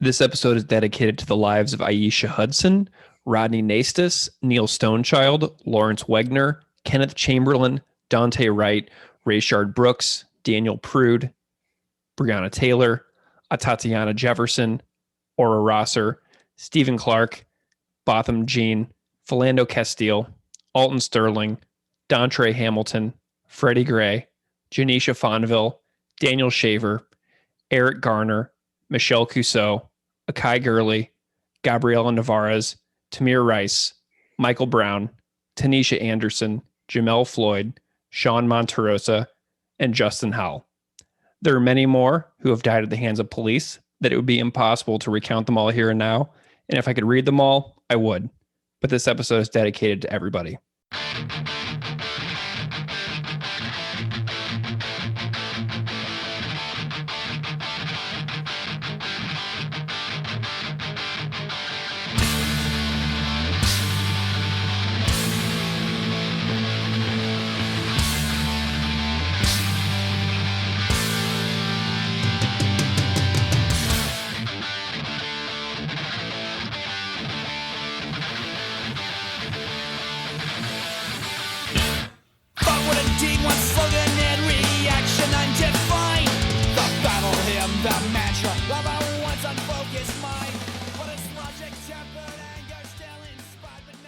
This episode is dedicated to the lives of Aisha Hudson, Rodney Nastis, Neil Stonechild, Lawrence Wegner, Kenneth Chamberlain, Dante Wright, Rayshard Brooks, Daniel Prude, Breonna Taylor, Tatiana Jefferson, Ora Rosser, Stephen Clark, Botham Jean, Philando Castile, Alton Sterling, Dontre Hamilton, Freddie Gray, Janisha Fonville, Daniel Shaver, Eric Garner, Michelle Cousseau, Akai Gurley, Gabriela Navarez, Tamir Rice, Michael Brown, Tanisha Anderson, Jamel Floyd, Sean Monterosa, and Justin Howell. There are many more who have died at the hands of police that it would be impossible to recount them all here and now. And if I could read them all, I would. But this episode is dedicated to everybody.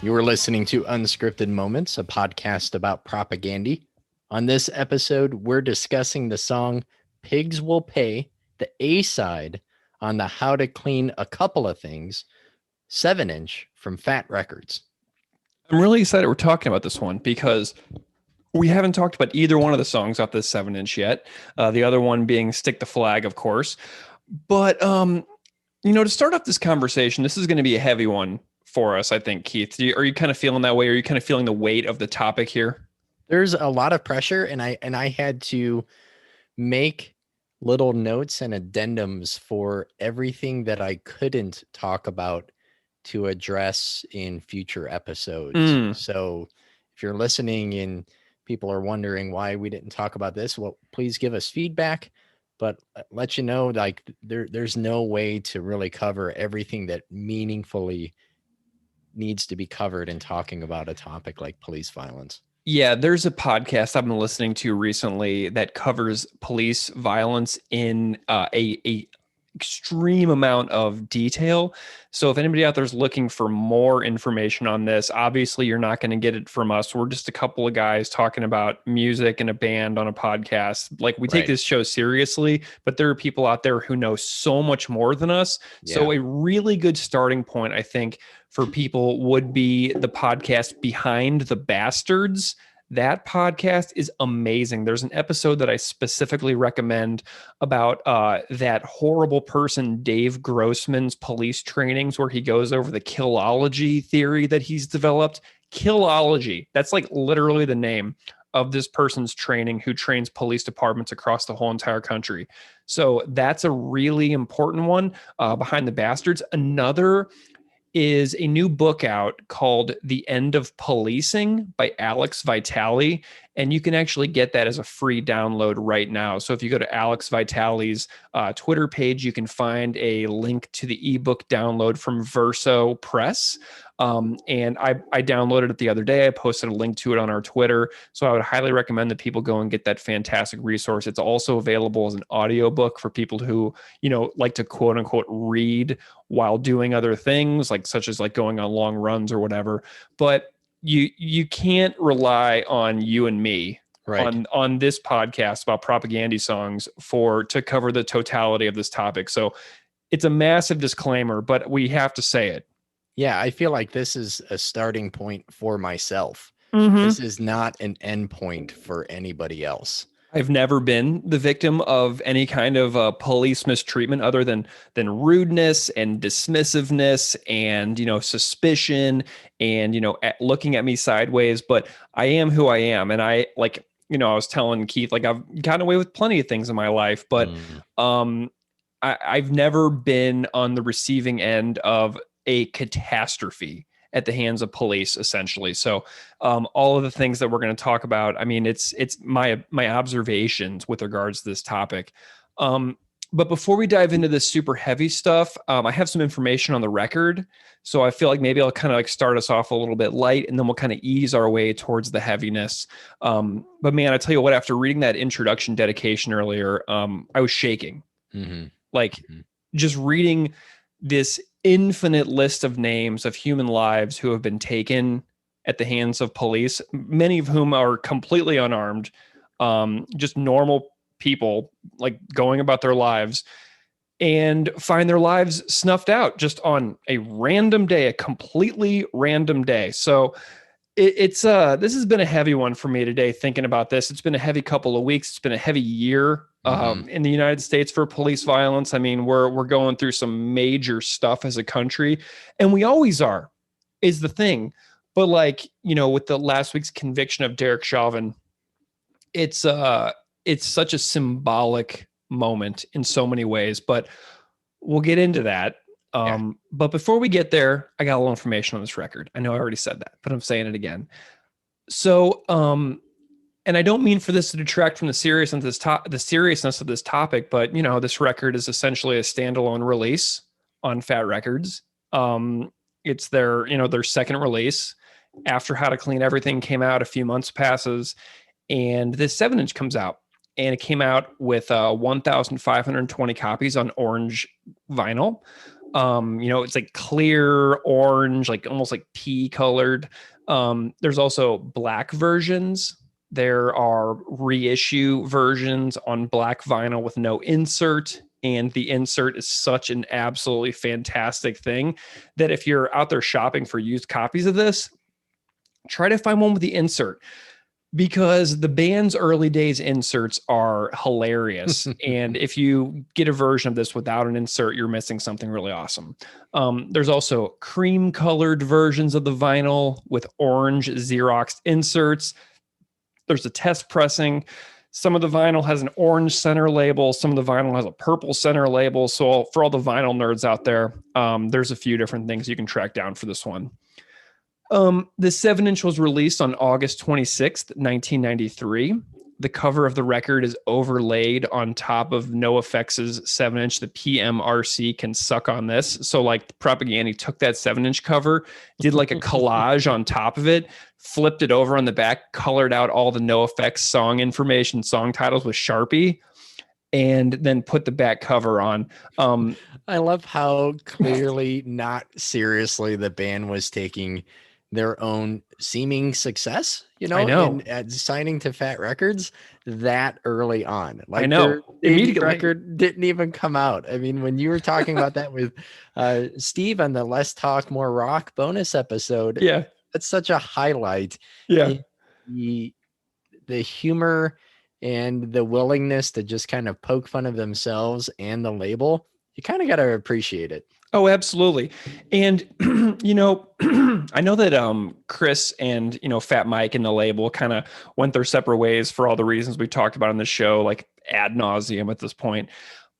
You are listening to Unscripted Moments, a podcast about propaganda. On this episode, we're discussing the song Pigs Will Pay, the A-side on the How to Clean a Couple of Things 7-inch from Fat Records. I'm really excited we're talking about this one because we haven't talked about either one of the songs off this 7-inch yet. The other one being Stick the Flag, of course. But, to start off this conversation, this is going to be a heavy one for us, I think, Keith. Are you kind of feeling that way? Are you kind of feeling the weight of the topic here? There's a lot of pressure, and I had to make little notes and addendums for everything that I couldn't talk about to address in future episodes. So if you're listening and people are wondering why we didn't talk about this, well, please give us feedback, but let you know, like, there's no way to really cover everything that meaningfully needs to be covered in talking about a topic like police violence. Yeah, there's a podcast I've been listening to recently that covers police violence in a extreme amount of detail. So if anybody out there is looking for more information on this, obviously you're not going to get it from us. We're just a couple of guys talking about music and a band on a podcast. Like, we take this show seriously, but there are people out there who know so much more than us. Yeah. So a really good starting point, I think, for people would be the podcast Behind the Bastards. That podcast is amazing. There's an episode that I specifically recommend about that horrible person, Dave Grossman's police trainings, where he goes over the killology theory that he's developed. Killology. That's like literally the name of this person's training who trains police departments across the whole entire country. So that's a really important one, Behind the Bastards. Another is a new book out called The End of Policing by Alex Vitale. And you can actually get that as a free download right now. So if you go to Alex Vitale's Twitter page, you can find a link to the ebook download from Verso Press. And I downloaded it the other day. I posted a link to it on our Twitter. So I would highly recommend that people go and get that fantastic resource. It's also available as an audiobook for people who, like to quote unquote read while doing other things, like such as like going on long runs or whatever. But you can't rely on you and me on this podcast about propaganda songs to cover the totality of this topic. So it's a massive disclaimer, but we have to say it. Yeah, I feel like this is a starting point for myself. Mm-hmm. This is not an end point for anybody else. I've never been the victim of any kind of police mistreatment other than rudeness and dismissiveness and, suspicion and, looking at me sideways. But I am who I am. And I was telling Keith, like, I've gotten away with plenty of things in my life, but I've never been on the receiving end of a catastrophe at the hands of police, essentially. So all of the things that we're going to talk about, I mean, it's my observations with regards to this topic. But before we dive into this super heavy stuff, I have some information on the record. So I feel like maybe I'll kind of like start us off a little bit light, and then we'll kind of ease our way towards the heaviness. But man, I tell you what, after reading that introduction dedication earlier, I was shaking. Like just reading this infinite list of names of human lives who have been taken at the hands of police, many of whom are completely unarmed, just normal people like going about their lives, and find their lives snuffed out just on a random day, a completely random day. So it's this has been a heavy one for me today thinking about this. It's been a heavy couple of weeks. It's been a heavy year in the United States for police violence. I mean, we're going through some major stuff as a country, and we always are, is the thing. But like, you know, with the last week's conviction of Derek Chauvin, it's such a symbolic moment in so many ways, but we'll get into that. But before we get there, I got a little information on this record. I know I already said that, but I'm saying it again. So, and I don't mean for this to detract from the seriousness of this topic, but you know, this record is essentially a standalone release on Fat Records. It's their second release after How to Clean Everything came out. A few months passes, and this 7-inch comes out, and it came out with 1,520 copies on orange vinyl. It's like clear orange, like almost like pea colored. There's also black versions. There are reissue versions on black vinyl with no insert. And the insert is such an absolutely fantastic thing that if you're out there shopping for used copies of this, try to find one with the insert, because the band's early days inserts are hilarious. And if you get a version of this without an insert, you're missing something really awesome. There's also cream colored versions of the vinyl with orange Xeroxed inserts. There's a test pressing. Some of the vinyl has an orange center label. Some of the vinyl has a purple center label. So for all the vinyl nerds out there, there's a few different things you can track down for this one. The 7-inch was released on August 26th, 1993. The cover of the record is overlaid on top of NoFX's 7-inch. The PMRC can suck on this. So like Propaganda took that 7-inch cover, did like a collage on top of it, flipped it over on the back, colored out all the NoFX song information, song titles with Sharpie, and then put the back cover on. I love how clearly not seriously the band was taking their own seeming success, you know, I know. and signing to Fat Records that early on. Like, I know. Their Immediately. record didn't even come out. I mean, when you were talking about that with Steve on the Less Talk More Rock bonus episode, Yeah, that's such a highlight. Yeah. The humor and the willingness to just kind of poke fun of themselves and the label, you kind of got to appreciate it. Oh, absolutely. And, you know, I know that Chris and, you know, Fat Mike and the label kind of went their separate ways for all the reasons we talked about on the show, like ad nauseum at this point.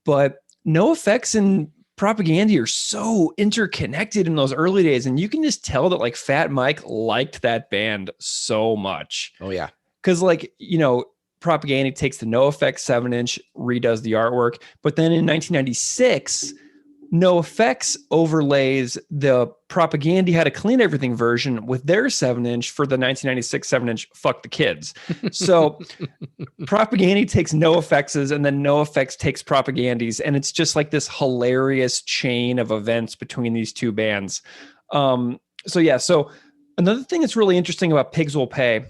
But NoFX and Propaganda are so interconnected in those early days. And you can just tell that like Fat Mike liked that band so much. Oh, yeah. Because like, you know, Propaganda takes the NoFX 7-inch, redoes the artwork. But then in 1996... NoFX overlays the Propaganda How to Clean Everything version with their 7-inch for the 1996 7-inch Fuck the Kids. So Propaganda takes NoFX's, and then NoFX takes Propaganda's, and it's just like this hilarious chain of events between these two bands. So another thing that's really interesting about Pigs Will Pay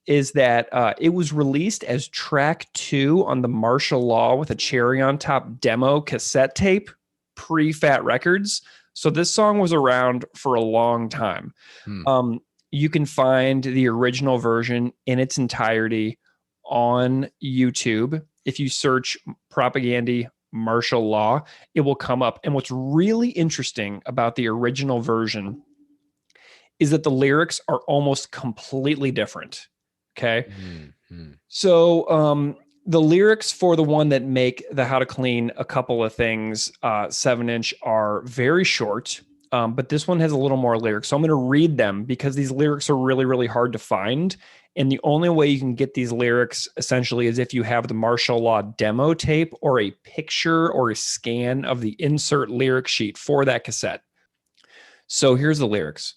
is that it was released as track 2 on the Martial Law with a cherry on top demo cassette tape, pre-Fat Records. So this song was around for a long time. You can find the original version in its entirety on YouTube. If you search Propaganda Martial Law, it will come up. And what's really interesting about the original version is that the lyrics are almost completely different. Okay. So, the lyrics for the one that make the How to Clean a Couple of Things 7-inch are very short. But this one has a little more lyrics. So I'm going to read them because these lyrics are really, really hard to find. And the only way you can get these lyrics essentially is if you have the martial law demo tape or a picture or a scan of the insert lyric sheet for that cassette. So here's the lyrics.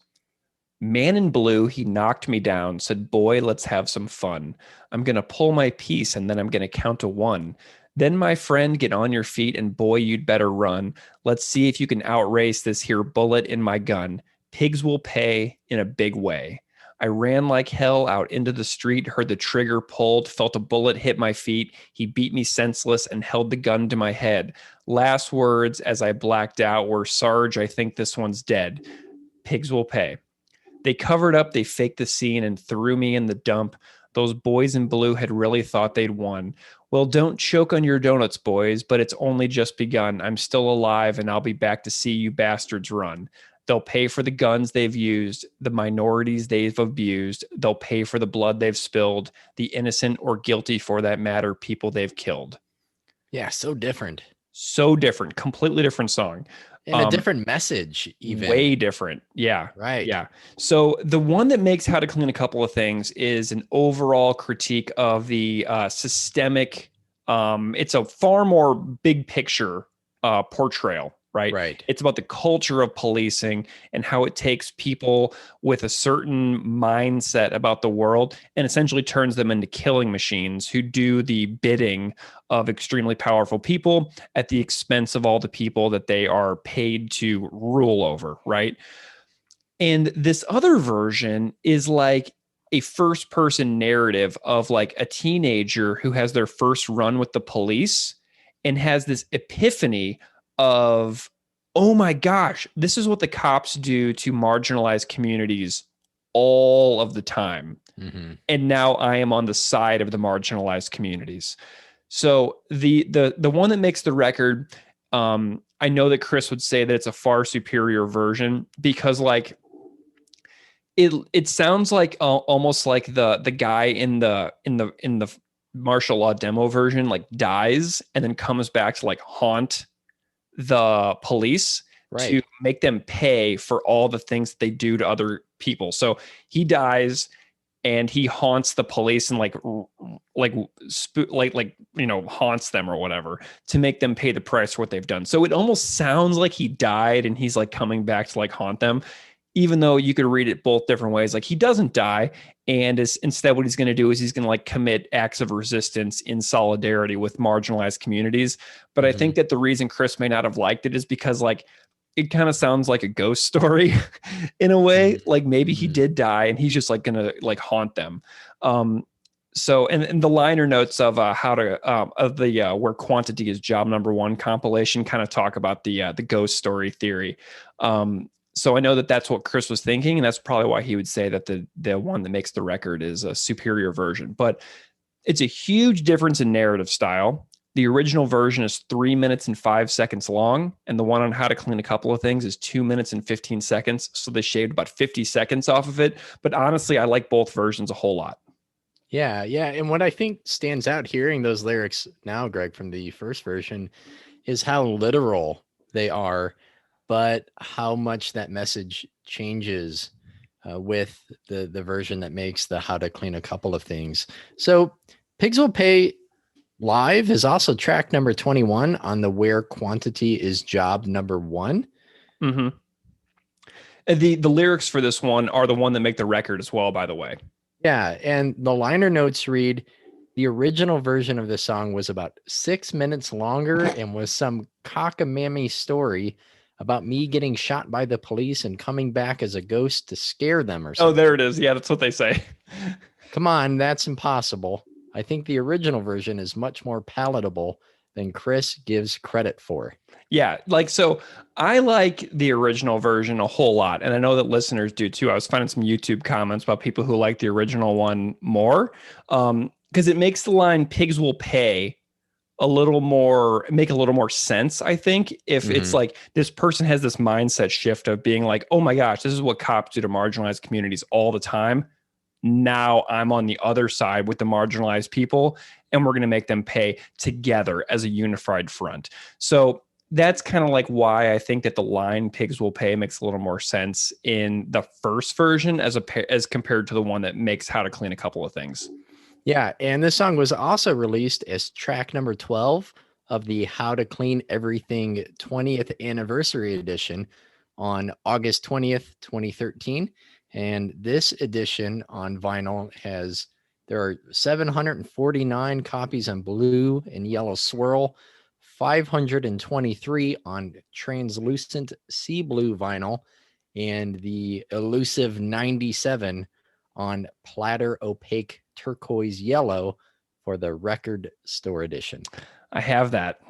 Man in blue, he knocked me down, said, boy, let's have some fun. I'm going to pull my piece and then I'm going to count to 1. Then, my friend, get on your feet and boy, you'd better run. Let's see if you can outrace this here bullet in my gun. Pigs will pay in a big way. I ran like hell out into the street, heard the trigger pulled, felt a bullet hit my feet. He beat me senseless and held the gun to my head. Last words as I blacked out were, Sarge, I think this one's dead. Pigs will pay. They covered up, they faked the scene and threw me in the dump. Those boys in blue had really thought they'd won. Well, don't choke on your donuts, boys, but it's only just begun. I'm still alive and I'll be back to see you bastards run. They'll pay for the guns they've used, the minorities they've abused. They'll pay for the blood they've spilled, the innocent or guilty for that matter, people they've killed. Yeah, so different. So different, completely different song. And a different message, even. Way different. Yeah. Right. Yeah. So the one that makes How to Clean a Couple of Things is an overall critique of the systemic, it's a far more big picture portrayal, right? Right. It's about the culture of policing and how it takes people with a certain mindset about the world and essentially turns them into killing machines who do the bidding of extremely powerful people at the expense of all the people that they are paid to rule over, right? And this other version is like a first person narrative of like a teenager who has their first run with the police and has this epiphany of, oh my gosh, this is what the cops do to marginalized communities all of the time. Mm-hmm. And now I am on the side of the marginalized communities. So the one that makes the record, I know that Chris would say that it's a far superior version because like it sounds like almost like the guy in the martial law demo version like dies and then comes back to like haunt the police to make them pay for all the things that they do to other people. So he dies and he haunts the police and haunts them or whatever to make them pay the price for what they've done. So it almost sounds like he died and he's like coming back to like haunt them, even though you could read it both different ways. Like he doesn't die. And instead what he's going to do is he's going to like commit acts of resistance in solidarity with marginalized communities. But I think that the reason Chris may not have liked it is because like, it kind of sounds like a ghost story in a way. Like maybe he did die and he's just like going to like haunt them. So, and the liner notes of where quantity is job number one compilation kind of talk about the ghost story theory. So I know that that's what Chris was thinking, and that's probably why he would say that the one that makes the record is a superior version. But it's a huge difference in narrative style. The original version is 3 minutes and 5 seconds long, and the one on How to Clean a Couple of Things is 2 minutes and 15 seconds. So they shaved about 50 seconds off of it. But honestly, I like both versions a whole lot. Yeah, yeah. And what I think stands out hearing those lyrics now, Greg, from the first version, is how literal they are, but how much that message changes with the version that makes the How to Clean a Couple of Things. So Pigs Will Pay Live is also track number 21 on the Where Quantity is job number one. Mm-hmm. The lyrics for this one are the one that make the record as well, by the way. Yeah, and the liner notes read, the original version of the song was about 6 minutes longer and was some cockamamie story about me getting shot by the police and coming back as a ghost to scare them or something. Oh, there it is. Yeah, that's what they say. Come on, that's impossible. I think the original version is much more palatable than Chris gives credit for. Yeah, like, so I like the original version a whole lot, and I know that listeners do too. I was finding some YouTube comments about people who like the original one more, because it makes the line "pigs will pay" make a little more sense. I think if it's like this person has this mindset shift of being like, oh my gosh, this is what cops do to marginalized communities all the time. Now I'm on the other side with the marginalized people, and we're going to make them pay together as a unified front. So that's kind of like why I think that the line "Pigs Will Pay" makes a little more sense in the first version as compared to the one that makes "How to Clean a Couple of Things." Yeah, and this song was also released as track number 12 of the How to Clean Everything 20th Anniversary Edition on August 20th, 2013. And this edition on vinyl there are 749 copies on blue and yellow swirl, 523 on translucent sea blue vinyl, and the elusive 97 on platter opaque turquoise yellow for the record store edition. I have that.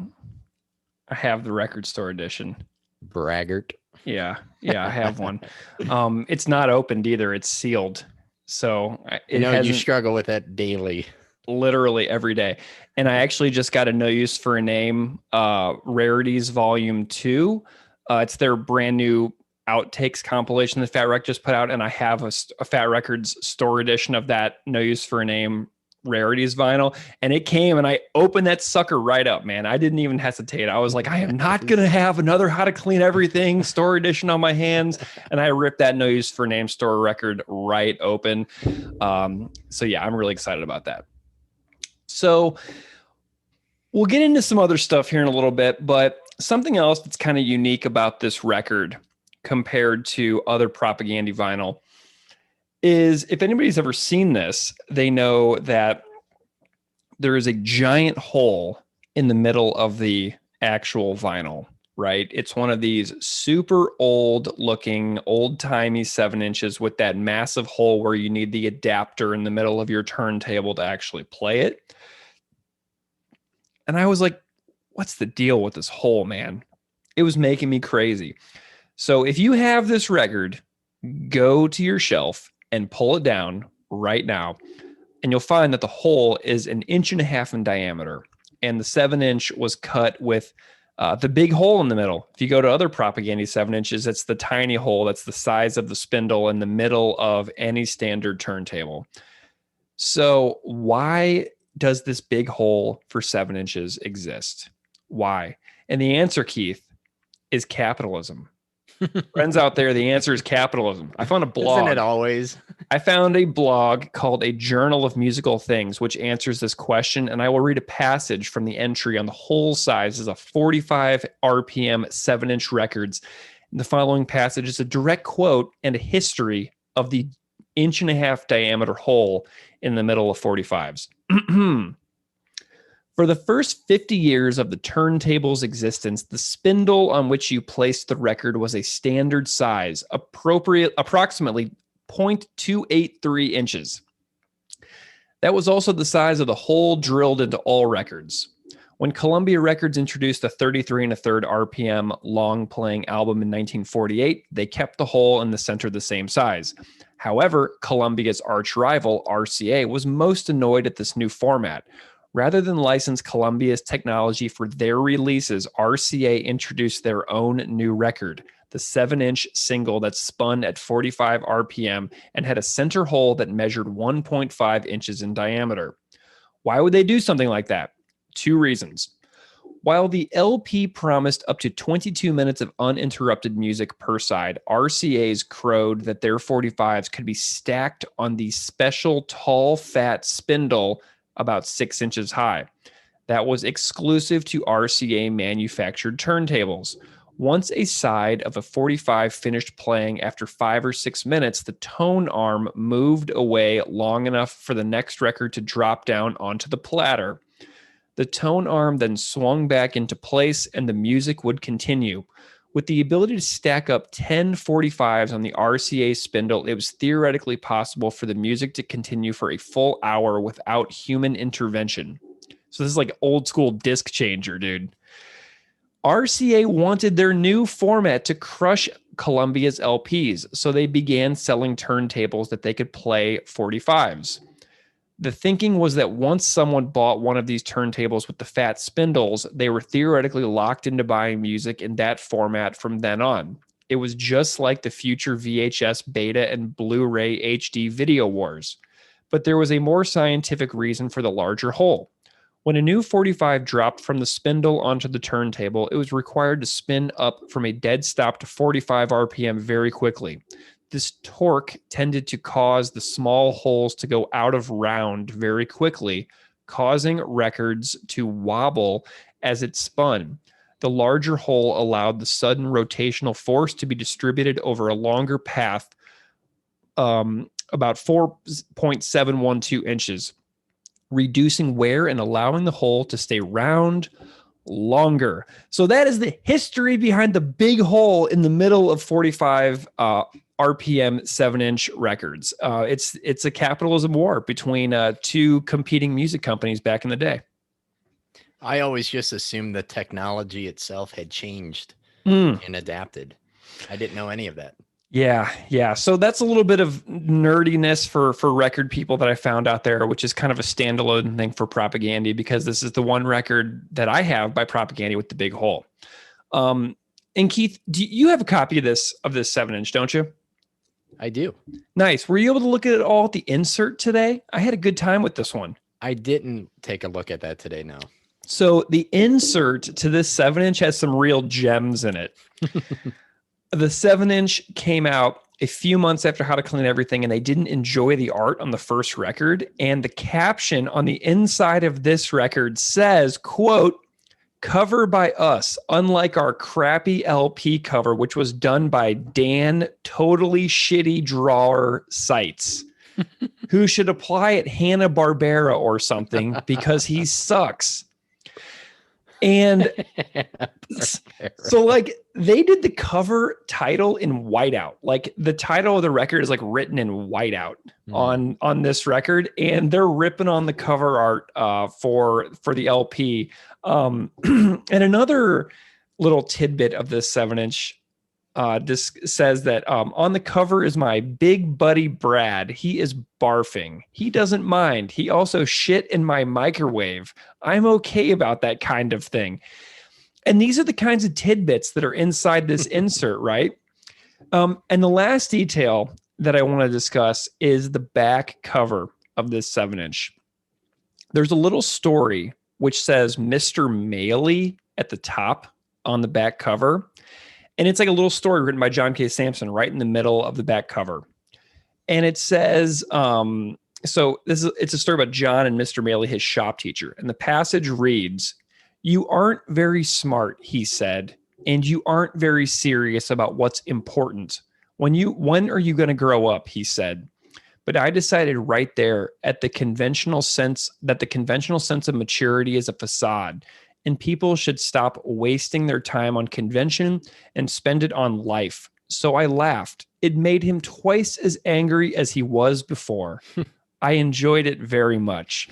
I have the record store edition. Braggart. Yeah, I have one. It's not opened either. It's sealed. So I know you struggle with that daily. Literally every day. And I actually just got a No Use for a Name Rarities Volume 2. It's their brand new outtakes compilation that Fat Wreck just put out, and I have a Fat Records store edition of that No Use for a Name Rarities vinyl, and it came, and I opened that sucker right up, man. I didn't even hesitate. I was like, I am not gonna have another How to Clean Everything store edition on my hands, and I ripped that No Use for a Name store record right open. So yeah, I'm really excited about that. So we'll get into some other stuff here in a little bit, but something else that's kind of unique about this record compared to other Propaganda vinyl is, if anybody's ever seen this, they know that there is a giant hole in the middle of the actual vinyl, right? It's one of these super old looking, old timey 7-inches with that massive hole where you need the adapter in the middle of your turntable to actually play it. And I was like, what's the deal with this hole, man? It was making me crazy. So if you have this record, go to your shelf and pull it down right now, and you'll find that the hole is 1.5 inches in diameter, and the 7-inch was cut with the big hole in the middle. If you go to other Propaganda 7-inches, it's the tiny hole that's the size of the spindle in the middle of any standard turntable. So why does this big hole for 7 inches exist? Why? And the answer, Keith, is capitalism. Friends out there, the answer is capitalism. I found a blog. Isn't it always? I found a blog called A Journal of Musical Things, which answers this question, and I will read a passage from the entry on the hole sizes of 45 RPM 7-inch records. And the following passage is a direct quote and a history of the 1.5 inch diameter hole in the middle of 45s. For the first 50 years of the turntable's existence, the spindle on which you placed the record was a standard size, approximately 0.283 inches. That was also the size of the hole drilled into all records. When Columbia Records introduced the 33 1/3 RPM long-playing album in 1948, they kept the hole in the center the same size. However, Columbia's arch rival, RCA, was most annoyed at this new format. Rather than license Columbia's technology for their releases, RCA introduced their own new record, the 7-inch single that spun at 45 RPM and had a center hole that measured 1.5 inches in diameter. Why would they do something like that? 2 reasons. While the LP promised up to 22 minutes of uninterrupted music per side, RCA's crowed that their 45s could be stacked on the special tall, fat spindle about 6 inches high. That was exclusive to RCA manufactured turntables. Once a side of a 45 finished playing after 5 or 6 minutes, the tone arm moved away long enough for the next record to drop down onto the platter. The tone arm then swung back into place and the music would continue. With the ability to stack up 10 45s on the RCA spindle, it was theoretically possible for the music to continue for a full hour without human intervention. So this is like old school disc changer, dude. RCA wanted their new format to crush Columbia's LPs, so they began selling turntables that they could play 45s. The thinking was that once someone bought one of these turntables with the fat spindles, they were theoretically locked into buying music in that format from then on. It was just like the future VHS, beta, and Blu-ray HD video wars. But there was a more scientific reason for the larger hole. When a new 45 dropped from the spindle onto the turntable, it was required to spin up from a dead stop to 45 RPM very quickly. This torque tended to cause the small holes to go out of round very quickly, causing records to wobble as it spun. The larger hole allowed the sudden rotational force to be distributed over a longer path, about 4.712 inches, reducing wear and allowing the hole to stay round longer. So that is the history behind the big hole in the middle of 45 RPM 7-inch records. It's a capitalism war between two competing music companies back in the day. I always just assumed the technology itself had changed and adapted. I didn't know any of that. Yeah. So that's a little bit of nerdiness for record people that I found out there, which is kind of a standalone thing for Propaganda, because this is the one record that I have by Propaganda with the big hole. And Keith, do you have a copy of this 7-inch, don't you? I do. Nice. Were you able to look at it all at the insert today? I had a good time with this one. I didn't take a look at that today, no. So the insert to this 7-inch has some real gems in it. The 7-inch came out a few months after How to Clean Everything, and they didn't enjoy the art on the first record. And the caption on the inside of this record says, quote, "Cover by us, unlike our crappy LP cover, which was done by Dan Totally Shitty Drawer Sites, who should apply at Hanna-Barbera or something because he sucks." And so like they did the cover title in whiteout. Like the title of the record is like written in whiteout on this record, and they're ripping on the cover art for the LP. And another little tidbit of this 7-inch disc says that on the cover is my big buddy Brad. He is barfing. He doesn't mind. He also shit in my microwave. I'm okay about that kind of thing. And these are the kinds of tidbits that are inside this insert, right? And the last detail that I want to discuss is the back cover of this 7-inch. There's a little story which says Mr. Maley at the top on the back cover. And it's like a little story written by John K. Samson right in the middle of the back cover. And it says, it's a story about John and Mr. Maley, his shop teacher. And the passage reads, "You aren't very smart," he said, "and you aren't very serious about what's important. When are you going to grow up?" he said. But I decided right there that the conventional sense of maturity is a facade, and people should stop wasting their time on convention and spend it on life. So I laughed. It made him twice as angry as he was before. I enjoyed it very much.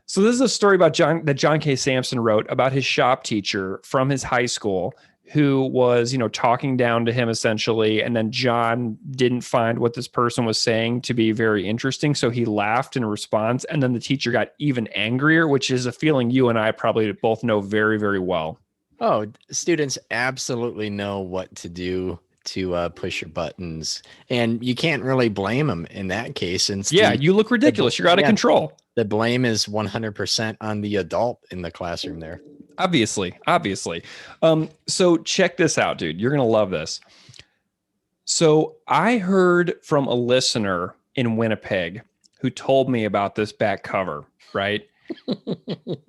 So this is a story about John K. Samson wrote about his shop teacher from his high school who was, talking down to him essentially. And then John didn't find what this person was saying to be very interesting. So he laughed in response. And then the teacher got even angrier, which is a feeling you and I probably both know very, very well. Oh, students absolutely know what to do to push your buttons. And you can't really blame them in that case. And you look ridiculous. You're out of control. The blame is 100% on the adult in the classroom there. Obviously. So check this out, dude. You're going to love this. So I heard from a listener in Winnipeg who told me about this back cover, right?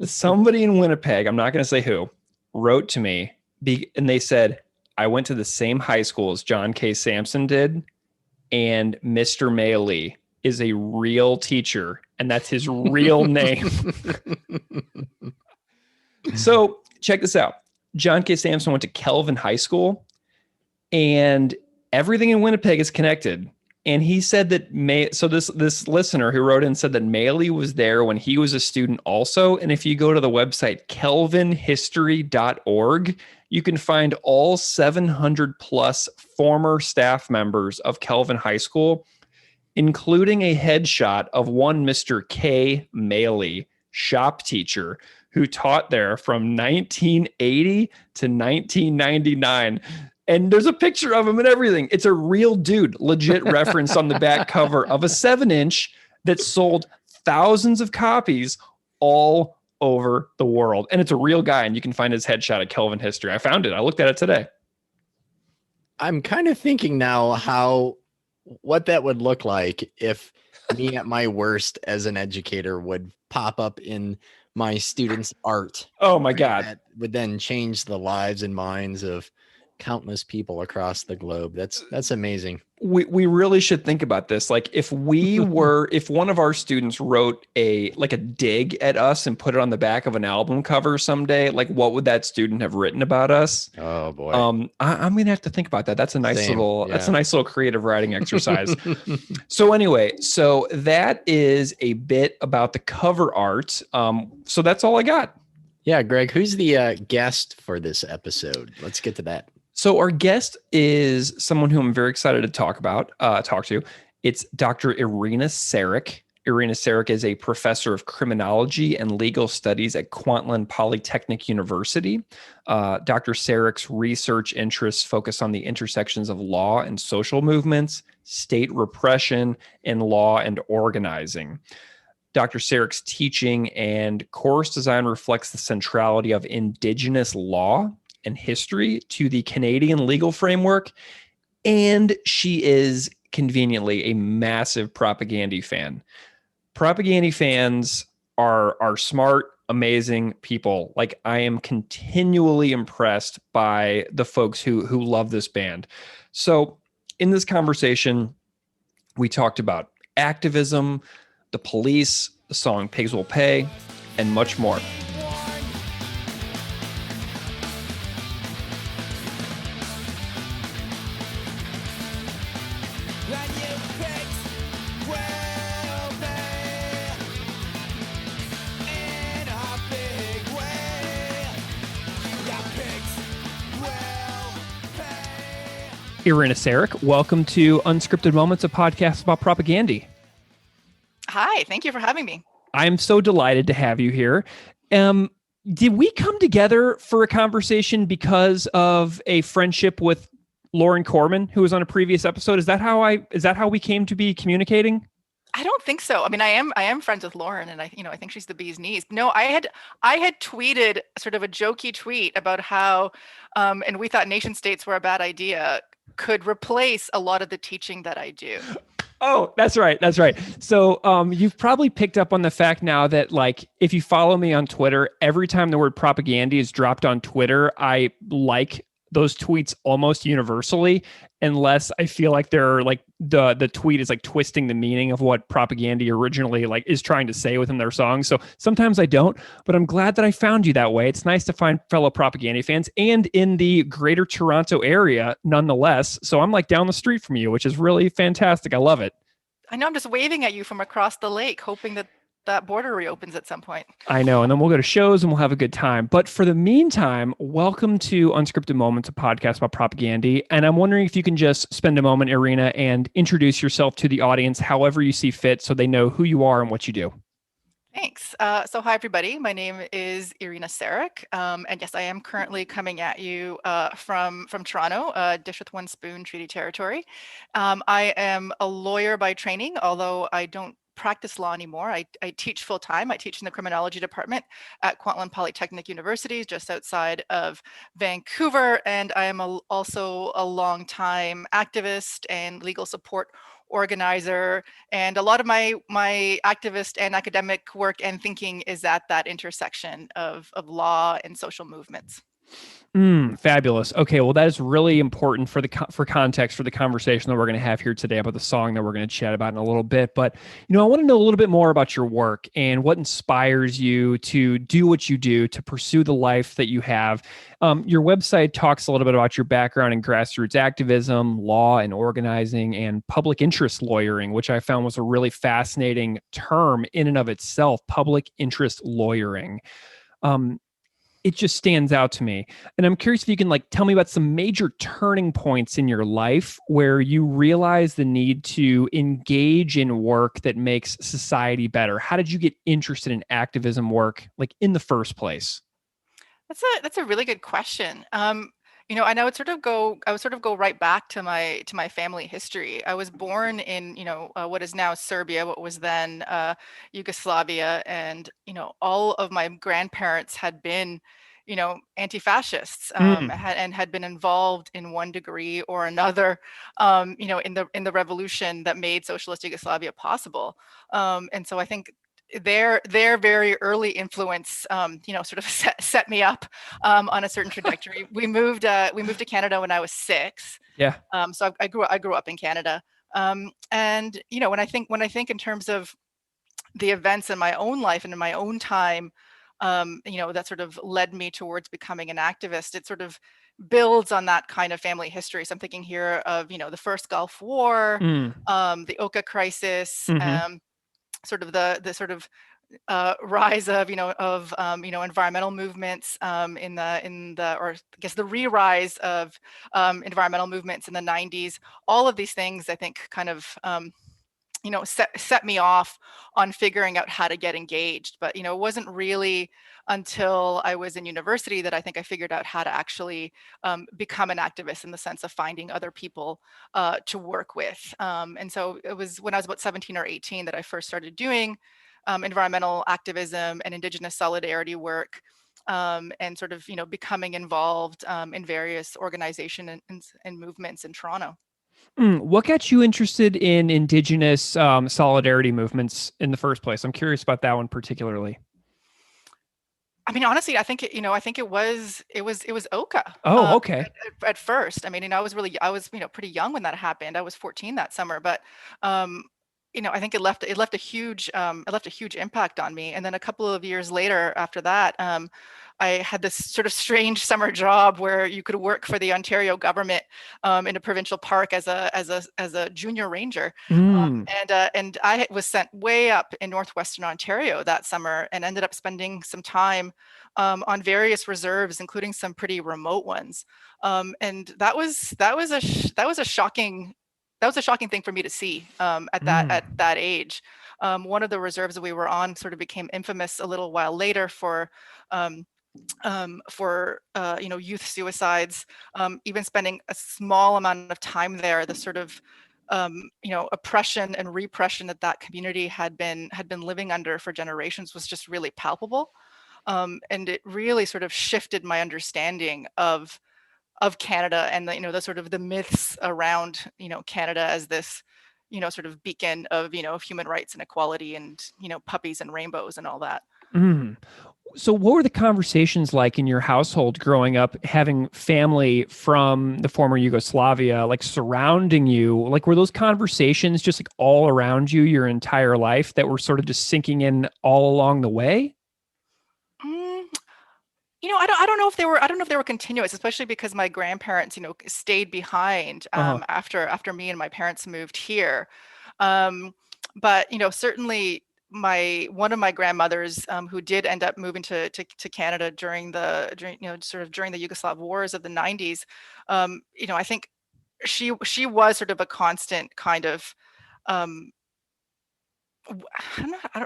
Somebody in Winnipeg, I'm not going to say who, wrote to me and they said, I went to the same high school as John K. Samson did, and Mr. Maley is a real teacher, and that's his real name. So check this out. John K. Samson went to Kelvin High School, and everything in Winnipeg is connected. And he said that this listener who wrote in said that Maley was there when he was a student also. And if you go to the website kelvinhistory.org, you can find all 700 plus former staff members of Kelvin High School, including a headshot of one Mr. K. Maley, shop teacher, who taught there from 1980 to 1999. And there's a picture of him and everything. It's a real dude, legit reference on the back cover of a 7-inch that sold thousands of copies all over the world. And it's a real guy, and you can find his headshot at Kelvin History. I found it. I looked at it today. I'm kind of thinking now what that would look like if me at my worst as an educator would pop up in my students' art. Oh my God. That would then change the lives and minds of countless people across the globe. That's amazing. We really should think about this. Like if one of our students wrote a dig at us and put it on the back of an album cover someday, like what would that student have written about us? Oh boy. I'm gonna have to think about that. That's a nice that's a nice little creative writing exercise. So anyway, so that is a bit about the cover art. So that's all I got. Yeah, Greg, who's the guest for this episode? Let's get to that. So our guest is someone who I'm very excited to talk to. It's Dr. Irina Ceric. Irina Ceric is a professor of criminology and legal studies at Kwantlen Polytechnic University. Dr. Ceric's research interests focus on the intersections of law and social movements, state repression, and law and organizing. Dr. Ceric's teaching and course design reflects the centrality of Indigenous law and history to the Canadian legal framework, and she is conveniently a massive Propagandhi fan. Propagandhi fans are smart, amazing people. Like I am continually impressed by the folks who love this band. So in this conversation, we talked about activism, the police, the song Pigs Will Pay, and much more. Irina Ceric, welcome to Unscripted Moments, a podcast about Propagandhi. Hi, thank you for having me. I'm so delighted to have you here. Did we come together for a conversation because of a friendship with Lauren Corman, who was on a previous episode? Is that how we came to be communicating? I don't think so. I mean, I am friends with Lauren, and I think she's the bee's knees. No, I had tweeted sort of a jokey tweet about how, and we thought nation states were a bad idea, could replace a lot of the teaching that I do. Oh, that's right. That's right. So you've probably picked up on the fact now that, like, if you follow me on Twitter, every time the word Propagandhi is dropped on Twitter, I like those tweets almost universally, unless I feel like they're like the tweet is like twisting the meaning of what Propagandhi originally like is trying to say within their song. So sometimes I don't, but I'm glad that I found you that way. It's nice to find fellow Propagandhi fans and in the greater Toronto area nonetheless. So I'm like down the street from you, which is really fantastic. I love it. I know, I'm just waving at you from across the lake, hoping that border reopens at some point. I know. And then we'll go to shows and we'll have a good time. But for the meantime, welcome to Unscripted Moments, a podcast about Propagandhi. And I'm wondering if you can just spend a moment, Irina, and introduce yourself to the audience however you see fit so they know who you are and what you do. Thanks. So hi, everybody. My name is Irina Ceric. And yes, I am currently coming at you from Toronto, Dish with One Spoon Treaty Territory. I am a lawyer by training, although I don't practice law anymore. I teach full time. I teach in the criminology department at Kwantlen Polytechnic University, just outside of Vancouver. And I am also a long-time activist and legal support organizer. And a lot of my activist and academic work and thinking is at that intersection of law and social movements. Fabulous. Okay, well, that is really important for context for the conversation that we're going to have here today about the song that we're going to chat about in a little bit. But, I want to know a little bit more about your work and what inspires you to do what you do, to pursue the life that you have. Your website talks a little bit about your background in grassroots activism, law and organizing, and public interest lawyering, which I found was a really fascinating term in and of itself, public interest lawyering. It just stands out to me. And I'm curious if you can tell me about some major turning points in your life where you realize the need to engage in work that makes society better. How did you get interested in activism work in the first place? That's a really good question. And I would sort of go right back to my family history. I was born in, what is now Serbia, what was then Yugoslavia, and all of my grandparents had been, anti-fascists, Mm. and had been involved in one degree or another, in the revolution that made socialist Yugoslavia possible. And so I think their very early influence, sort of set me up on a certain trajectory. We moved to Canada when I was 6. Yeah. So I grew up in Canada. And when I think in terms of the events in my own life and in my own time, that sort of led me towards becoming an activist. It sort of builds on that kind of family history. So I'm thinking here of, the first Gulf War, Mm. the Oka crisis, Hmm. sort of the sort of rise of environmental movements, or I guess the re-rise of environmental movements in the 90s. All of these things, I think, kind of set me off on figuring out how to get engaged. But it wasn't really until I was in university that I think I figured out how to actually become an activist, in the sense of finding other people to work with. And so it was when I was about 17 or 18 that I first started doing environmental activism and Indigenous solidarity work. And sort of, becoming involved in various organizations and movements in Toronto. What got you interested in Indigenous solidarity movements in the first place? I'm curious about that one particularly. I mean, honestly, I think it was Oka Oh, okay. at first. I mean, I was, pretty young when that happened. I was 14 that summer, but um, I think it left a huge impact on me. And then a couple of years later, after that, I had this sort of strange summer job where you could work for the Ontario government in a provincial park as a junior ranger. Mm. And I was sent way up in northwestern Ontario that summer and ended up spending some time on various reserves, including some pretty remote ones. And that was a shocking thing for me to see at that Mm. at that age. One of the reserves that we were on sort of became infamous a little while later um, for youth suicides. Even spending a small amount of time there, the sort of oppression and repression that community had been living under for generations was just really palpable. And it really sort of shifted my understanding of Canada, and the sort of the myths around Canada as this sort of beacon of human rights and equality, and puppies and rainbows and all that. Mm. So, what were the conversations like in your household growing up, having family from the former Yugoslavia, like surrounding you? Like, were those conversations just like all around you your entire life that were sort of just sinking in all along the way? Mm, I don't know if they were continuous, especially because my grandparents, stayed behind Uh-huh. after me and my parents moved here. Um, but certainly one of my grandmothers, who did end up moving to Canada during the Yugoslav wars of the 90s. I think she was sort of a constant kind of um,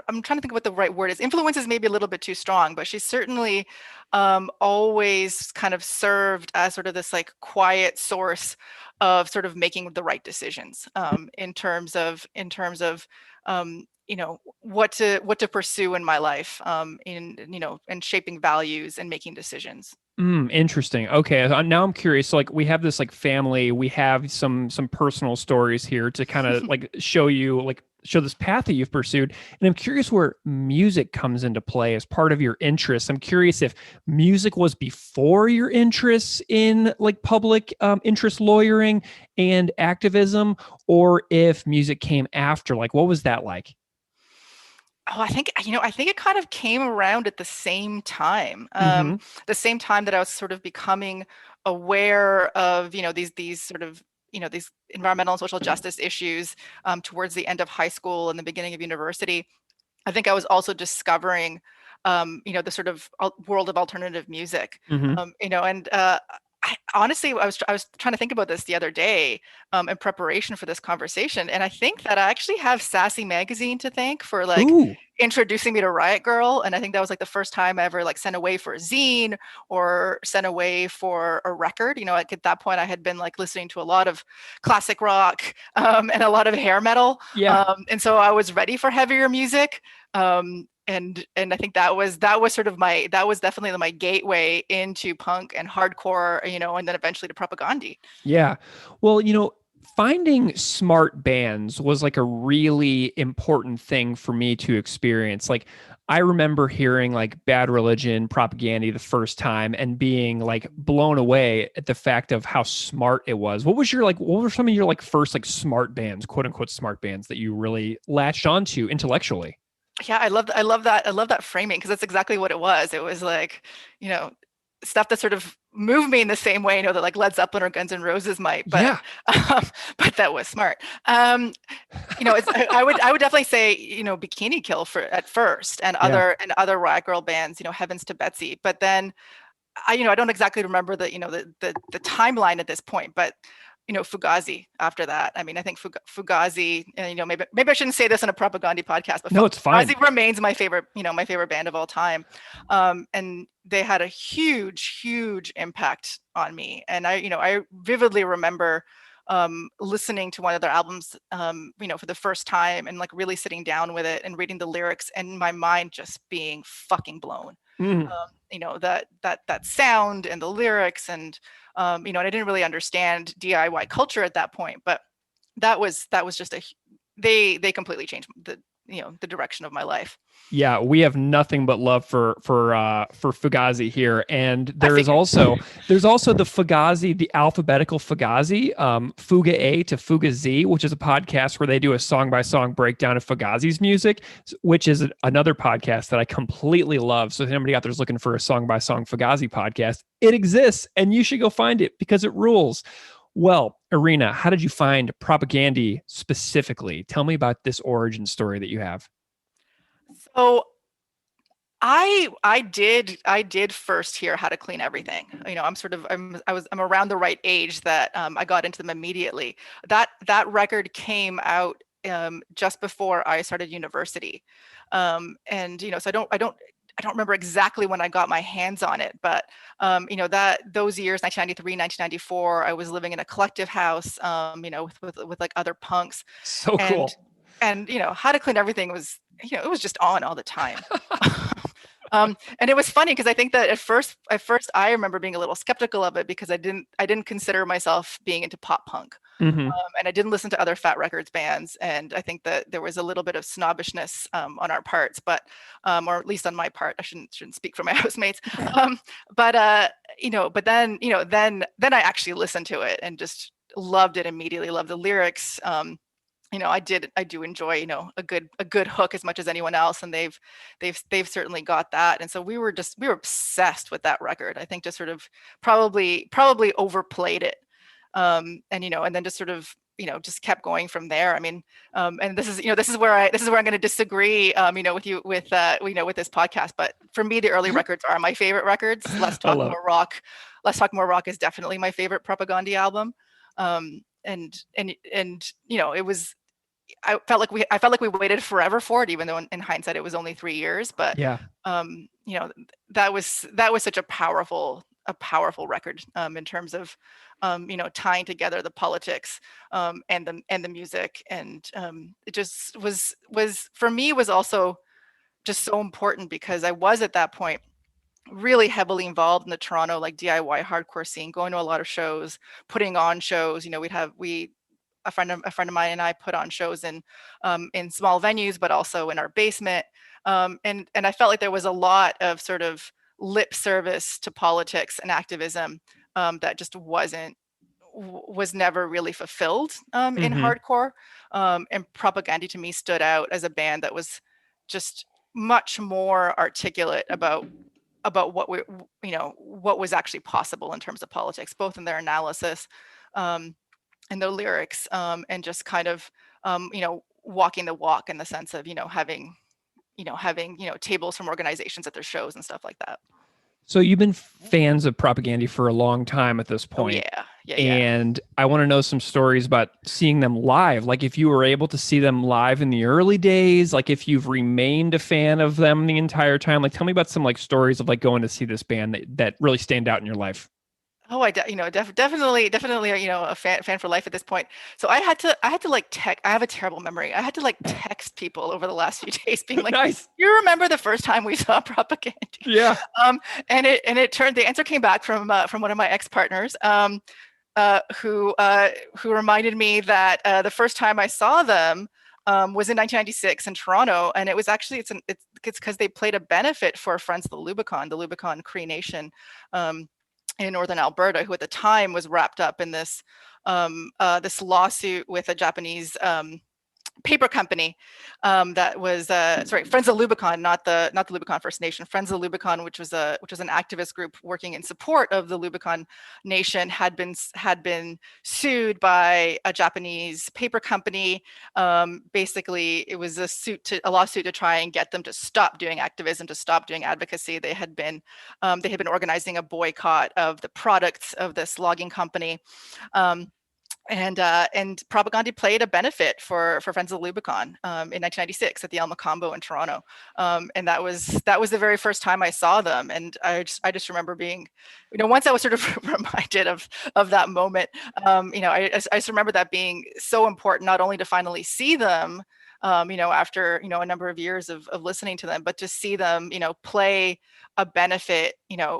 I'm trying to think of what the right word is. Influence is maybe a little bit too strong, but she certainly always kind of served as sort of this like quiet source of sort of making the right decisions, in terms of what to pursue in my life, and shaping values and making decisions. Interesting. Okay, now I'm curious. So, like, we have this like family. We have some personal stories here to kind of like show this path that you've pursued. And I'm curious where music comes into play as part of your interests. I'm curious if music was before your interests in like public interest lawyering and activism, or if music came after. Like, what was that like? Oh, I think it kind of came around at the same time. Mm-hmm. The same time that I was sort of becoming aware of, these sort of, these environmental and social justice issues, towards the end of high school and the beginning of university. I think I was also discovering, the sort of world of alternative music. Mm-hmm. And honestly, I was trying to think about this the other day, in preparation for this conversation, and I think that I actually have Sassy Magazine to thank for like Ooh, introducing me to Riot Girl, and I think that was like the first time I ever like sent away for a zine or sent away for a record. Like at that point, I had been like listening to a lot of classic rock, and a lot of hair metal, yeah. and so I was ready for heavier music. And I think that was sort of that was definitely my gateway into punk and hardcore, and then eventually to propaganda. Yeah. Well, finding smart bands was like a really important thing for me to experience. Like, I remember hearing like Bad Religion, Propaganda the first time and being like blown away at the fact of how smart it was. What were some of your like first like smart bands, quote unquote smart bands that you really latched onto intellectually? Yeah, I love that framing because that's exactly what it was. It was like, you know, stuff that sort of moved me in the same way, that like Led Zeppelin or Guns N' Roses might, but Yeah. um, but that was smart. I would definitely say, Bikini Kill for at first, and Yeah. other Riot Girl bands, Heavens to Betsy. But then I don't exactly remember the timeline at this point, but Fugazi after that. I mean, I think Fugazi, maybe I shouldn't say this on a propaganda podcast, but No, it's fine. Fugazi remains my favorite, my favorite band of all time. And they had a huge impact on me. And I vividly remember listening to one of their albums, for the first time and like really sitting down with it and reading the lyrics and my mind just being fucking blown. Mm. That sound and the lyrics and and I didn't really understand DIY culture at that point, but that was just they completely changed the direction of my life. Yeah, we have nothing but love for Fugazi here, and I there's figured. also the Fugazi, the alphabetical Fugazi, Fuga A to Fuga Z, which is a podcast where they do a song by song breakdown of Fugazi's music, which is another podcast that I completely love. So if anybody out there's looking for a song by song Fugazi podcast, it exists, and you should go find it because it rules. Well, Irina, how did you find Propaganda specifically? Tell me about this origin story that you have. So I did first hear How to Clean Everything. I'm around the right age that I got into them immediately. That record came out just before I started university, and so I don't remember exactly when I got my hands on it, but that those years, 1993, 1994, I was living in a collective house, with like other punks, So and cool. How to Clean Everything was, it was just on all the time. And it was funny because I think that at first I remember being a little skeptical of it because I didn't consider myself being into pop punk, Hmm. and I didn't listen to other Fat Records bands, and I think that there was a little bit of snobbishness on our parts, but or at least on my part. I shouldn't speak for my housemates, but but then I actually listened to it and just loved it immediately. Loved the lyrics. I do enjoy, a good hook as much as anyone else, and they've certainly got that. And so we were obsessed with that record. I think just sort of probably overplayed it. And then just sort of, just kept going from there. I mean, and this is where I'm going to disagree, with you with this podcast. But for me, the early records are my favorite records. Let's I Talk love it. More Rock. Let's Talk More Rock is definitely my favorite Propaganda album. And it was I felt like we waited forever for it, even though in hindsight it was only 3 years. But Yeah. um, you know, that was such a powerful record, in terms of tying together the politics, and the music, and it just was for me was also just so important because I was at that point really heavily involved in the Toronto like DIY hardcore scene, going to a lot of shows, putting on shows. We a friend of mine and I put on shows in small venues, but also in our basement. And I felt like there was a lot of sort of lip service to politics and activism, that just was never really fulfilled, in Hmm. hardcore. And Propaganda to me stood out as a band that was just much more articulate about what was actually possible in terms of politics, both in their analysis, um, and their lyrics, and just kind of walking the walk in the sense of having tables from organizations at their shows and stuff like that. So you've been fans of Propaganda for a long time at this Oh point, yeah, yeah. and I want to know some stories about seeing them live. Like if you were able to see them live in the early days, like if you've remained a fan of them the entire time. Like tell me about some like stories of like going to see this band that really stand out in your life. Oh, definitely, a fan for life at this point. So I had to like I have a terrible memory. I had to like text people over the last few days, being like, Nice. "You remember the first time we saw Propaganda?" Yeah. And it turned the answer came back from one of my ex partners, who reminded me that the first time I saw them was in 1996 in Toronto, and it was actually it's because they played a benefit for Friends of the Lubicon Cree Nation. In northern Alberta, who at the time was wrapped up in this lawsuit with a Japanese paper company that was Friends of Lubicon, not the Lubicon First Nation. Friends of Lubicon, which was an activist group working in support of the Lubicon Nation, had been sued by a Japanese paper company. Basically, it was a lawsuit to try and get them to stop doing activism, to stop doing advocacy. They had been organizing a boycott of the products of this logging company. And Propaganda played a benefit for Friends of the Lubicon in 1996 at the El Macombo in Toronto, and that was the very first time I saw them. And I just remember being, once I was sort of reminded of that moment, I just remember that being so important, not only to finally see them, after a number of years of listening to them, but to see them, play a benefit,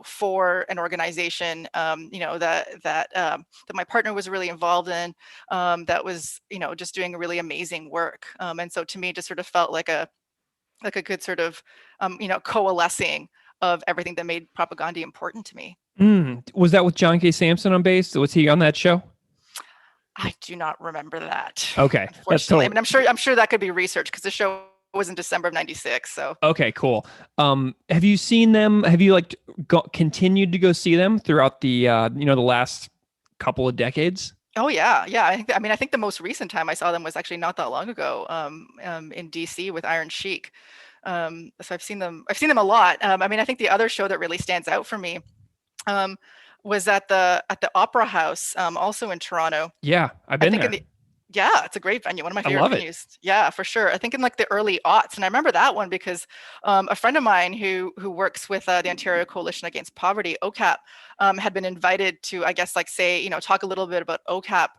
for an organization, that my partner was really involved in, that was, just doing really amazing work. And so to me, it just sort of felt like a good sort of, coalescing of everything that made Propaganda important to me. Was that with John K. Samson on bass? Was he on that show? I do not remember that. Okay, that's Unfortunately, totally. I mean, I'm sure that could be researched because the show was in December of '96. So Okay, cool. Have you seen them? Have you like continued to go see them throughout the the last couple of decades? oh yeah, yeah. I think the most recent time I saw them was actually not that long ago, in DC with Iron Sheik. So I've seen them. I've seen them a lot. I mean, I think the other show that really stands out for me um, was at the Opera House, also in Toronto. Yeah, I've I been think in there. the Yeah, it's a great venue. One of my I favorite love it. venues. Yeah, for sure. I think in like the early aughts, and I remember that one because a friend of mine who works with the Ontario Coalition Against Poverty, OCAP, had been invited to, I guess, like say, talk a little bit about OCAP,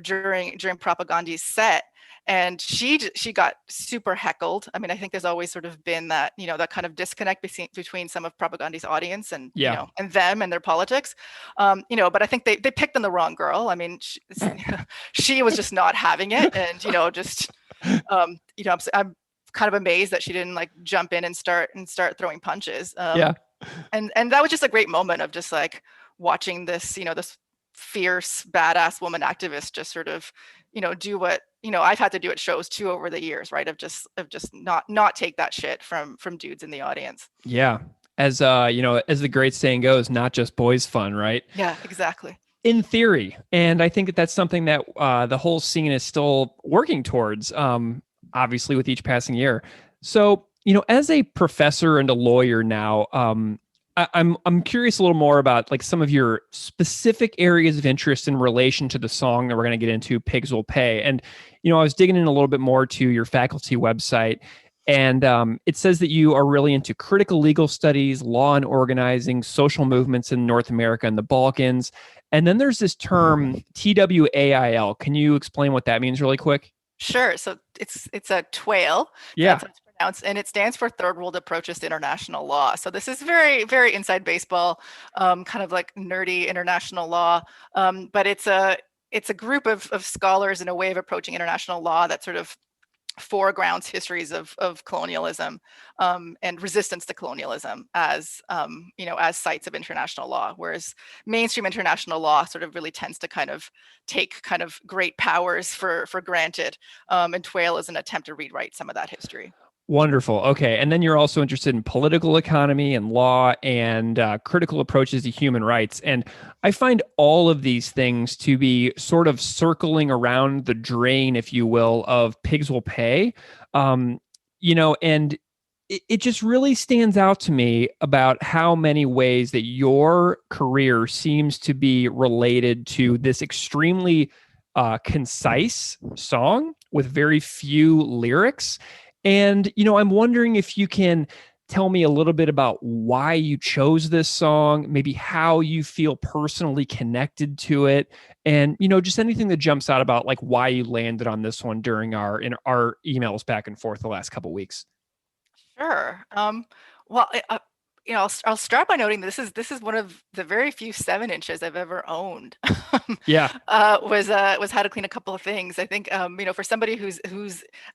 during Propaganda's set. And she got super heckled. I mean, I think there's always sort of been that, that kind of disconnect between some of Propaganda's audience and, Yeah. and them and their politics. But I think they picked on the wrong girl. I mean, she was just not having it. And, I'm kind of amazed that she didn't like jump in and start throwing punches. Yeah. And that was just a great moment of just like watching this, this fierce, badass woman activist just sort of, do what, I've had to do at shows too over the years, right? Of just not take that shit from dudes in the audience. Yeah. As as the great saying goes, not just boys fun, right? Yeah, exactly. In theory. And I think that that's something that the whole scene is still working towards, obviously with each passing year. So, as a professor and a lawyer now, I'm curious a little more about like some of your specific areas of interest in relation to the song that we're going to get into, Pigs Will Pay. And, I was digging in a little bit more to your faculty website, and it says that you are really into critical legal studies, law and organizing, social movements in North America and the Balkans. And then there's this term TWAIL. Can you explain what that means really quick? Sure. So it's a TWAIL. Yeah. That's how it's pronounced, and it stands for Third World Approaches to International Law. So this is very, very inside baseball, kind of like nerdy international law. But it's a group of scholars and a way of approaching international law that sort of foregrounds histories of colonialism, and resistance to colonialism as as sites of international law, whereas mainstream international law sort of really tends to kind of take kind of great powers for granted, and TWAIL is an attempt to rewrite some of that history. Wonderful. Okay. And then you're also interested in political economy and law and critical approaches to human rights. And I find all of these things to be sort of circling around the drain, if you will, of Pigs Will Pay. And it just really stands out to me about how many ways that your career seems to be related to this extremely concise song with very few lyrics. And, I'm wondering if you can tell me a little bit about why you chose this song, maybe how you feel personally connected to it, and just anything that jumps out about like why you landed on this one during our emails back and forth the last couple weeks. Sure. Well, I'll start by noting this is one of the very few 7 inches I've ever owned. Yeah. Was How to Clean a Couple of Things. I think for somebody who's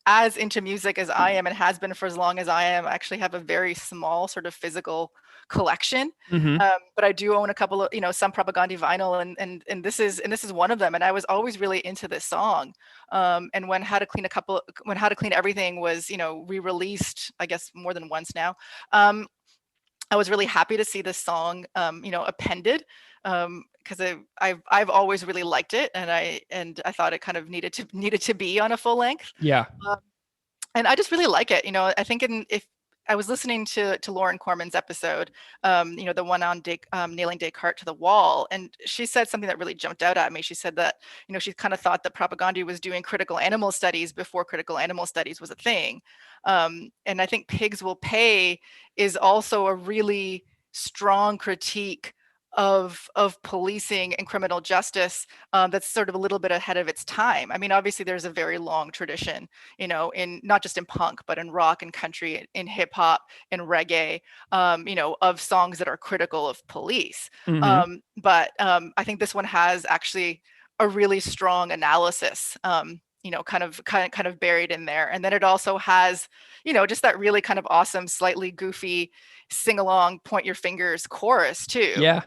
as into music as I am and has been for as long as I am, I actually have a very small sort of physical collection. Hmm. But I do own a couple of some Propaganda vinyl, and this is one of them. And I was always really into this song. And when How to Clean Everything was re-released, I guess more than once now. I was really happy to see this song, appended, because I've always really liked it, and I thought it kind of needed to be on a full length. Yeah. Um, and I just really like it. I think if I was listening to Lauren Corman's episode, the one on nailing Descartes to the wall, and she said something that really jumped out at me. She said that she kind of thought that Propaganda was doing critical animal studies before critical animal studies was a thing, and I think Pigs Will Pay is also a really strong critique of policing and criminal justice, that's sort of a little bit ahead of its time. I mean, obviously, there's a very long tradition, in not just in punk, but in rock and country, in hip hop, in reggae, of songs that are critical of police. Hmm. But I think this one has actually a really strong analysis. Kind of buried in there, and then it also has, just that really kind of awesome, slightly goofy, sing along, point your fingers chorus too. Yeah.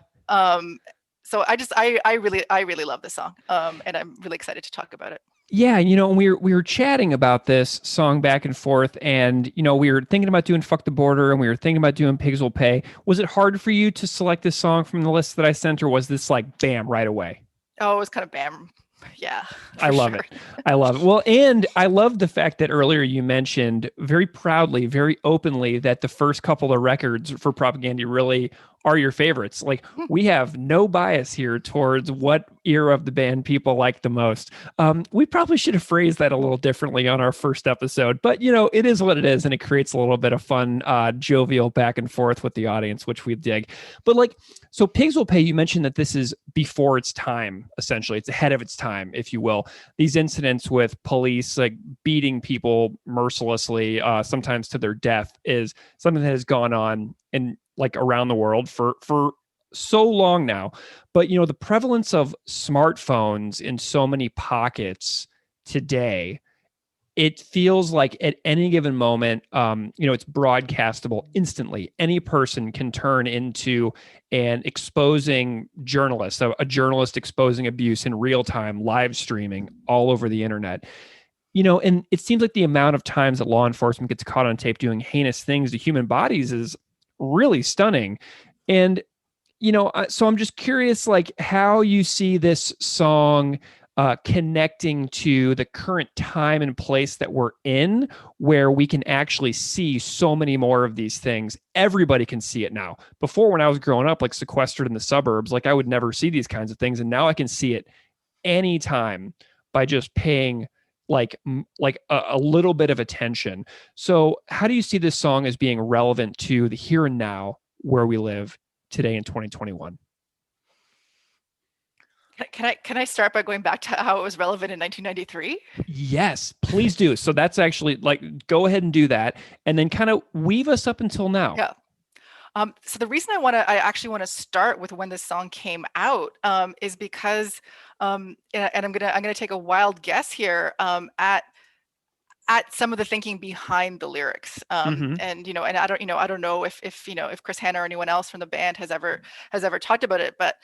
So I really love this song, and I'm really excited to talk about it. Yeah, and we were chatting about this song back and forth, and we were thinking about doing "Fuck the Border," and we were thinking about doing "Pigs Will Pay." Was it hard for you to select this song from the list that I sent, or was this like bam right away? Oh, it was kind of bam. Yeah, I for love sure. it. I love it. Well, and I love the fact that earlier you mentioned very proudly, very openly that the first couple of records for Propaganda really are your favorites. Like we have no bias here towards what era of the band people like the most. We probably should have phrased that a little differently on our first episode, but it is what it is, and it creates a little bit of fun, jovial back and forth with the audience, which we dig. But so Pigs Will Pay, you mentioned that this is before its time, essentially. It's ahead of its time, if you will. These incidents with police like beating people mercilessly, sometimes to their death, is something that has gone on in like around the world for so long now. But the prevalence of smartphones in so many pockets today, it feels like at any given moment, it's broadcastable instantly. Any person can turn into an exposing journalist, a journalist exposing abuse in real time, live streaming all over the internet. And it seems like the amount of times that law enforcement gets caught on tape doing heinous things to human bodies is really stunning. And so I'm just curious, like how you see this song connecting to the current time and place that we're in, where we can actually see so many more of these things. Everybody can see it now. Before, when I was growing up, like sequestered in the suburbs, like I would never see these kinds of things, and now I can see it anytime by just paying like a little bit of attention. So, how do you see this song as being relevant to the here and now where we live today in 2021? Can I start by going back to how it was relevant in 1993? Yes, please do. So that's actually like, go ahead and do that, and then kind of weave us up until now. Yeah. So the reason I actually want to start with when this song came out, is because, and I'm gonna take a wild guess here, at some of the thinking behind the lyrics. Hmm. And I don't know if Chris Hanna or anyone else from the band has ever talked about it, but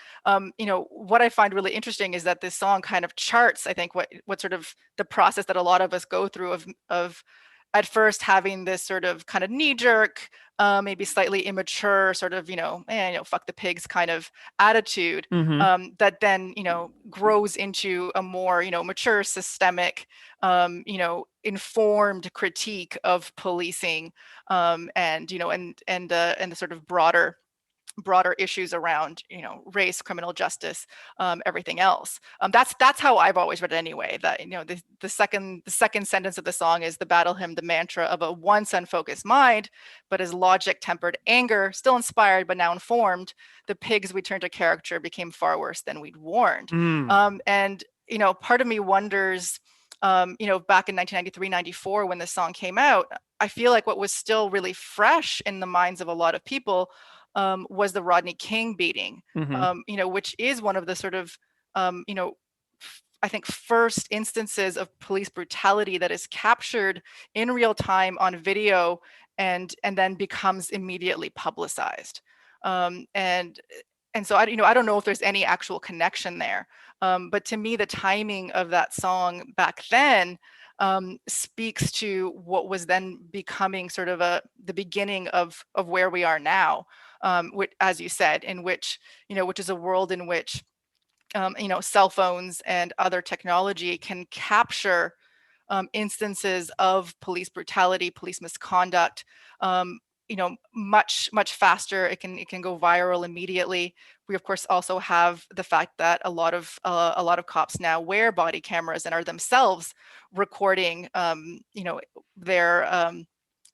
what I find really interesting is that this song kind of charts, I think, what sort of the process that a lot of us go through of at first having this sort of kind of knee-jerk, maybe slightly immature sort of, fuck the pigs kind of attitude, that then, grows into a more, mature, systemic, informed critique of policing, and the sort of broader issues around, race, criminal justice, everything else. That's how I've always read it anyway. That the second sentence of the song is the battle hymn, the mantra of a once unfocused mind, but as logic tempered anger, still inspired but now informed. The pigs we turned to caricature became far worse than we'd warned. And part of me wonders, back in 1993, 94, when this song came out, I feel like what was still really fresh in the minds of a lot of people was the Rodney King beating, which is one of the sort of, I think, first instances of police brutality that is captured in real time on video and then becomes immediately publicized. And so I don't know if there's any actual connection there. But to me, the timing of that song back then speaks to what was then becoming sort of the beginning of where we are now, which, as you said, in which is a world in which cell phones and other technology can capture instances of police brutality, police misconduct, much faster. It can go viral immediately. We of course also have the fact that a lot of cops now wear body cameras and are themselves recording,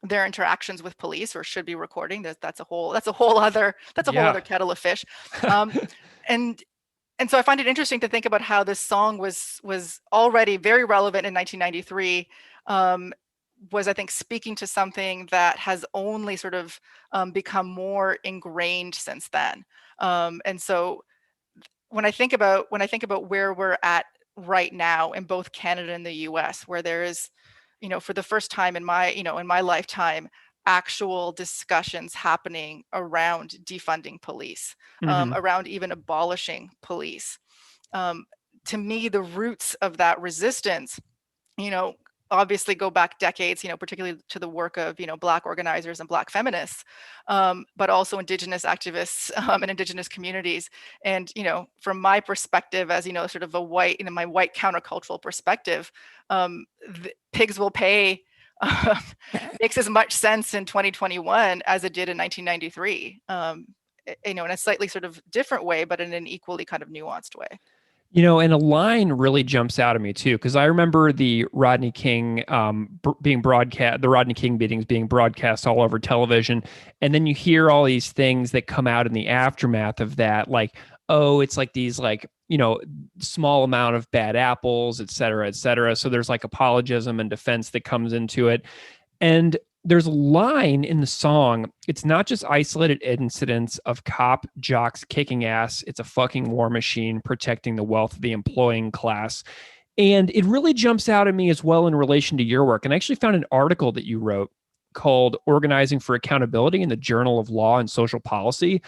their interactions with police, or should be recording. That's a whole other kettle of fish. And so I find it interesting to think about how this song was already very relevant in 1993. Was, I think, speaking to something that has only sort of become more ingrained since then. And so when I think about where we're at right now in both Canada and the US, where there is, for the first time in my lifetime, actual discussions happening around defunding police, around even abolishing police. To me, the roots of that resistance, obviously go back decades, particularly to the work of, Black organizers and Black feminists, but also Indigenous activists and Indigenous communities. And, from my perspective as, sort of a white, my white countercultural perspective, pigs will pay makes as much sense in 2021 as it did in 1993, in a slightly sort of different way, but in an equally kind of nuanced way. And a line really jumps out at me too, because I remember the Rodney King being broadcast, the Rodney King beatings being broadcast all over television, and then you hear all these things that come out in the aftermath of that, like, oh, it's like these small amount of bad apples, et cetera, et cetera. So there's like apologism and defense that comes into it, and there's a line in the song. It's not just isolated incidents of cop jocks kicking ass. It's a fucking war machine protecting the wealth of the employing class. And it really jumps out at me as well in relation to your work. And I actually found an article that you wrote called Organizing for Accountability in the Journal of Law and Social Policy.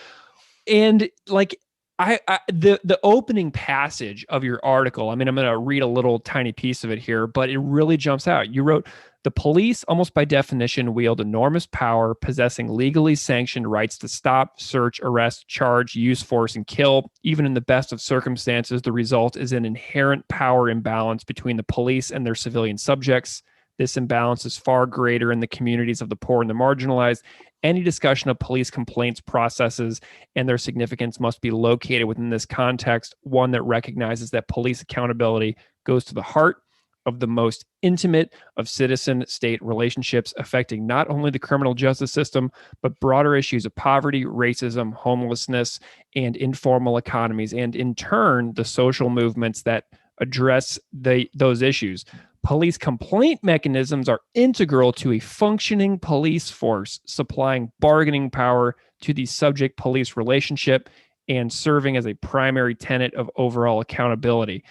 And like, the opening passage of your article, I mean, I'm going to read a little tiny piece of it here, but it really jumps out. You wrote, "The police, almost by definition, wield enormous power, possessing legally sanctioned rights to stop, search, arrest, charge, use force, and kill. Even in the best of circumstances, the result is an inherent power imbalance between the police and their civilian subjects. This imbalance is far greater in the communities of the poor and the marginalized. Any discussion of police complaints processes and their significance must be located within this context, one that recognizes that police accountability goes to the heart of the most intimate of citizen-state relationships, affecting not only the criminal justice system, but broader issues of poverty, racism, homelessness, and informal economies, and in turn, the social movements that address those issues. Police complaint mechanisms are integral to a functioning police force, supplying bargaining power to the subject-police relationship and serving as a primary tenet of overall accountability."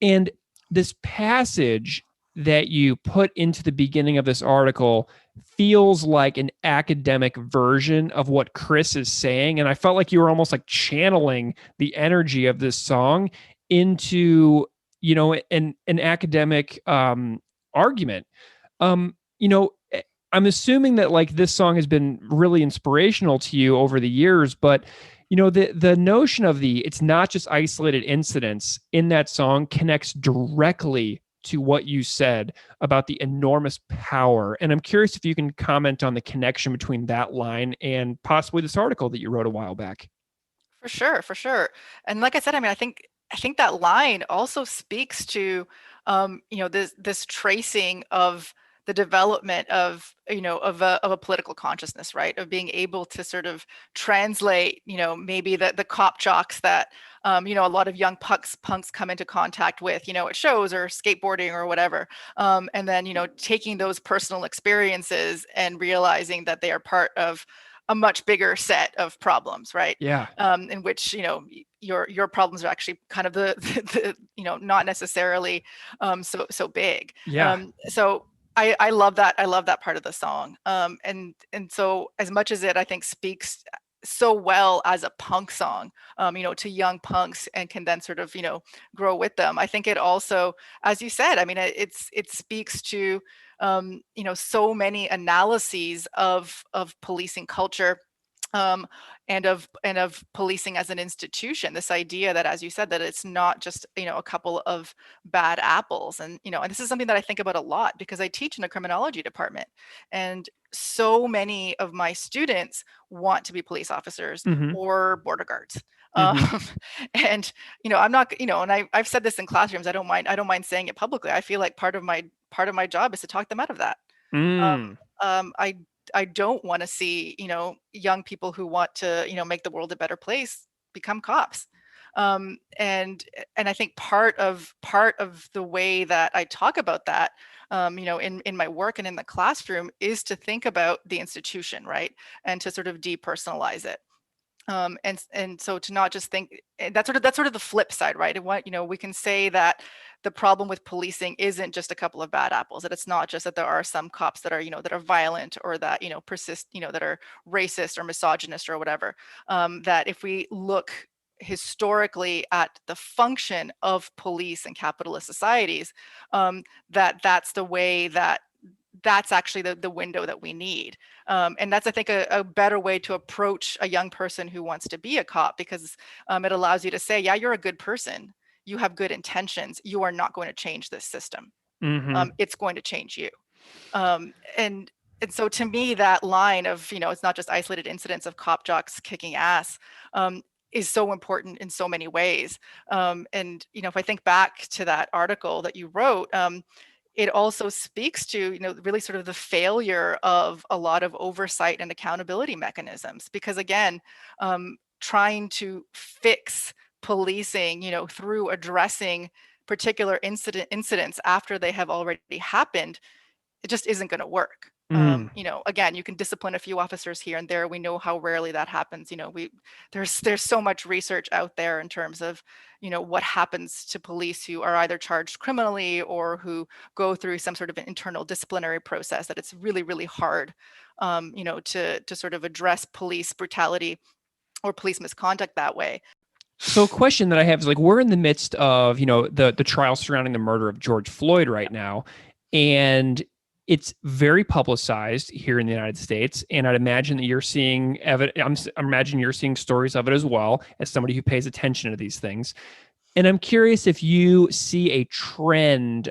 And this passage that you put into the beginning of this article feels like an academic version of what Chris is saying. And I felt like you were almost like channeling the energy of this song into, an academic argument. I'm assuming that like this song has been really inspirational to you over the years, but the notion of it's not just isolated incidents in that song connects directly to what you said about the enormous power. And I'm curious if you can comment on the connection between that line and possibly this article that you wrote a while back. For sure, for sure. And like I said, I mean, I think that line also speaks to this tracing of the development of of a political consciousness, right? Of being able to sort of translate, maybe the cop jocks that a lot of young punks come into contact with, at shows or skateboarding or whatever. And then, taking those personal experiences and realizing that they are part of a much bigger set of problems, right? Yeah. In which your problems are actually kind of the not necessarily so big. Yeah. So I love that. I love that part of the song. And so as much as it I think speaks so well as a punk song, to young punks and can then sort of grow with them. I think it also, as you said, I mean, it speaks to so many analyses of policing culture, um, and of policing as an institution. This idea that, as you said, that it's not just a couple of bad apples, and this is something that I think about a lot because I teach in the criminology department, and so many of my students want to be police officers Mm-hmm. or border guards. Um, Mm-hmm. and I'm not, and I've said this in classrooms. I don't mind saying it publicly. I feel like part of my job is to talk them out of that. Mm. I don't want to see, young people who want to, make the world a better place become cops. And I think part of the way that I talk about that, in my work and in the classroom is to think about the institution, right? And to sort of depersonalize it. And so to not just think, that's sort of the flip side, right? And what we can say that the problem with policing isn't just a couple of bad apples, that it's not just that there are some cops that are that are violent or that persist, that are racist or misogynist or whatever. That if we look historically at the function of police in capitalist societies, that's the way that's actually the window that we need. And that's, I think, a better way to approach a young person who wants to be a cop, because it allows you to say, yeah, you're a good person. You have good intentions. You are not going to change this system. Mm-hmm. It's going to change you. And so to me, that line of, it's not just isolated incidents of cop jocks kicking ass, is so important in so many ways. And, if I think back to that article that you wrote, it also speaks to really sort of the failure of a lot of oversight and accountability mechanisms, because again, trying to fix policing through addressing particular incidents after they have already happened, it just isn't going to work. Mm. Again, you can discipline a few officers here and there. We know how rarely that happens. There's so much research out there in terms of, what happens to police who are either charged criminally or who go through some sort of an internal disciplinary process, that it's really, really hard, to sort of address police brutality or police misconduct that way. So a question that I have is like we're in the midst of, the trial surrounding the murder of George Floyd right now. And it's very publicized here in the United States. And I'd imagine that you're seeing I imagine you're seeing stories of it as well, as somebody who pays attention to these things. And I'm curious if you see a trend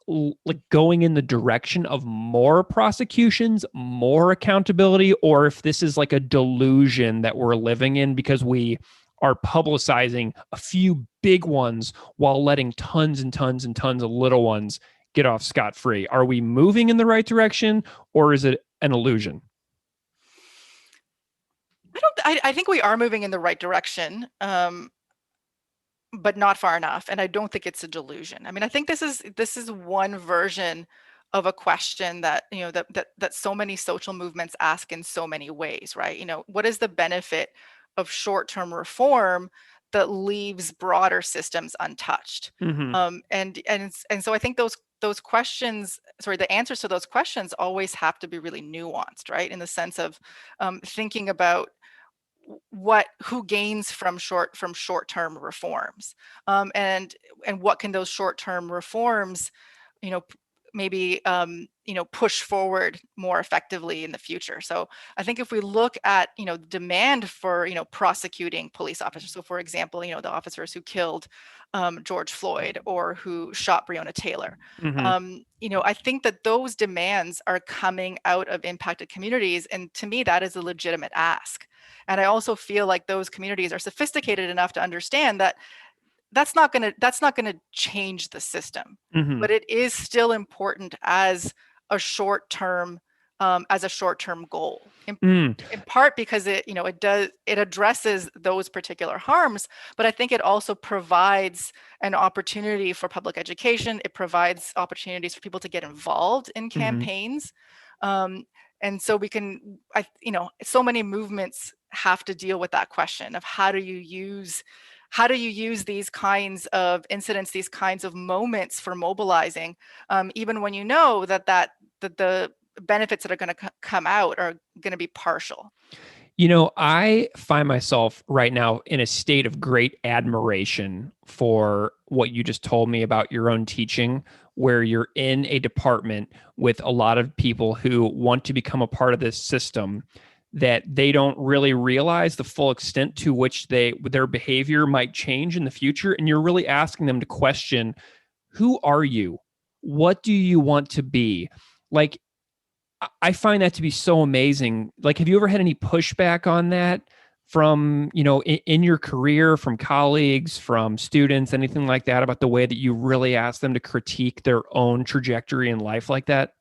like going in the direction of more prosecutions, more accountability, or if this is like a delusion that we're living in because we are publicizing a few big ones while letting tons and tons and tons of little ones get off scot-free. Are we moving in the right direction, or is it an illusion? I think we are moving in the right direction. But not far enough, and I don't think it's a delusion. I mean, I think this is one version of a question that that so many social movements ask in so many ways, right? What is the benefit of short-term reform that leaves broader systems untouched? Mm-hmm. And so I think those questions, sorry, the answers to those questions always have to be really nuanced, right? In the sense of thinking about who gains from short-term reforms, and what can those short-term reforms you know maybe push forward more effectively in the future. So I think if we look at demand for prosecuting police officers, so for example the officers who killed George Floyd or who shot Breonna Taylor, I think that those demands are coming out of impacted communities, and to me that is a legitimate ask. And I also feel like those communities are sophisticated enough to understand that that's not going to change the system, but it is still important as a short-term goal, in part because it addresses those particular harms, but I think it also provides an opportunity for public education. It provides opportunities for people to get involved in campaigns. And so so many movements have to deal with that question of how do you use these kinds of incidents, these kinds of moments for mobilizing, even when you know that the benefits that are going to come out are going to be partial. I find myself right now in a state of great admiration for what you just told me about your own teaching, where you're in a department with a lot of people who want to become a part of this system, that they don't really realize the full extent to which their behavior might change in the future. And you're really asking them to question, who are you? What do you want to be? Like, I find that to be so amazing. Like, have you ever had any pushback on that from, in your career, from colleagues, from students, anything like that, about the way that you really ask them to critique their own trajectory in life like that?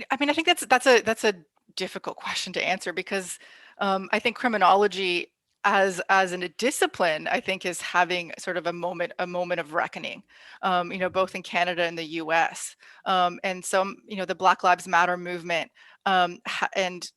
I mean, I think that's a difficult question to answer, because I think criminology as a discipline, I think, is having sort of a moment of reckoning, both in Canada and the US. And so, the Black Lives Matter movement, and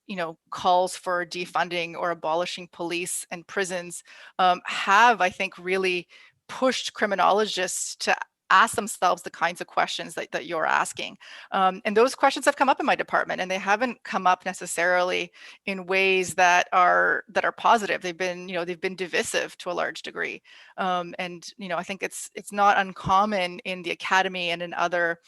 calls for defunding or abolishing police and prisons, have, I think, really pushed criminologists to ask themselves the kinds of questions that you're asking. And those questions have come up in my department, and they haven't come up necessarily in ways that are positive. They've been divisive to a large degree. And I think it's not uncommon in the academy and in other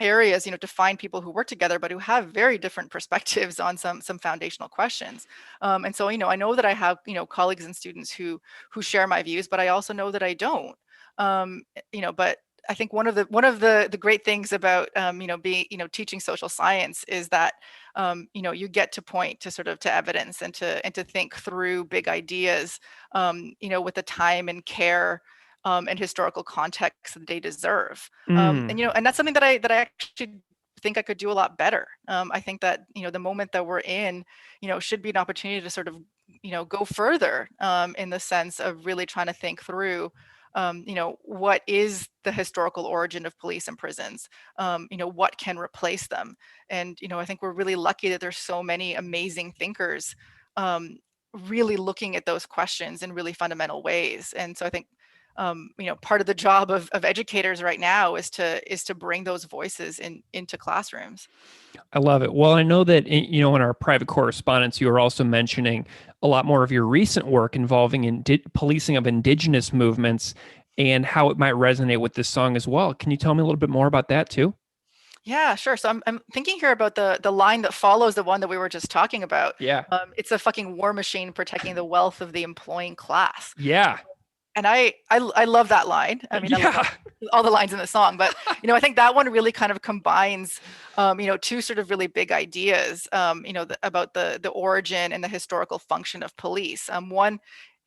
areas, to find people who work together but who have very different perspectives on some foundational questions. And so I know that I have colleagues and students who share my views, but I also know that I don't. But I think one of the great things about being teaching social science is that you get to point to sort of to evidence and to think through big ideas with the time and care and historical context that they deserve. And that's something that I actually think I could do a lot better. I think that the moment that we're in should be an opportunity to sort of go further in the sense of really trying to think through what is the historical origin of police and prisons? What can replace them? And, I think we're really lucky that there's so many amazing thinkers really looking at those questions in really fundamental ways. And so I think, part of the job of educators right now is to bring those voices into classrooms. I love it. Well, I know that, in our private correspondence, you were also mentioning a lot more of your recent work involving policing of indigenous movements and how it might resonate with this song as well. Can you tell me a little bit more about that too? Yeah, sure. So I'm thinking here about the line that follows the one that we were just talking about. Yeah. It's a fucking war machine protecting the wealth of the employing class. Yeah. And I love that line. I mean, yeah. I love all the lines in the song, but I think that one really kind of combines, two sort of really big ideas, about the origin and the historical function of police. One,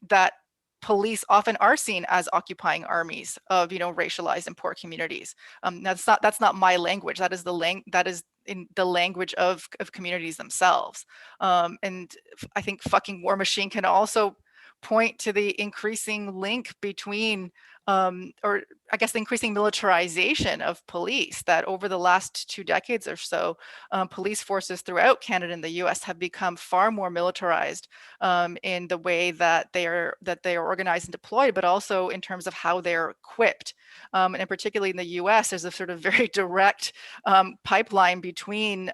that police often are seen as occupying armies of racialized and poor communities. That's not my language. That is in the language of communities themselves. And I think fucking war machine can also point to the increasing link between, or I guess the increasing militarization of police, that over the last 2 decades or so, police forces throughout Canada and the US have become far more militarized in the way that they are organized and deployed, but also in terms of how they're equipped. And particularly in the US, there's a sort of very direct pipeline between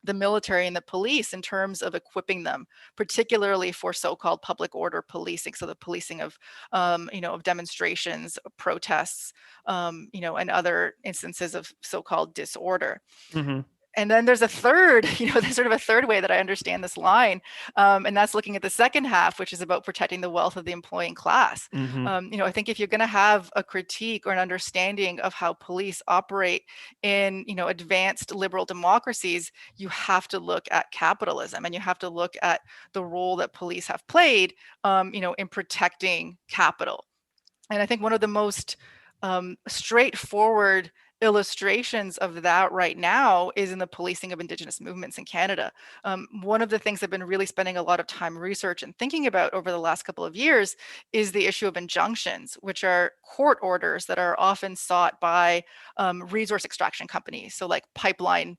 the military and the police in terms of equipping them, particularly for so-called public order policing, so the policing of, of demonstrations, protests, and other instances of so-called disorder. Mm-hmm. And then there's a third, there's sort of a third way that I understand this line, and that's looking at the second half, which is about protecting the wealth of the employing class. Mm-hmm. I think if you're going to have a critique or an understanding of how police operate in, advanced liberal democracies, you have to look at capitalism, and you have to look at the role that police have played, in protecting capital. And I think one of the most straightforward illustrations of that right now is in the policing of Indigenous movements in Canada. One of the things I've been really spending a lot of time research and thinking about over the last couple of years is the issue of injunctions, which are court orders that are often sought by resource extraction companies. So like pipeline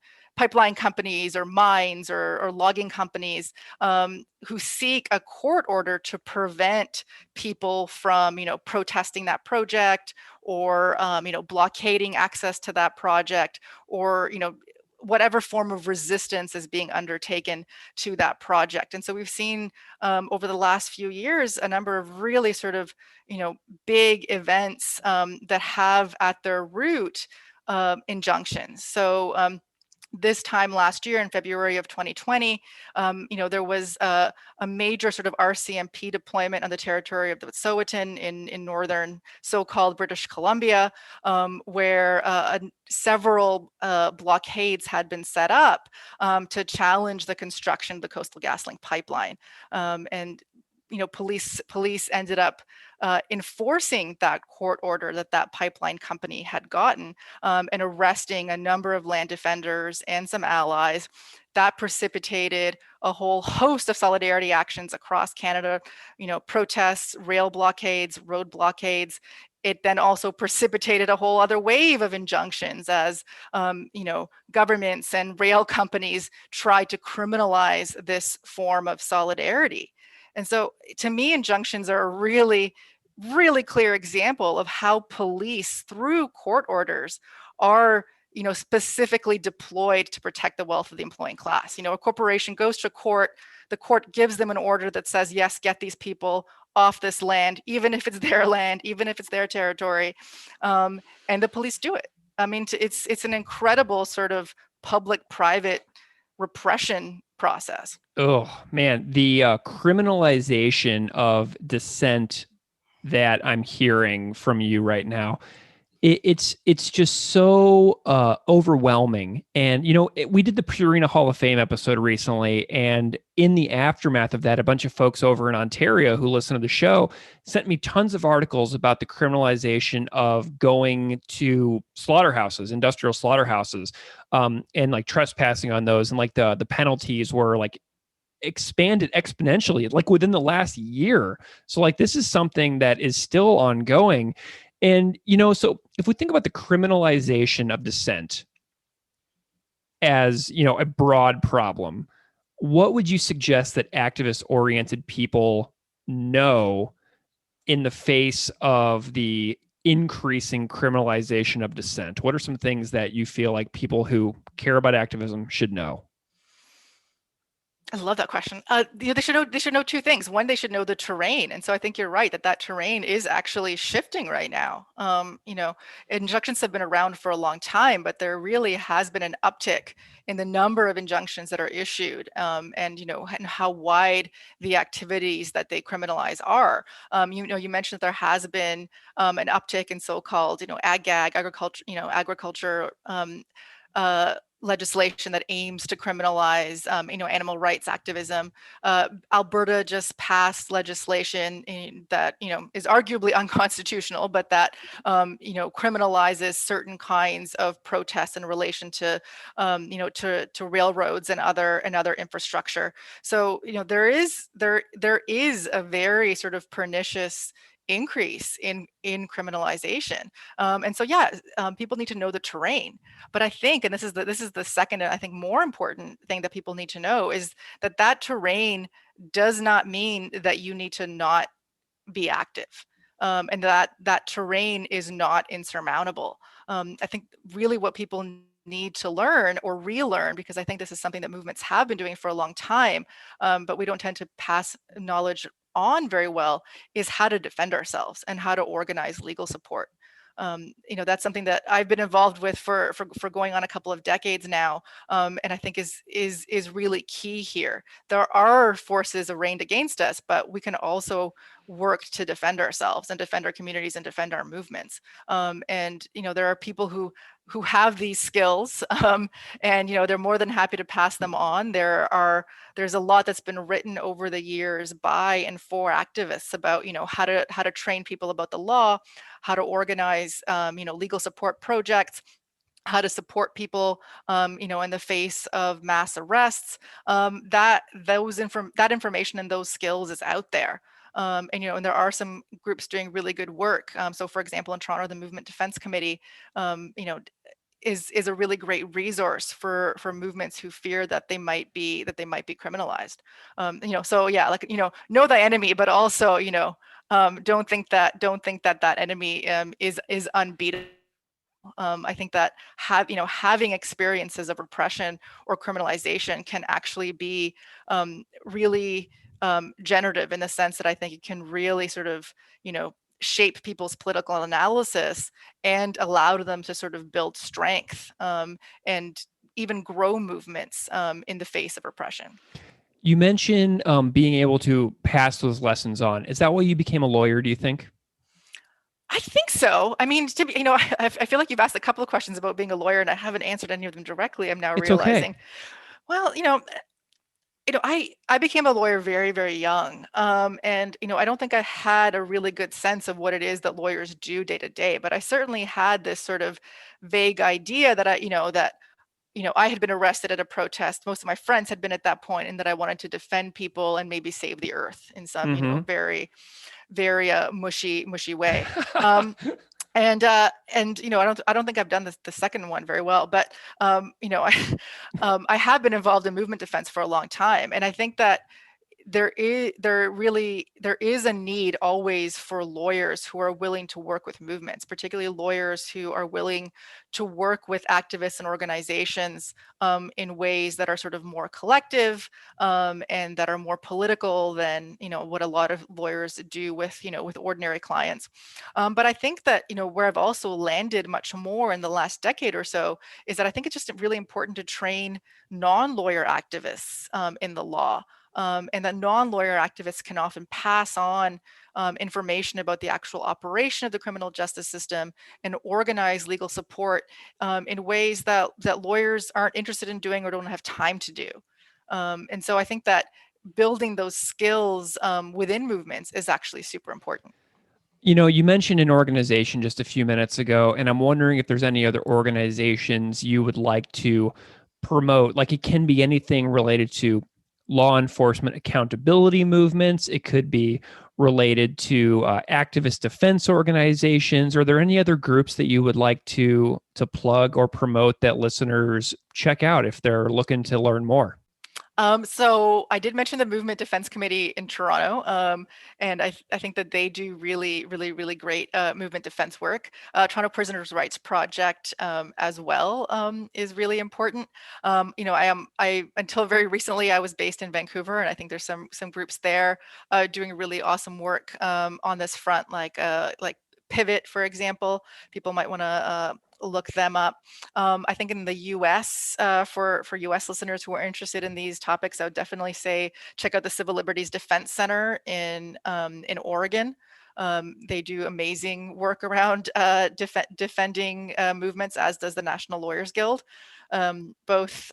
companies or mines or logging companies, who seek a court order to prevent people from, protesting that project, or, blockading access to that project, or, whatever form of resistance is being undertaken to that project. And so we've seen over the last few years a number of really sort of, big events that have at their root injunctions. So this time last year in February of 2020, there was a major sort of RCMP deployment on the territory of the Wet'suwet'en in northern so-called British Columbia, where several blockades had been set up to challenge the construction of the Coastal GasLink pipeline. And police ended up enforcing that court order that pipeline company had gotten, and arresting a number of land defenders and some allies. That precipitated a whole host of solidarity actions across Canada, protests, rail blockades, road blockades. It then also precipitated a whole other wave of injunctions as, governments and rail companies tried to criminalize this form of solidarity. And so to me, injunctions are a really, really clear example of how police, through court orders, are specifically deployed to protect the wealth of the employing class. A corporation goes to court, the court gives them an order that says, yes, get these people off this land, even if it's their land, even if it's their territory, and the police do it. I mean, it's an incredible sort of public-private repression process. Oh man, the criminalization of dissent that I'm hearing from you right now, it's just so overwhelming. And we did the Purina Hall of Fame episode recently, and in the aftermath of that, a bunch of folks over in Ontario who listen to the show sent me tons of articles about the criminalization of going to slaughterhouses, industrial slaughterhouses, and like trespassing on those, and like the penalties were like expanded exponentially like within the last year. So like this is something that is still ongoing. And so if we think about the criminalization of dissent as a broad problem, what would you suggest that activist oriented people know in the face of the increasing criminalization of dissent? What are some things that you feel like people who care about activism should know? I love that question. They should know two things. One, they should know the terrain, and so I think you're right that terrain is actually shifting right now. Injunctions have been around for a long time, but there really has been an uptick in the number of injunctions that are issued, and how wide the activities that they criminalize are. You mentioned that there has been an uptick in so-called ag-gag, agriculture. Legislation that aims to criminalize, animal rights activism. Alberta just passed legislation that, is arguably unconstitutional, but that, criminalizes certain kinds of protests in relation to, to railroads and other infrastructure. So, there is a very sort of pernicious increase in criminalization, and so people need to know the terrain. But I think, and this is the second, and I think more important thing that people need to know, is that terrain does not mean that you need to not be active, and that terrain is not insurmountable. I think really what people need to learn or relearn, because I think this is something that movements have been doing for a long time, but we don't tend to pass knowledge on very well, is how to defend ourselves and how to organize legal support. That's something that I've been involved with for going on a couple of decades now, and I think is really key here. There are forces arraigned against us, but we can also work to defend ourselves and defend our communities and defend our movements. And there are people who have these skills, and they're more than happy to pass them on. There's a lot that's been written over the years by and for activists about how to train people about the law, how to organize legal support projects, how to support people in the face of mass arrests. That information and those skills is out there. And there are some groups doing really good work. So for example, in Toronto, the Movement Defense Committee is a really great resource for movements who fear that they might be criminalized. So yeah, like know thy enemy, but also don't think that enemy is unbeatable. I think that having experiences of repression or criminalization can actually be really generative, in the sense that I think it can really sort of shape people's political analysis and allow them to sort of build strength, and even grow movements in the face of repression. You mentioned being able to pass those lessons on. Is that why you became a lawyer, do you think? I think so. I mean, I feel like you've asked a couple of questions about being a lawyer, and I haven't answered any of them directly. I'm now realizing. Okay. Well, I became a lawyer very, very young. And I don't think I had a really good sense of what it is that lawyers do day to day, but I certainly had this sort of vague idea that I had been arrested at a protest. Most of my friends had been at that point, and that I wanted to defend people and maybe save the earth in some, very, very mushy way. And I don't think I've done the second one very well, but I have been involved in movement defense for a long time, and I think that there is a need always for lawyers who are willing to work with movements, particularly lawyers who are willing to work with activists and organizations in ways that are sort of more collective, and that are more political than what a lot of lawyers do with ordinary clients. But I think that where I've also landed much more in the last decade or so is that I think it's just really important to train non-lawyer activists in the law. And that non-lawyer activists can often pass on information about the actual operation of the criminal justice system and organize legal support in ways that lawyers aren't interested in doing or don't have time to do. And so I think that building those skills within movements is actually super important. You mentioned an organization just a few minutes ago, and I'm wondering if there's any other organizations you would like to promote. Like, it can be anything related to law enforcement accountability movements. It could be related to activist defense organizations. Are there any other groups that you would like to plug or promote that listeners check out if they're looking to learn more? So I did mention the Movement Defense Committee in Toronto, and I think that they do really, really, really great movement defense work. Toronto Prisoners' Rights Project as well is really important. I until very recently I was based in Vancouver, and I think there's some groups there doing really awesome work on this front, like Pivot, for example. People might want to look them up. I think in the US, for US listeners who are interested in these topics, I would definitely say check out the Civil Liberties Defense Center in Oregon. They do amazing work around defending movements, as does the National Lawyers Guild. Both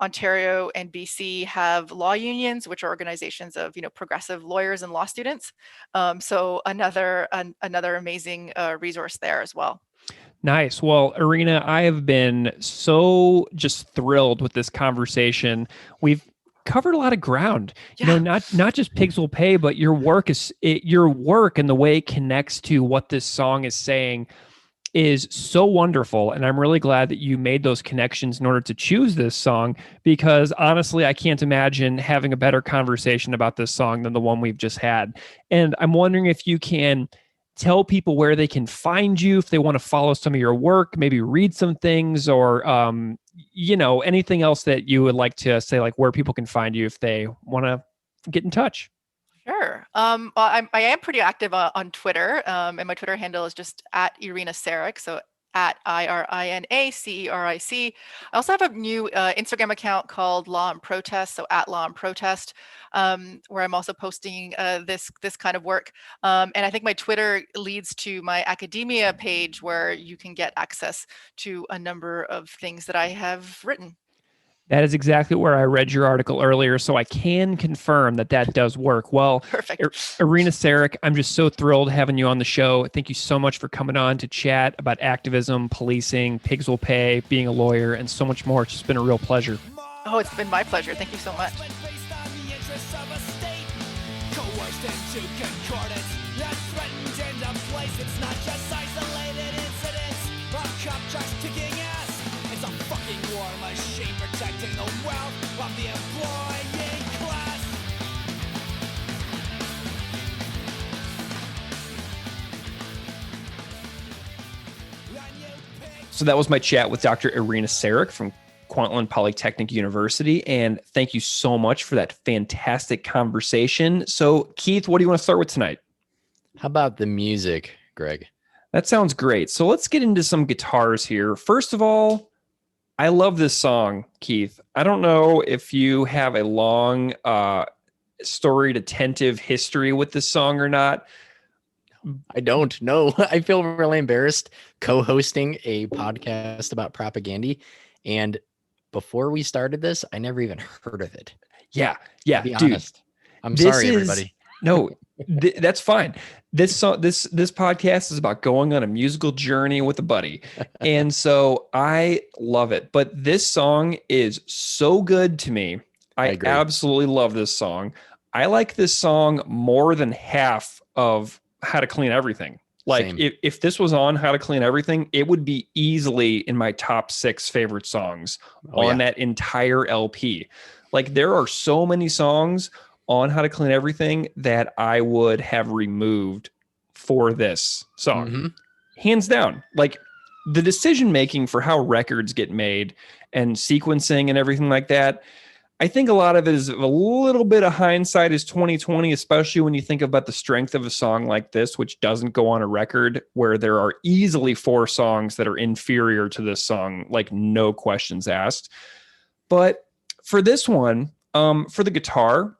Ontario and BC have law unions, which are organizations of progressive lawyers and law students. So another amazing resource there as well. Nice. Well, Irina, I have been so just thrilled with this conversation. We've covered a lot of ground. Yeah. Not just Pigs Will Pay, but your work and the way it connects to what this song is saying is so wonderful. And I'm really glad that you made those connections in order to choose this song, because honestly, I can't imagine having a better conversation about this song than the one we've just had. And I'm wondering if you can tell people where they can find you if they want to follow some of your work, maybe read some things, or anything else that you would like to say, like where people can find you if they want to get in touch. Sure. Well, I am pretty active on Twitter, and my Twitter handle is just at Irina Ceric. So at IRINACERIC. I also have a new Instagram account called Law and Protest, so at Law and Protest, where I'm also posting this kind of work. And I think my Twitter leads to my academia page, where you can get access to a number of things that I have written. That is exactly where I read your article earlier, so I can confirm that does work. Well, Perfect. Irina Ceric, I'm just so thrilled having you on the show. Thank you so much for coming on to chat about activism, policing, pigs will pay, being a lawyer, and so much more. It's just been a real pleasure. Oh, it's been my pleasure. Thank you so much. It's not just isolated incidents of cop trucks kicking ass. It's a fucking war machine protecting the wealth of the employing class. So that was my chat with Dr. Irina Ceric from Kwantlen Polytechnic University. And thank you so much for that fantastic conversation. So, Keith, what do you want to start with tonight? How about the music, Greg? That sounds great. So let's get into some guitars here. First of all, I love this song, Keith. I don't know if you have a long, storied, attentive history with this song or not. I don't know. I feel really embarrassed co-hosting a podcast about propaganda. And before we started this, I never even heard of it. Yeah, be dude. Honest. I'm sorry, everybody. No, that's fine. This podcast is about going on a musical journey with a buddy. And so I love it. But this song is so good to me. I absolutely love this song. I like this song more than half of How to Clean Everything. Like if this was on How to Clean Everything, it would be easily in my top 6 favorite songs that entire LP. Like there are so many songs on How to Clean Everything that I would have removed for this song. Mm-hmm. Hands down. Like the decision making for how records get made and sequencing and everything like that, I think a lot of it is a little bit of hindsight is 2020, especially when you think about the strength of a song like this, which doesn't go on a record, where there are easily 4 songs that are inferior to this song, like no questions asked. But for this one, for the guitar,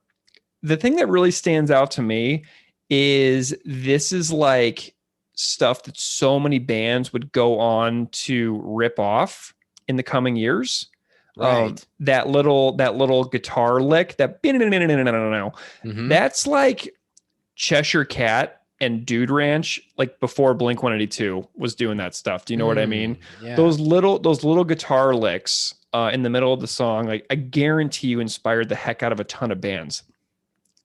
the thing that really stands out to me is this is like stuff that so many bands would go on to rip off in the coming years. Right. That little guitar lick, that that's like Cheshire Cat and Dude Ranch, like before Blink-182 was doing that stuff. Do you know what I mean? Yeah. Those little guitar licks in the middle of the song, like I guarantee you inspired the heck out of a ton of bands.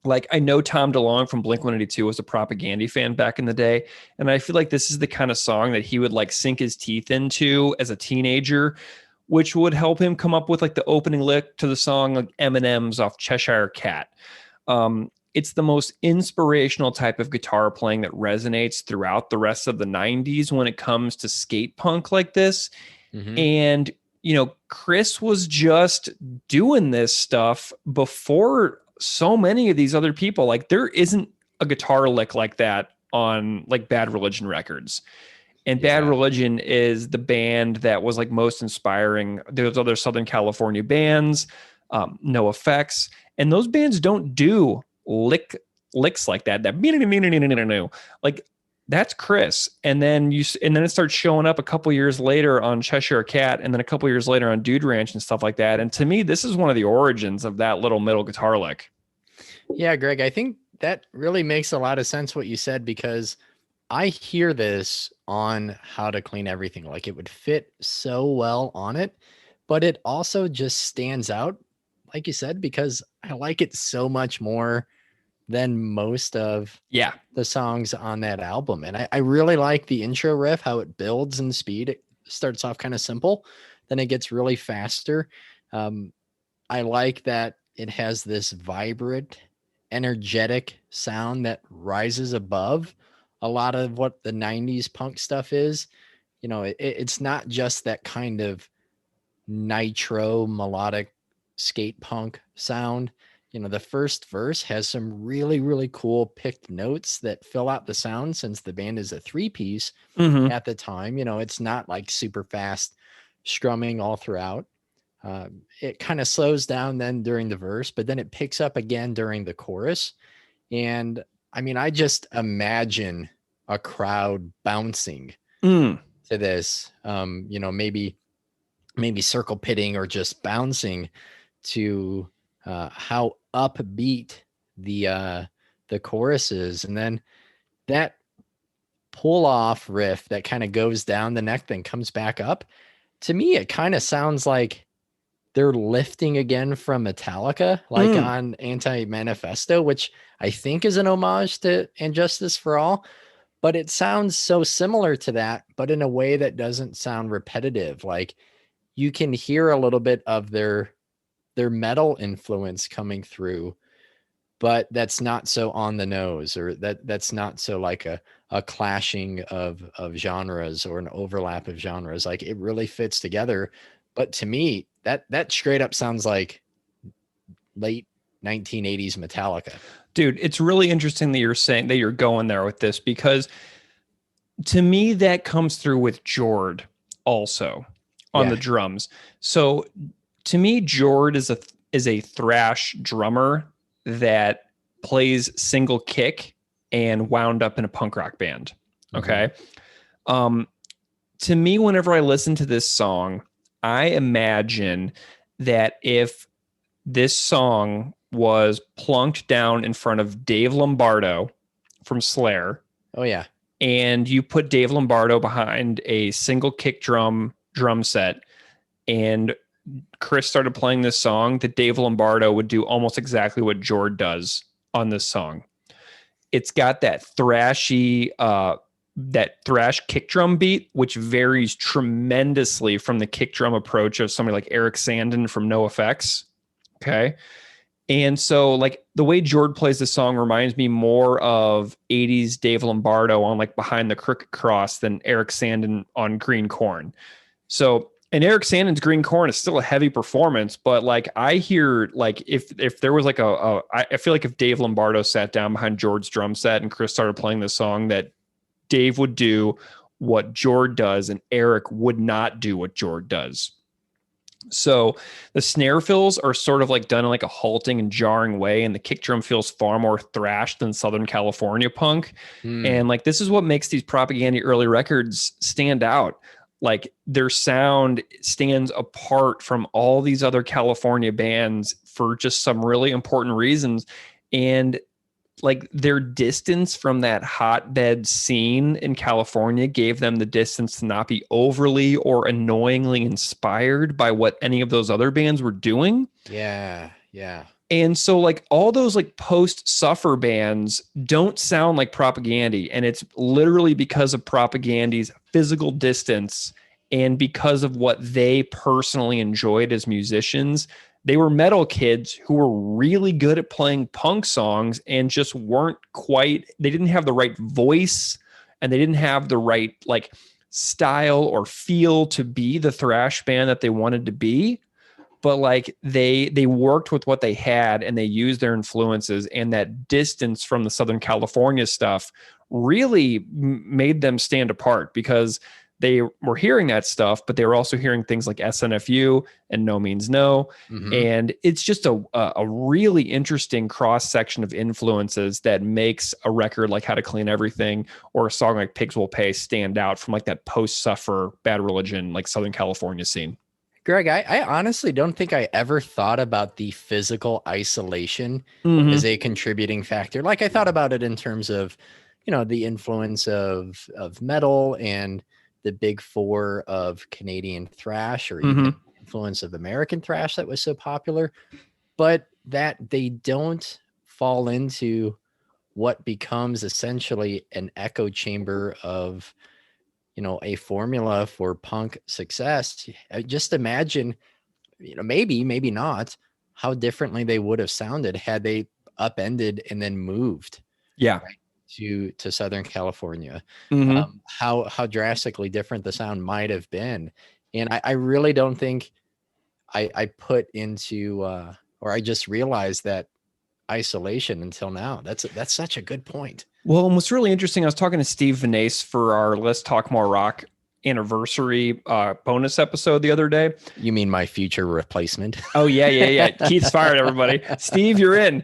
Like I know Tom DeLonge from Blink-182 was a propaganda fan back in the day. And I feel like this is the kind of song that he would like sink his teeth into as a teenager, which would help him come up with like the opening lick to the song, like M&M's off Cheshire Cat. It's the most inspirational type of guitar playing that resonates throughout the rest of the 90s when it comes to skate punk like this. Mm-hmm. And, Chris was just doing this stuff before so many of these other people. Like there isn't a guitar lick like that on like Bad Religion records. And Bad Religion is the band that was like most inspiring those other Southern California bands, No Effects. And those bands don't do licks like that. Like that's Chris. And then it starts showing up a couple years later on Cheshire Cat, and then a couple years later on Dude Ranch and stuff like that. And to me, this is one of the origins of that little middle guitar lick. Yeah, Greg, I think that really makes a lot of sense what you said, because I hear this on How to Clean Everything. Like it would fit so well on it, but it also just stands out, like you said, because I like it so much more than most of the songs on that album. And I really like the intro riff, how it builds in speed. It starts off kind of simple, then it gets really faster. I like that it has this vibrant, energetic sound that rises above a lot of what the 90s punk stuff is. You know, it's not just that kind of nitro melodic skate punk sound. You know, the first verse has some really, really cool picked notes that fill out the sound, since the band is a 3-piece at the time. You know, it's not like super fast strumming all throughout. It kind of slows down then during the verse, but then it picks up again during the chorus. And I mean, I just imagine a crowd bouncing to this, you know, maybe circle pitting or just bouncing to how upbeat the chorus is. And then that pull off riff that kind of goes down the neck, then comes back up. To me, it kind of sounds like they're lifting again from Metallica, like on Anti-Manifesto, which I think is an homage to And Justice for All. But it sounds so similar to that, but in a way that doesn't sound repetitive. Like, you can hear a little bit of their metal influence coming through, but that's not so on the nose, or that's not so like a clashing of genres or an overlap of genres. Like, it really fits together. But to me, that straight up sounds like late 1980s Metallica. Dude, it's really interesting that you're saying that you're going there with this, because to me that comes through with Jord also on the drums. So to me, Jord is a thrash drummer that plays single kick and wound up in a punk rock band. Okay. To me, whenever I listen to this song, I imagine that if this song was plunked down in front of Dave Lombardo from Slayer. Oh yeah. And you put Dave Lombardo behind a single kick drum set, and Chris started playing this song, that Dave Lombardo would do almost exactly what Jord does on this song. It's got that thrashy, that thrash kick drum beat, which varies tremendously from the kick drum approach of somebody like Eric Sandin from NoFX. Okay. And so like the way Jord plays the song reminds me more of 80s Dave Lombardo on like Behind the Crooked Cross than Eric Sandin on Green Corn. So, and Eric Sandin's Green Corn is still a heavy performance, but like I hear like if there was like I feel like if Dave Lombardo sat down behind Jord's drum set and Chris started playing this song, that Dave would do what Jord does and Eric would not do what Jord does. So the snare fills are sort of like done in like a halting and jarring way, and the kick drum feels far more thrashed than Southern California punk. And like this is what makes these Propaganda early records stand out. Like their sound stands apart from all these other California bands for just some really important reasons. And like their distance from that hotbed scene in California gave them the distance to not be overly or annoyingly inspired by what any of those other bands were doing. Yeah. Yeah. And so like all those like post-suffer bands don't sound like Propaganda, and it's literally because of Propaganda's physical distance and because of what they personally enjoyed as musicians. They were metal kids who were really good at playing punk songs and just weren't quite, they didn't have the right voice and they didn't have the right like style or feel to be the thrash band that they wanted to be. But like they worked with what they had and they used their influences, and that distance from the Southern California stuff really made them stand apart, because they were hearing that stuff, but they were also hearing things like SNFU and No Means No. And it's just a really interesting cross section of influences that makes a record like How to Clean Everything or a song like Pigs Will Pay stand out from like that post-suffer Bad Religion, like Southern California scene. Greg, I honestly don't think I ever thought about the physical isolation as a contributing factor. Like I thought about it in terms of, you know, the influence of metal and the big four of Canadian thrash, or even the influence of American thrash that was so popular, but that they don't fall into what becomes essentially an echo chamber of, you know, a formula for punk success. Just imagine, you know, maybe not, how differently they would have sounded had they upended and then moved. Yeah. Right? to Southern California, Mhm. how drastically different the sound might have been. And I really don't think I put into or I just realized that isolation until now. That's such a good point. Well, and what's really interesting, I was talking to Steve Vinace for our Let's Talk More Rock anniversary bonus episode the other day. You mean my future replacement? Oh yeah. Keith's fired, everybody. Steve, you're in.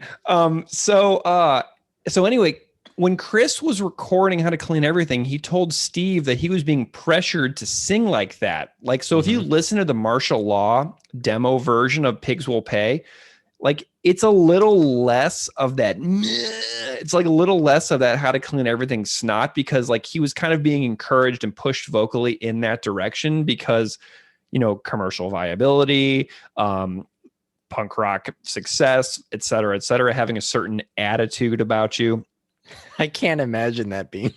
So anyway, when Chris was recording How to Clean Everything, he told Steve that he was being pressured to sing like that. Like, so if you listen to the martial law demo version of Pigs Will Pay, like it's a little less of that. It's like a little less of that How to Clean Everything snot, because like he was kind of being encouraged and pushed vocally in that direction because, commercial viability, punk rock success, et cetera, having a certain attitude about you. I can't imagine that being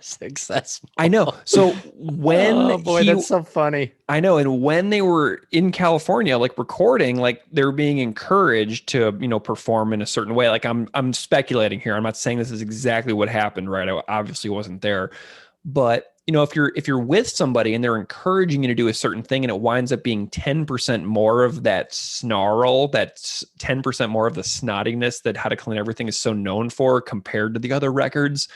successful. I know. So when oh boy, that's so funny. I know. And when they were in California, like recording, like they were being encouraged to, perform in a certain way. Like I'm speculating here. I'm not saying this is exactly what happened, right? I obviously wasn't there, but if you're with somebody and they're encouraging you to do a certain thing and it winds up being 10% more of that snarl, that's 10% more of the snottiness that How to Clean Everything is so known for compared to the other records.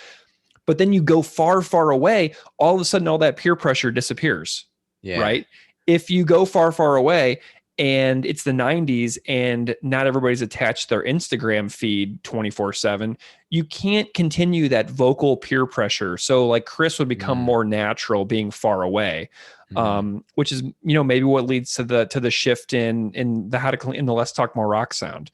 But then you go far, far away, all of a sudden all that peer pressure disappears. Yeah. Right? If you go far, far away and it's the 90s and not everybody's attached to their Instagram feed 24/7, you can't continue that vocal peer pressure. So like Chris would become more natural being far away, which is, maybe what leads to the shift in the How to Clean, in the Let's Talk More Rock sound.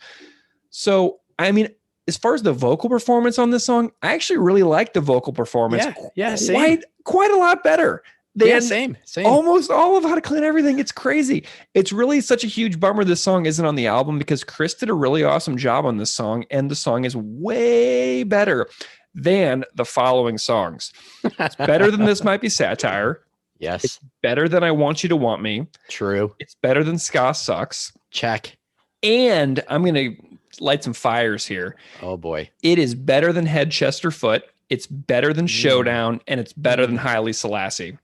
So, I mean, as far as the vocal performance on this song, I actually really like the vocal performance. Yeah, same. Quite a lot better than same. almost all of How to Clean Everything. It's crazy. It's really such a huge bummer this song isn't on the album, because Chris did a really awesome job on this song, and the song is way better than the following songs. It's better than This Might Be Satire. Yes. It's better than I Want You to Want Me. True. It's better than Ska Sucks. Check. And I'm going to light some fires here. Oh boy. It is better than Head, Chest, or Foot. It's better than Showdown, and it's better than Haile Selassie.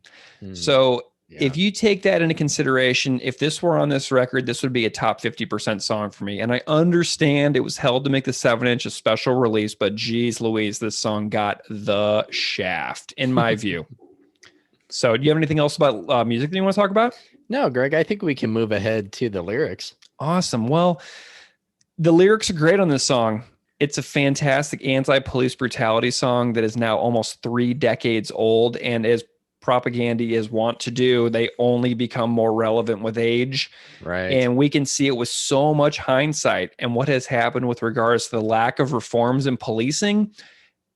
So if you take that into consideration, if this were on this record, this would be a top 50% song for me. And I understand it was held to make the 7-inch a special release, but geez Louise, this song got the shaft, in my view. So do you have anything else about music that you want to talk about? No, Greg, I think we can move ahead to the lyrics. Awesome. Well, the lyrics are great on this song. It's a fantastic anti-police brutality song that is now almost 3 decades old. And as propaganda is wont to do, they only become more relevant with age. Right. And we can see it with so much hindsight and what has happened with regards to the lack of reforms in policing,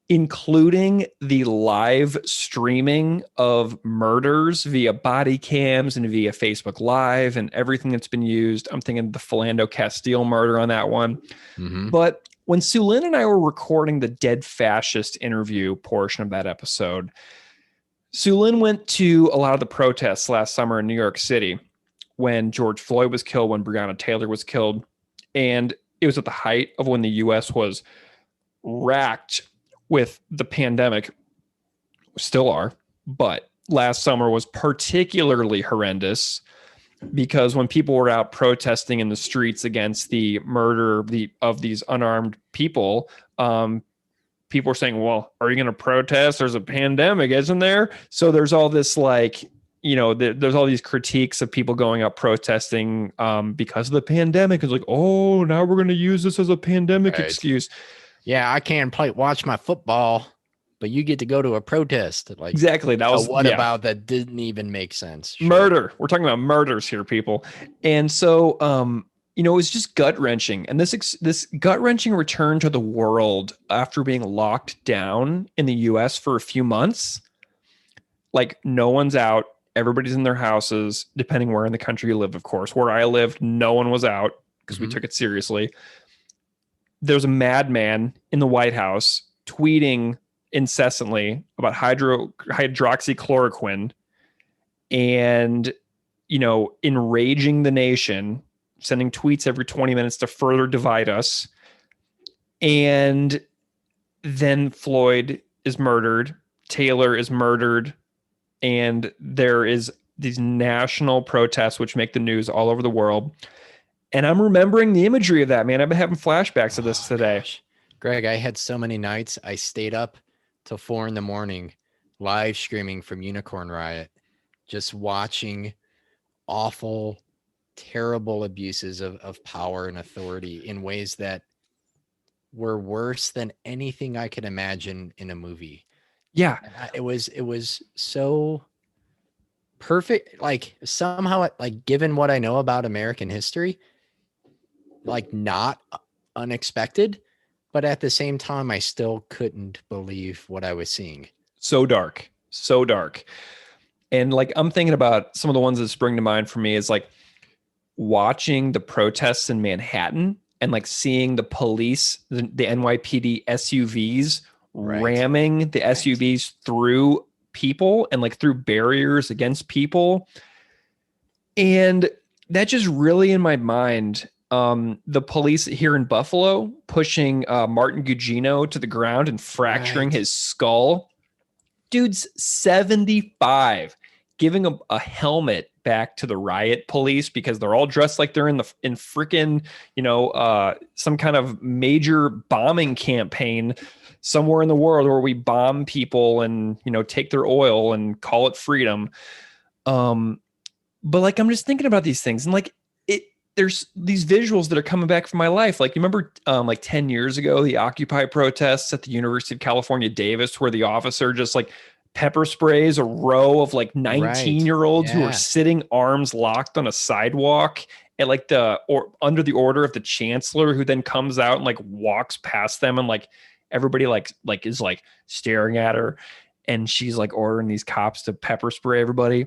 including the live streaming of murders via body cams and via Facebook Live and everything that's been used. I'm thinking the Philando Castile murder on that one. But when Sulin and I were recording the Dead Fascist interview portion of that episode, Sulin went to a lot of the protests last summer in New York City when George Floyd was killed, when Breonna Taylor was killed. And it was at the height of when the U.S. was racked with the pandemic. Still are, but last summer was particularly horrendous because when people were out protesting in the streets against the murder of these unarmed people, people were saying, well, are you going to protest? There's a pandemic, isn't there? So there's all this there's all these critiques of people going up protesting because of the pandemic. It's like, oh, now we're going to use this as a pandemic excuse. Yeah, I can't watch my football, but you get to go to a protest. Like, exactly. That was what about that didn't even make sense. Sure. Murder. We're talking about murders here, people. And so, it was just gut wrenching. And this gut wrenching return to the world after being locked down in the US for a few months. Like, no one's out. Everybody's in their houses, depending where in the country you live, of course. Where I lived, no one was out because we took it seriously. There's a madman in the White House tweeting incessantly about hydroxychloroquine and, enraging the nation, sending tweets every 20 minutes to further divide us. And then Floyd is murdered, Taylor is murdered, and there is these national protests which make the news all over the world. And I'm remembering the imagery of that, man. I've been having flashbacks of this today. Gosh. Greg, I had so many nights I stayed up till 4 a.m. live streaming from Unicorn Riot, just watching awful, terrible abuses of power and authority in ways that were worse than anything I could imagine in a movie. Yeah. It was so perfect. Like somehow, like given what I know about American history, like not unexpected, but at the same time, I still couldn't believe what I was seeing. So dark, so dark. And like, I'm thinking about some of the ones that spring to mind for me is like watching the protests in Manhattan and like seeing the police, the NYPD SUVs ramming the SUVs through people and like through barriers against people. And that just really in my mind, the police here in Buffalo pushing Martin Gugino to the ground and fracturing his skull. Dude's 75, giving a helmet back to the riot police because they're all dressed like they're in freaking, some kind of major bombing campaign somewhere in the world where we bomb people and, take their oil and call it freedom. But like, I'm just thinking about these things and like there's these visuals that are coming back from my life. Like, you remember like 10 years ago, the Occupy protests at the University of California, Davis, where the officer just like pepper sprays a row of like 19-year-olds who are sitting arms locked on a sidewalk at like under the order of the chancellor, who then comes out and like walks past them and like everybody like is like staring at her. And she's like ordering these cops to pepper spray everybody.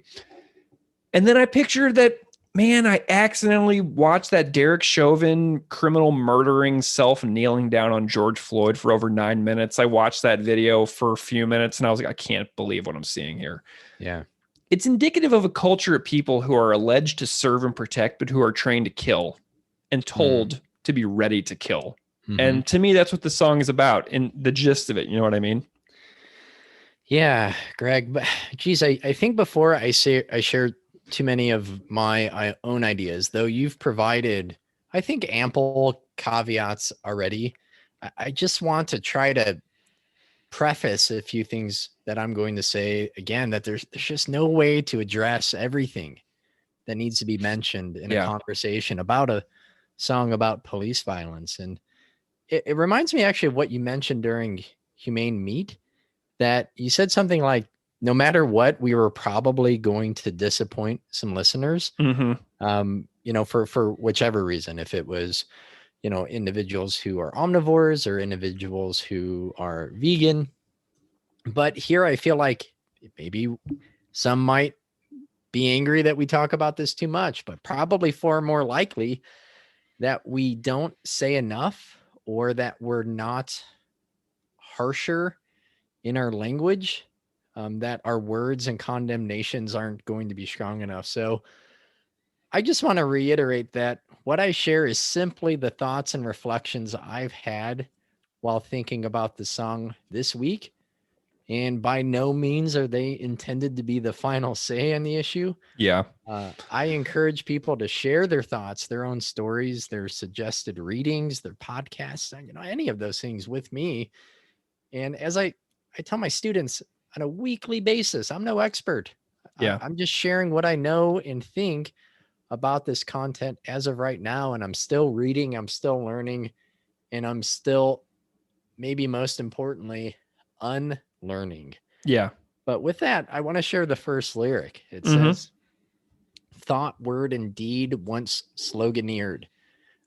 And then I pictured that, man, I accidentally watched that Derek Chauvin criminal murdering self kneeling down on George Floyd for over 9 minutes. I watched that video for a few minutes and I was like, I can't believe what I'm seeing here. Yeah. It's indicative of a culture of people who are alleged to serve and protect, but who are trained to kill and told to be ready to kill. Mm-hmm. And to me, that's what the song is about and the gist of it. You know what I mean? Yeah, Greg. But geez, I think before I shared too many of my own ideas, though you've provided, I think, ample caveats already. I just want to try to preface a few things that I'm going to say again, that there's just no way to address everything that needs to be mentioned in a conversation about a song about police violence. And it reminds me actually of what you mentioned during Humane Meat, that you said something like, no matter what, we were probably going to disappoint some listeners, for whichever reason, if it was, individuals who are omnivores or individuals who are vegan. But here I feel like maybe some might be angry that we talk about this too much, but probably far more likely that we don't say enough, or that we're not harsher in our language, that our words and condemnations aren't going to be strong enough. So I just want to reiterate that what I share is simply the thoughts and reflections I've had while thinking about the song this week. And by no means are they intended to be the final say on the issue. Yeah. I encourage people to share their thoughts, their own stories, their suggested readings, their podcasts, any of those things with me. And as I tell my students on a weekly basis, I'm no expert. Yeah. I'm just sharing what I know and think about this content as of right now. And I'm still reading, I'm still learning, and I'm still, maybe most importantly, unlearning. Yeah. But with that, I want to share the first lyric. It says, thought, word, and deed once sloganeered,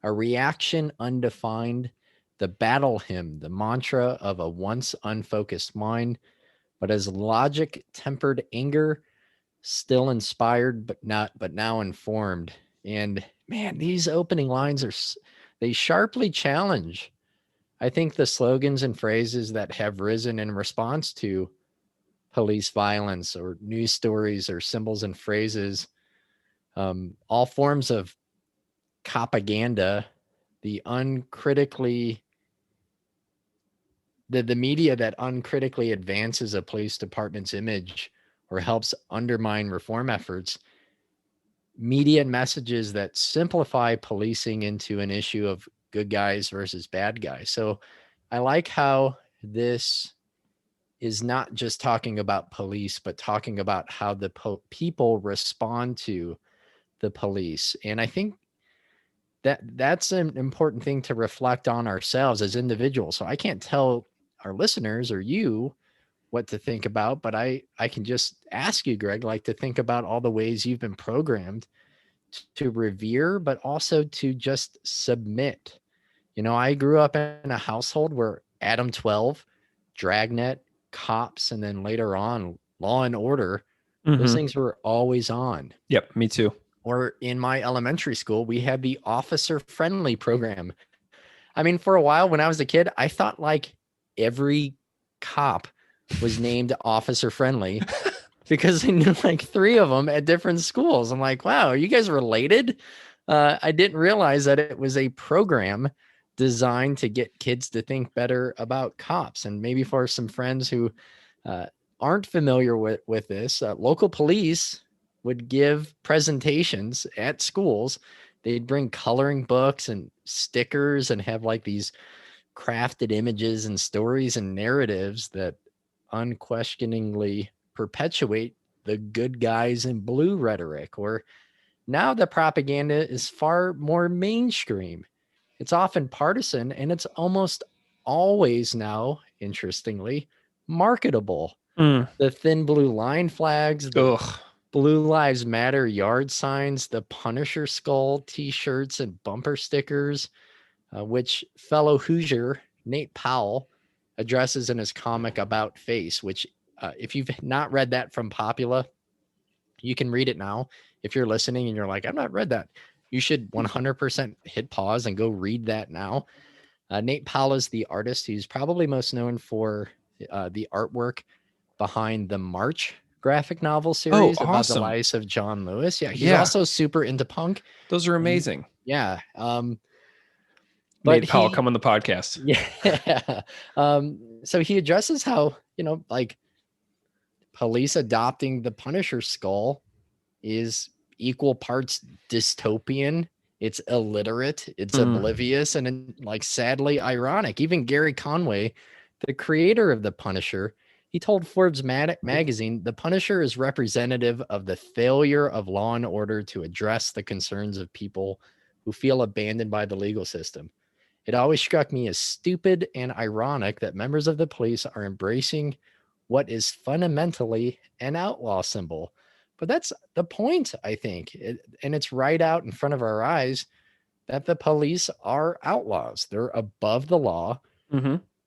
a reaction undefined, the battle hymn, the mantra of a once unfocused mind, but as logic tempered anger, still inspired, but now informed. And man, these opening lines they sharply challenge, I think, the slogans and phrases that have risen in response to police violence or news stories or symbols and phrases, all forms of propaganda, the uncritically the media that uncritically advances a police department's image or helps undermine reform efforts, media and messages that simplify policing into an issue of good guys versus bad guys. So I like how this is not just talking about police, but talking about how the people respond to the police. And I think that that's an important thing to reflect on ourselves as individuals. So I can't tell our listeners or you what to think about, but I can just ask you, Greg, like to think about all the ways you've been programmed to revere, but also to just submit. You know, I grew up in a household where Adam 12, Dragnet, Cops, and then later on Law and Order, those things were always on. Yep, me too. Or in my elementary school, we had the officer friendly program. I mean, for a while when I was a kid, I thought like every cop was named officer friendly because I knew like 3 of them at different schools. I'm like, wow, are you guys related? I didn't realize that it was a program designed to get kids to think better about cops. And maybe for some friends who aren't familiar with this, local police would give presentations at schools. They'd bring coloring books and stickers and have like these crafted images and stories and narratives that unquestioningly perpetuate the good guys in blue rhetoric. Or now the propaganda is far more mainstream. It's often partisan, and it's almost always now, interestingly, marketable. The thin blue line flags, the Blue Lives Matter yard signs, the Punisher skull t-shirts and bumper stickers, which fellow Hoosier Nate Powell addresses in his comic About Face, which if you've not read that from Popula, you can read it now. If you're listening and you're like, I've not read that, you should 100% hit pause and go read that now. Nate Powell is the artist. He's probably most known for the artwork behind the March graphic novel series about the lives of John Lewis. Yeah, he's also super into punk. Those are amazing. Yeah. Nate Powell, come on the podcast. Yeah. So he addresses how, you know, like police adopting the Punisher skull is equal parts dystopian. It's illiterate. It's oblivious and like sadly ironic. Even Gary Conway, the creator of the Punisher, he told Forbes magazine, the Punisher is representative of the failure of law and order to address the concerns of people who feel abandoned by the legal system. It always struck me as stupid and ironic that members of the police are embracing what is fundamentally an outlaw symbol. But that's the point, I think. And it's right out in front of our eyes that the police are outlaws. They're above the law.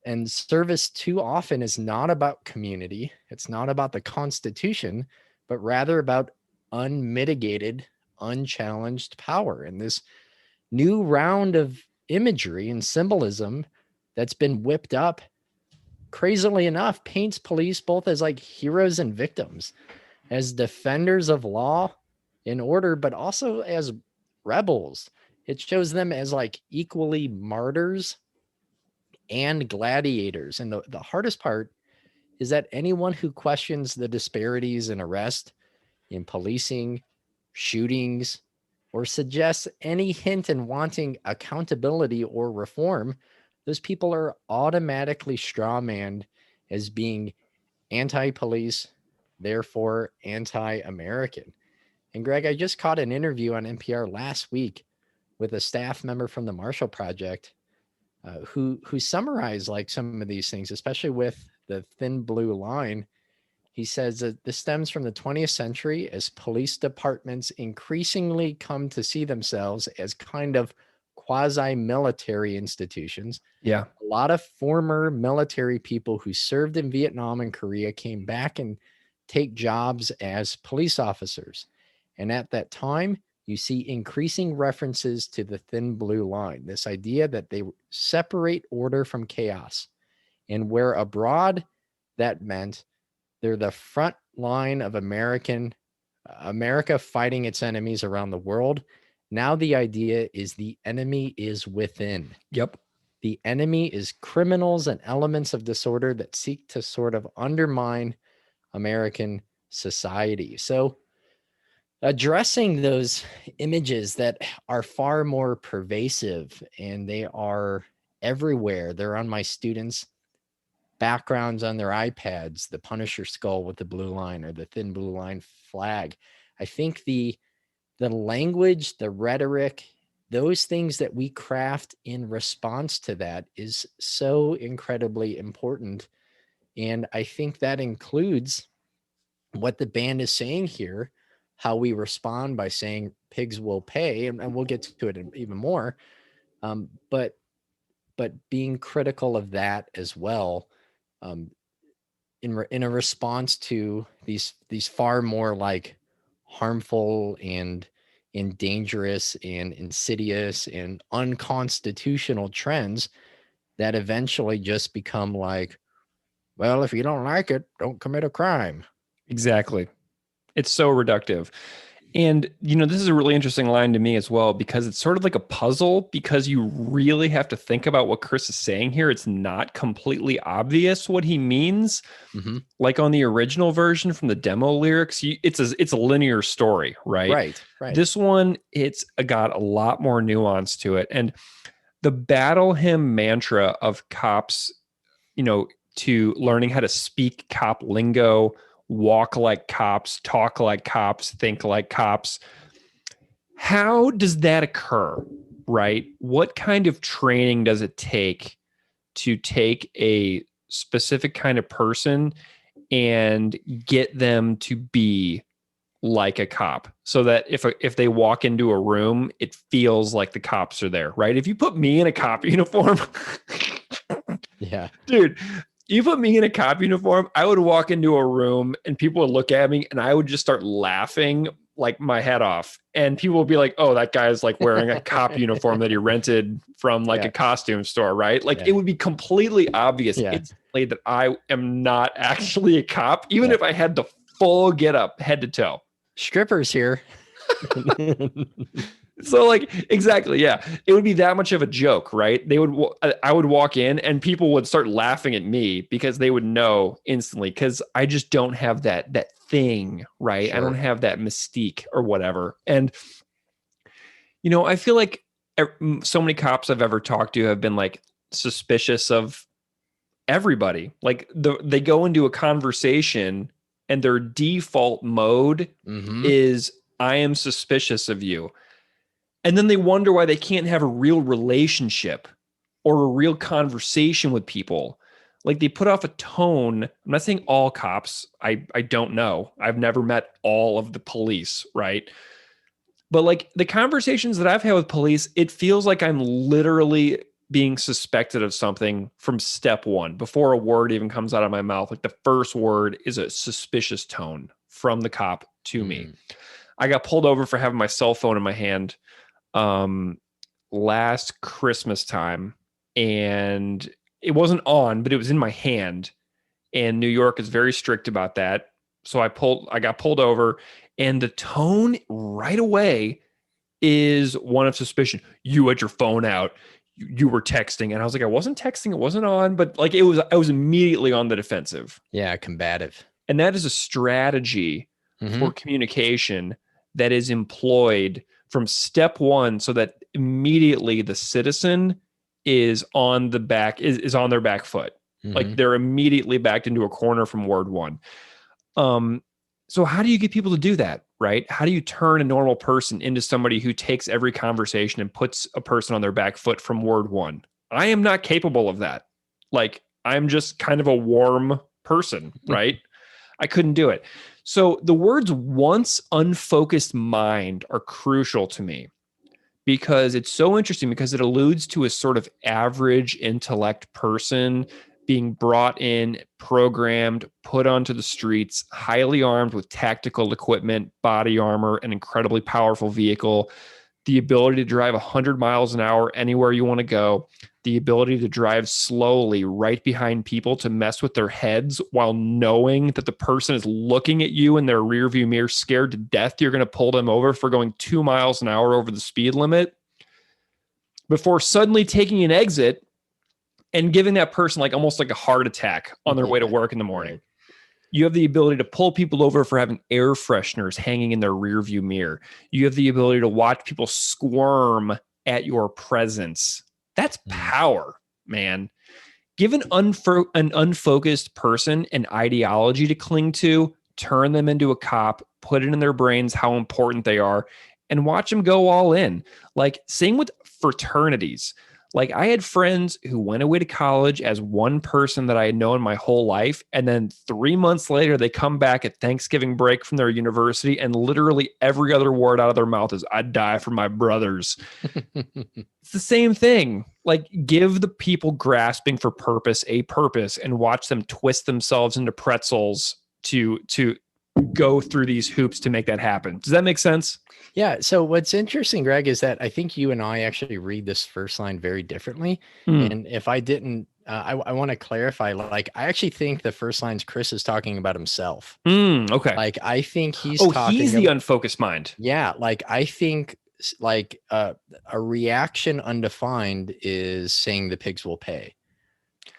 And service too often is not about community. It's not about the Constitution, but rather about unmitigated, unchallenged power. And this new round of imagery and symbolism that's been whipped up, crazily enough, paints police both as like heroes and victims, as defenders of law and order, but also as rebels. It shows them as like equally martyrs and gladiators. And the hardest part is that anyone who questions the disparities in arrest, in policing, shootings, or suggests any hint in wanting accountability or reform, those people are automatically strawmanned as being anti-police, therefore anti-American. And Greg, I just caught an interview on NPR last week with a staff member from the Marshall Project who summarized like some of these things, especially with the thin blue line. He says that this stems from the 20th century as police departments increasingly come to see themselves as kind of quasi-military institutions. Yeah. A lot of former military people who served in Vietnam and Korea came back and take jobs as police officers. And at that time, you see increasing references to the thin blue line, this idea that they separate order from chaos. And where abroad, that meant they're the front line of America fighting its enemies around the world. Now the idea is the enemy is within. Yep. The enemy is criminals and elements of disorder that seek to sort of undermine American society. So addressing those images that are far more pervasive, and they are everywhere. They're on my students' backgrounds on their iPads, the Punisher skull with the blue line or the thin blue line flag. I think the language, the rhetoric, those things that we craft in response to that is so incredibly important. And I think that includes what the band is saying here, how we respond by saying pigs will pay, and we'll get to it even more. But being critical of that as well, in a response to these far more like harmful and dangerous and insidious and unconstitutional trends that eventually just become like, well, if you don't like it, don't commit a crime. Exactly. It's so reductive. And, this is a really interesting line to me as well, because it's sort of like a puzzle, because you really have to think about what Chris is saying here. It's not completely obvious what he means. Mm-hmm. Like on the original version from the demo lyrics, it's a linear story, right? Right. This one, it's got a lot more nuance to it. And the battle hymn mantra of cops, to learning how to speak cop lingo, walk like cops, talk like cops, think like cops. How does that occur, right? What kind of training does it take to take a specific kind of person and get them to be like a cop, so that if they walk into a room, it feels like the cops are there, right? If you put me in a cop uniform, yeah, dude, you put me in a cop uniform, I would walk into a room and people would look at me and I would just start laughing like my head off. And people would be like, oh, that guy's like wearing a cop uniform that he rented from like a costume store, right? Like it would be completely obvious instantly that I am not actually a cop, even if I had the full get up head to toe. Strippers here. So like, exactly. Yeah. It would be that much of a joke, right? I would walk in and people would start laughing at me because they would know instantly, because I just don't have that thing, right? Sure. I don't have that mystique or whatever. And, I feel like so many cops I've ever talked to have been like suspicious of everybody. Like they go into a conversation and their default mode is, I am suspicious of you. And then they wonder why they can't have a real relationship or a real conversation with people. Like they put off a tone. I'm not saying all cops. I don't know. I've never met all of the police, right? But like the conversations that I've had with police, it feels like I'm literally being suspected of something from step one, before a word even comes out of my mouth. Like the first word is a suspicious tone from the cop to me. I got pulled over for having my cell phone in my hand last Christmas time, and it wasn't on, but it was in my hand, and New York is very strict about that. So I got pulled over, and the tone right away is one of suspicion. You had your phone out, you were texting. And I was like, I wasn't texting, it wasn't on, but like I was immediately on the defensive. Yeah, combative. And that is a strategy for communication that is employed from step one, so that immediately the citizen is on the back, is on their back foot. Like they're immediately backed into a corner from word one. So how do you get people to do that, right? How do you turn a normal person into somebody who takes every conversation and puts a person on their back foot from word one? I am not capable of that. Like I'm just kind of a warm person, right? I couldn't do it. So the words once unfocused mind are crucial to me, because it's so interesting, because it alludes to a sort of average intellect person being brought in, programmed, put onto the streets, highly armed with tactical equipment, body armor, an incredibly powerful vehicle, the ability to drive 100 miles an hour anywhere you want to go, the ability to drive slowly right behind people to mess with their heads while knowing that the person is looking at you in their rearview mirror, scared to death you're going to pull them over for going 2 miles an hour over the speed limit, before suddenly taking an exit and giving that person like almost like a heart attack on their way to work in the morning. Right. You have the ability to pull people over for having air fresheners hanging in their rearview mirror. You have the ability to watch people squirm at your presence. That's power, man. Give an unfocused person an ideology to cling to, turn them into a cop, put it in their brains how important they are, and watch them go all in. Like, same with fraternities. Like, I had friends who went away to college as one person that I had known my whole life. And then 3 months later, they come back at Thanksgiving break from their university, and literally every other word out of their mouth is, "I'd die for my brothers." It's the same thing. Like, give the people grasping for purpose a purpose and watch them twist themselves into pretzels to go through these hoops to make that happen. Does that make sense? Yeah. So what's interesting, Greg, is that I think you and I actually read this first line very differently. And if I didn't, I want to clarify, like, I actually think the first line's Chris is talking about himself. Okay. Like, I think he's he's the unfocused mind. Yeah. Like, I think like a reaction undefined is saying the pigs will pay.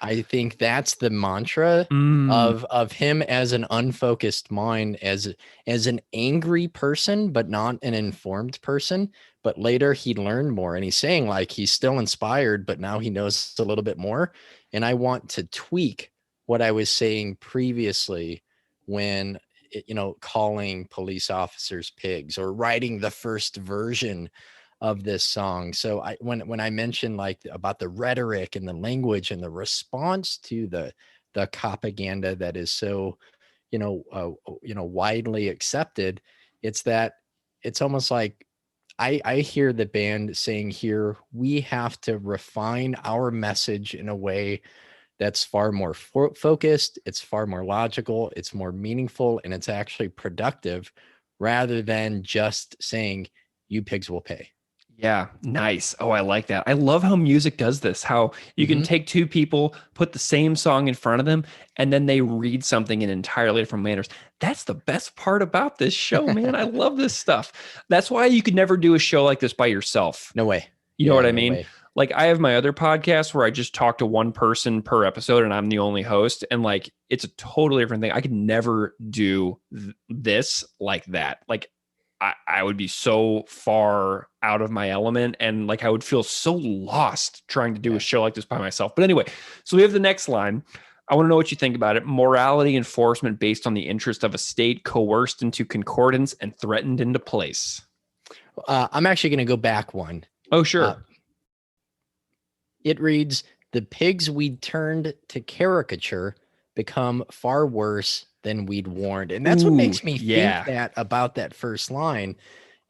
I think that's the mantra of him as an unfocused mind, as an angry person, but not an informed person. But later he learned more, and he's saying like he's still inspired, but now he knows a little bit more. And I want to tweak what I was saying previously when, calling police officers pigs, or writing the first version of this song. So when I mentioned like about the rhetoric and the language and the response to the propaganda that is so, widely accepted, it's almost like I hear the band saying here, we have to refine our message in a way that's far more focused, it's far more logical, it's more meaningful, and it's actually productive, rather than just saying, you pigs will pay. Yeah, nice. Oh, I like that. I love how music does this, how you can take two people, put the same song in front of them, and then they read something in entirely different manners. That's the best part about this show, man. I love this stuff. That's why you could never do a show like this by yourself. No way. You know what I mean? Like, I have my other podcast where I just talk to one person per episode and I'm the only host. And like, it's a totally different thing. I could never do this like that. Like, I would be so far out of my element, and like I would feel so lost trying to do a show like this by myself. But anyway, so we have the next line. I want to know what you think about it. Morality enforcement based on the interest of a state coerced into concordance and threatened into place. I'm actually going to go back one. Oh, sure. It reads, the pigs we turned to caricature become far worse than we'd warned. And that's what makes me think that about that first line,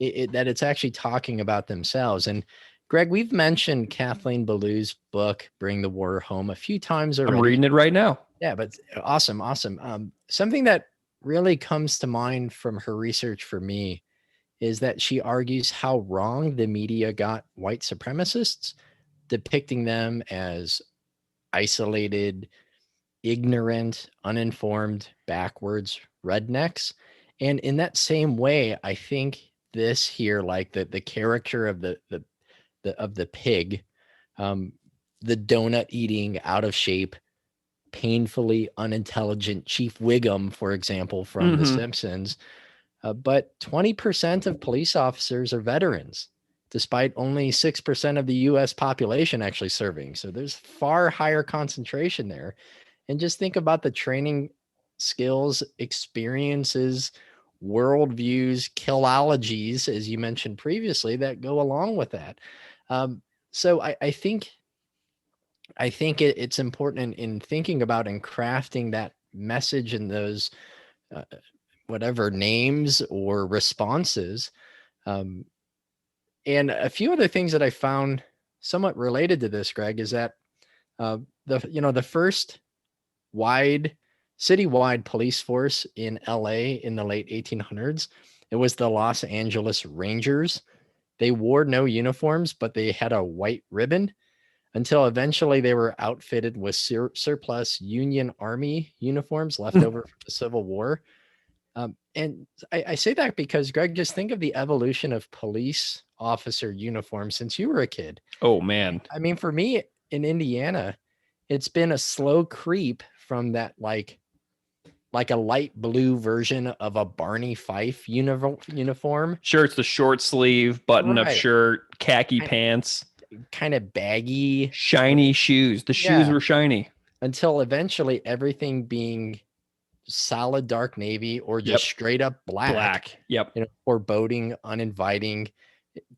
that it's actually talking about themselves. And Greg, we've mentioned Kathleen Belew's book, Bring the War Home, a few times already. I'm reading it right now. Yeah, but awesome. Something that really comes to mind from her research for me is that she argues how wrong the media got white supremacists, depicting them as isolated, ignorant, uninformed, backwards rednecks. And in that same way, I think this here, like the character of the pig, the donut eating, out of shape, painfully unintelligent Chief Wiggum, for example, from The Simpsons. But 20% of police officers are veterans, despite only 6% of the US population actually serving. So there's far higher concentration there. And just think about the training skills, experiences, worldviews, killologies, as you mentioned previously, that go along with that. So I think it's important in thinking about and crafting that message in those whatever names or responses. And a few other things that I found somewhat related to this, Greg, is that the first citywide police force in LA in the late 1800s, it was the Los Angeles Rangers. They wore no uniforms, but they had a white ribbon, until eventually they were outfitted with surplus Union Army uniforms left over from the Civil War. And I say that because, Greg, just think of the evolution of police officer uniforms since you were a kid. Oh, man. I mean, for me in Indiana, it's been a slow creep from that like a light blue version of a Barney Fife uniform. Sure, it's the short sleeve, button up Right. shirt, khaki pants, Kind of baggy, shiny shoes. The shoes Yeah. were shiny. until eventually everything being solid dark navy or just Yep. straight up black. Yep. Foreboding, uninviting.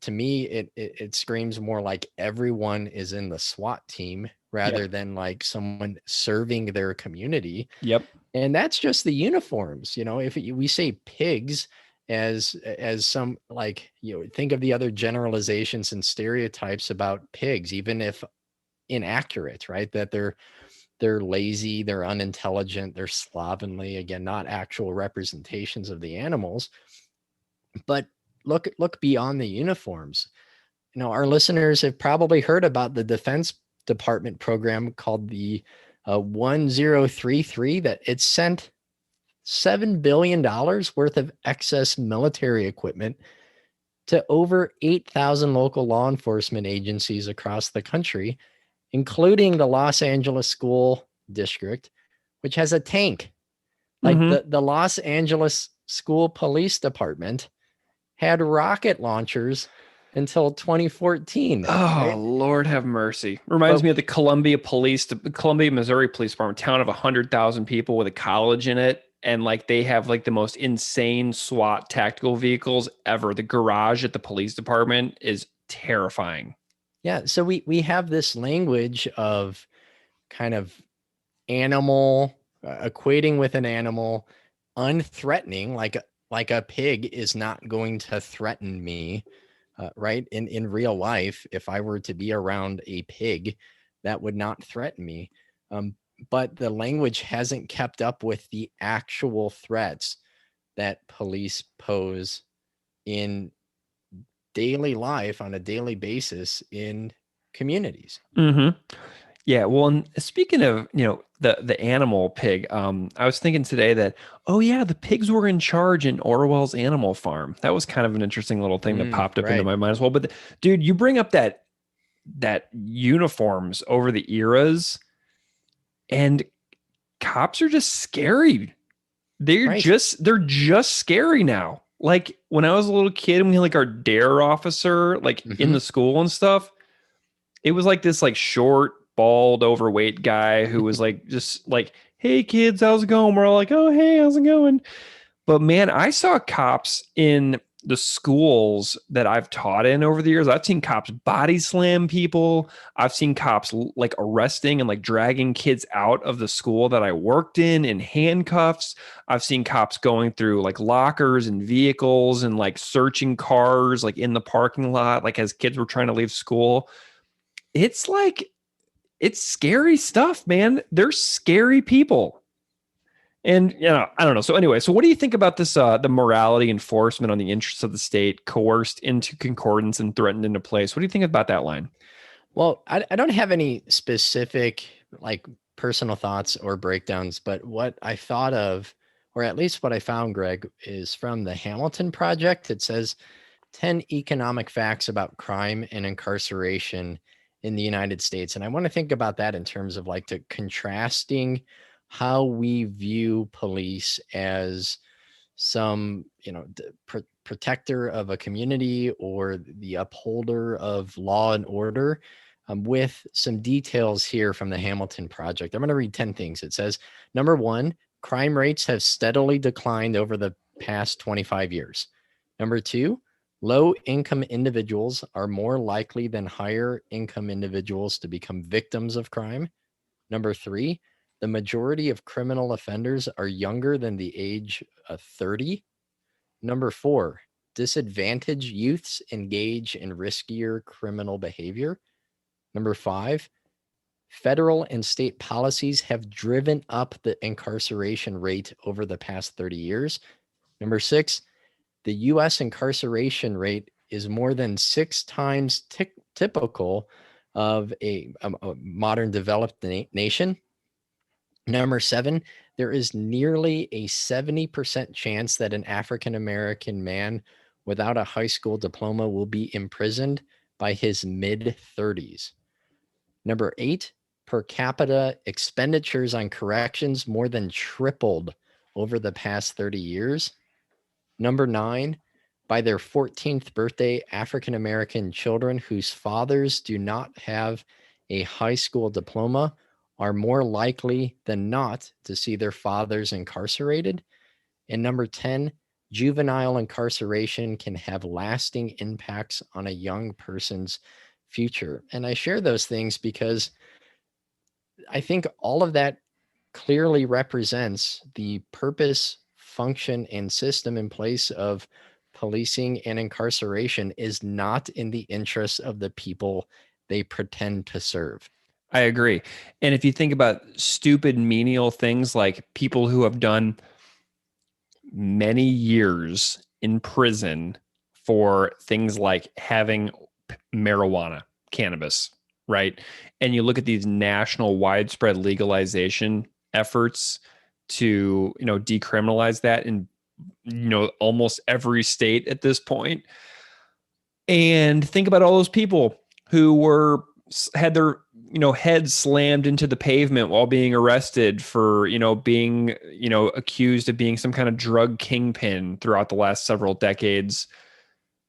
To me, it screams more like everyone is in the SWAT team rather than like someone serving their community. Yep. And that's just the uniforms. If we say pigs as some, like, think of the other generalizations and stereotypes about pigs, even if inaccurate, right? That they're lazy, they're unintelligent, they're slovenly. Again, not actual representations of the animals, but look beyond the uniforms. Our listeners have probably heard about the Defense Department program called the 1033, that it sent $7 billion worth of excess military equipment to over 8,000 local law enforcement agencies across the country, including the Los Angeles School District, which has a tank. Like the Los Angeles School Police Department had rocket launchers until 2014. Oh, right? Lord have mercy. Reminds me of the Columbia Missouri Police Department, town of 100,000 people with a college in it. And like they have like the most insane SWAT tactical vehicles ever. The garage at the police department is terrifying. Yeah. So we have this language of kind of animal, equating with an animal, unthreatening, like a pig is not going to threaten me. Right. In real life, if I were to be around a pig, that would not threaten me. But the language hasn't kept up with the actual threats that police pose in daily life on a daily basis in communities. Yeah. Well, and speaking of, the animal pig, I was thinking today that, oh yeah, the pigs were in charge in Orwell's Animal Farm. That was kind of an interesting little thing that popped up into my mind as well. But dude, you bring up that uniforms over the eras, and cops are just scary. They're just scary now. Like when I was a little kid and we had like our dare officer like in the school and stuff, it was like this like short, bald, overweight guy who was like just like, hey kids, how's it going? We're all like, oh hey, how's it going? But man, I saw cops in the schools that I've taught in over the years. I've seen cops body slam people. I've seen cops like arresting and like dragging kids out of the school that I worked in handcuffs. I've seen cops going through like lockers and vehicles and like searching cars like in the parking lot, like as kids were trying to leave school. It's scary stuff, man. They're scary people. And, I don't know. So anyway, so what do you think about this, the morality enforcement on the interests of the state coerced into concordance and threatened into place? What do you think about that line? Well, I don't have any specific like personal thoughts or breakdowns, but what I thought of, or at least what I found, Greg, is from the Hamilton Project. It says 10 economic facts about crime and incarceration in the United States. And I want to think about that in terms of like the contrasting how we view police as some, protector of a community or the upholder of law and order, with some details here from the Hamilton Project. I'm going to read 10 things. It says, number one, crime rates have steadily declined over the past 25 years. Number two, low income individuals are more likely than higher income individuals to become victims of crime. Number three, the majority of criminal offenders are younger than the age of 30. Number four, disadvantaged youths engage in riskier criminal behavior. Number five, federal and state policies have driven up the incarceration rate over the past 30 years. Number six, the U.S. incarceration rate is more than 6 times typical of a modern developed nation. Number seven, there is nearly a 70% chance that an African-American man without a high school diploma will be imprisoned by his mid-30s. Number eight, per capita expenditures on corrections more than tripled over the past 30 years. Number 9, by their 14th birthday, African-American children whose fathers do not have a high school diploma are more likely than not to see their fathers incarcerated. And number 10, juvenile incarceration can have lasting impacts on a young person's future. And I share those things because I think all of that clearly represents the purpose, function, and system in place of policing and incarceration is not in the interests of the people they pretend to serve. I agree. And if you think about stupid menial things like people who have done many years in prison for things like having marijuana, cannabis, right? And you look at these national widespread legalization efforts to, decriminalize that in, almost every state at this point. And think about all those people who had their head slammed into the pavement while being arrested for being accused of being some kind of drug kingpin throughout the last several decades